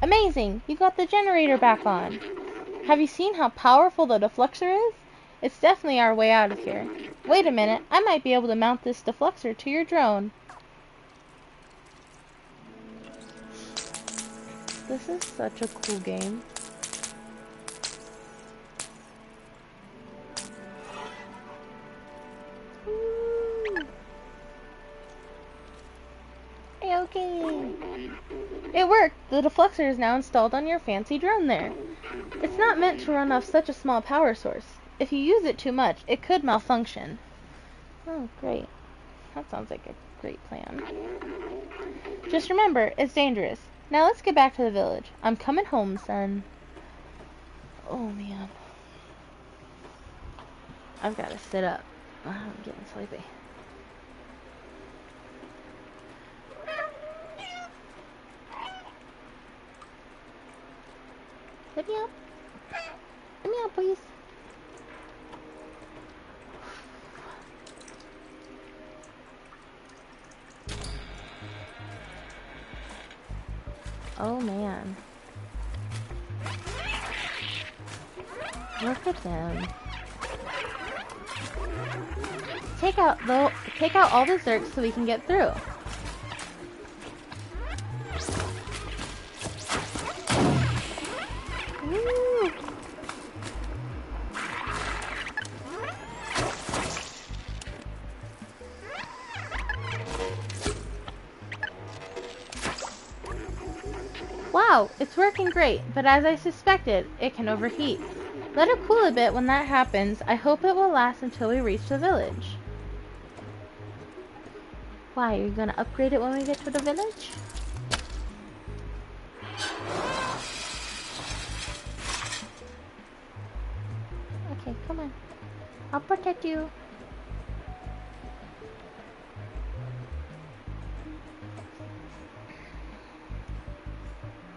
Amazing! You got the generator back on. Have you seen how powerful the defluxor is? It's definitely our way out of here. Wait a minute, I might be able to mount this defluxor to your drone. This is such a cool game. Okay. It worked! The defluxor is now installed on your fancy drone there. It's not meant to run off such a small power source. If you use it too much, it could malfunction. Oh, great. That sounds like a great plan. Just remember, it's dangerous. Now let's get back to the village. I'm coming home, son. Oh, man. I've got to sit up. I'm getting sleepy. Let me up. Let me up, please. Oh, man. Look at them. Take out all the Zerks so we can get through. Woo. Wow, it's working great, but as I suspected, it can overheat. Let it cool a bit when that happens. I hope it will last until we reach the village. Why, are you gonna upgrade it when we get to the village? Okay, come on. I'll protect you.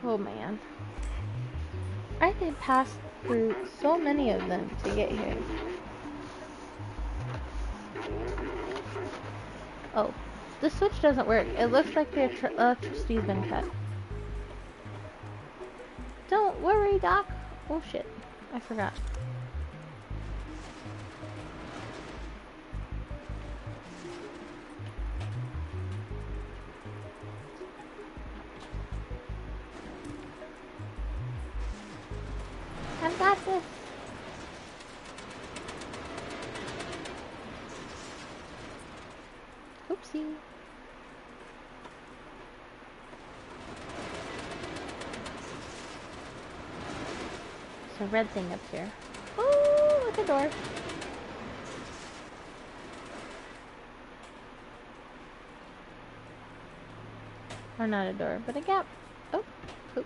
Oh man. I did pass through so many of them to get here. Oh, the switch doesn't work. It looks like the electricity's been cut. Don't worry, Doc. Oh shit, I forgot. I've got this. Oopsie. There's a red thing up here. Oh, look, a door. Or not a door, but a gap. Oh, poop.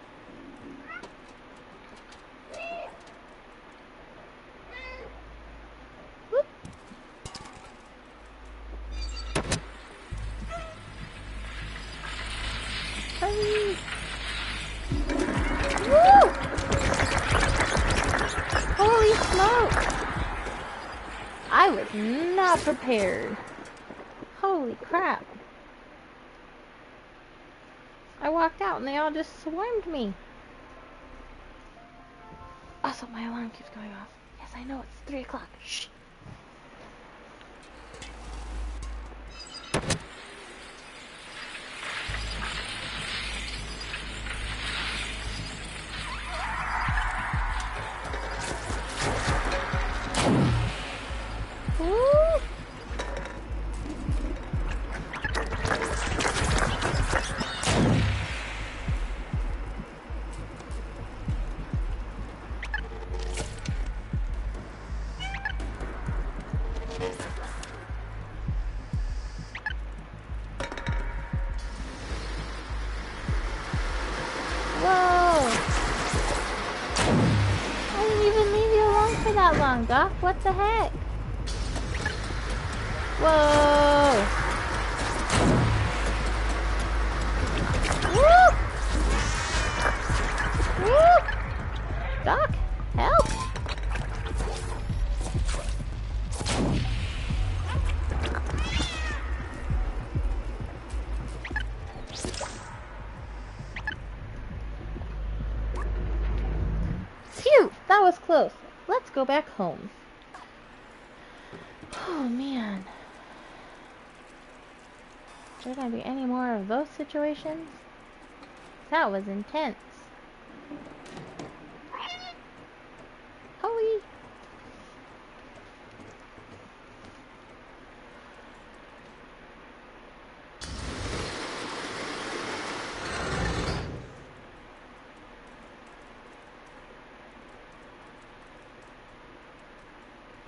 Whoop. Hurry. Woo! Holy smoke! I was not prepared. Holy crap. I walked out and they all just swarmed me. Also, my alarm keeps going off. Yes, I know, it's 3 o'clock. Shh. Woo! Whoa! I didn't even leave you alone for that long, Doc. What the heck? Whoa! Woo! Woo! Doc, help! Phew! That was close. Let's go back home. Oh man. Is there gonna be any more of those situations? That was intense. Holy!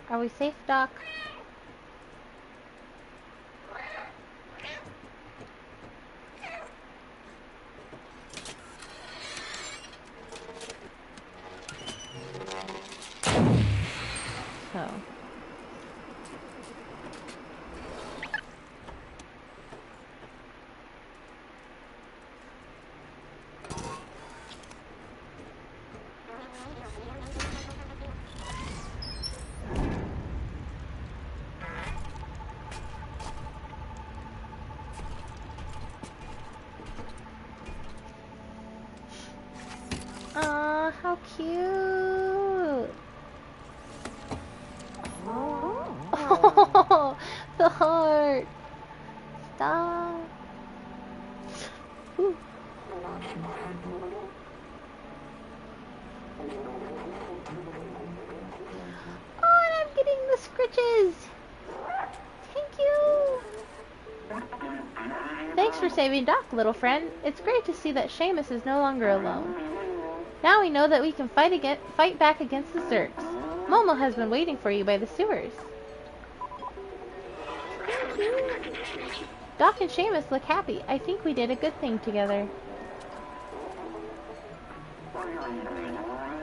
Are we safe, Doc? How cute! Oh, the heart! Stop! Ooh. Oh, and I'm getting the scritches! Thank you! Thanks for saving Doc, little friend. It's great to see that Seamus is no longer alone. Now we know that we can fight back against the Zurks. Momo has been waiting for you by the sewers. Thank you. Doc and Seamus look happy. I think we did a good thing together.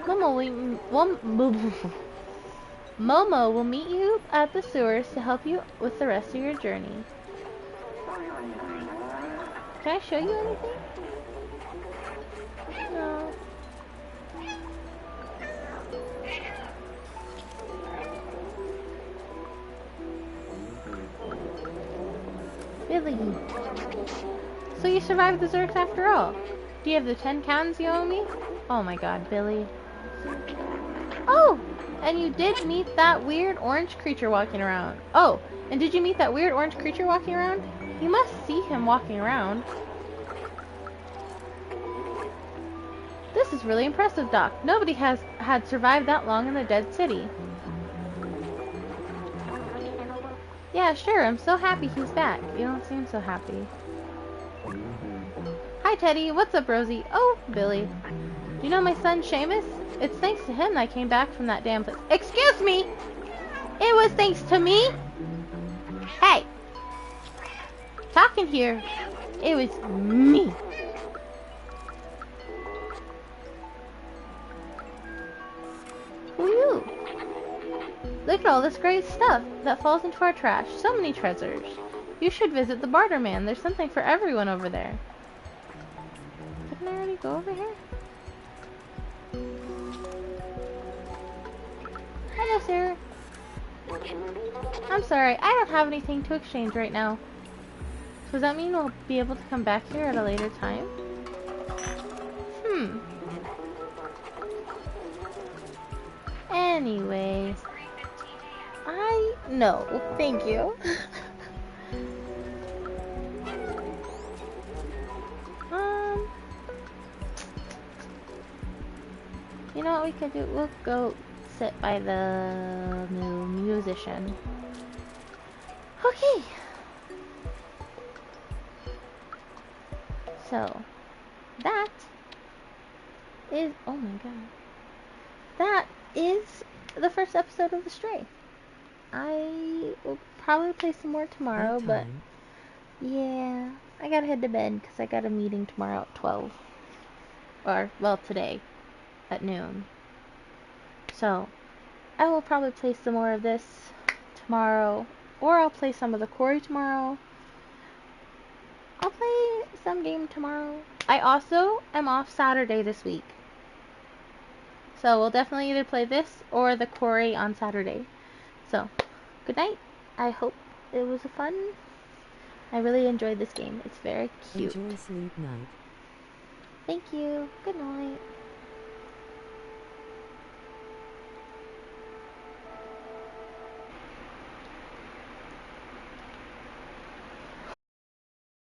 Momo will meet you at the sewers to help you with the rest of your journey. Can I show you anything? No. Billy. So you survived the Zurks after all. Do you have the 10 cans you owe me? Oh my god, Billy. Oh! And you did meet that weird orange creature walking around. Oh, and did you meet that weird orange creature walking around? You must see him walking around. This is really impressive, Doc. Nobody had survived that long in the Dead City. Yeah, sure, I'm so happy he's back. You don't seem so happy. Hi, Teddy. What's up, Rosie? Oh, Billy. You know my son, Seamus? It's thanks to him I came back from that damn place. Excuse me! It was thanks to me? Hey! Talking here. It was me. Who are you? Look at all this great stuff that falls into our trash. So many treasures. You should visit the Barterman. There's something for everyone over there. Didn't I already go over here? Hello, sir. I'm sorry, I don't have anything to exchange right now. So does that mean we'll be able to come back here at a later time? Anyway. No, thank you. You know what we could do? We'll go sit by the new musician. Okay. So, that is, oh my god. That is the first episode of The Stray. I will probably play some more tomorrow, but yeah, I gotta head to bed because I got a meeting tomorrow at 12. Or, well, today at noon. So, I will probably play some more of this tomorrow, or I'll play some of the Quarry tomorrow. I'll play some game tomorrow. I also am off Saturday this week. So we'll definitely either play this or the Quarry on Saturday. So, good night. I hope it was fun. I really enjoyed this game. It's very cute. Enjoy sleep night. Thank you. Good night.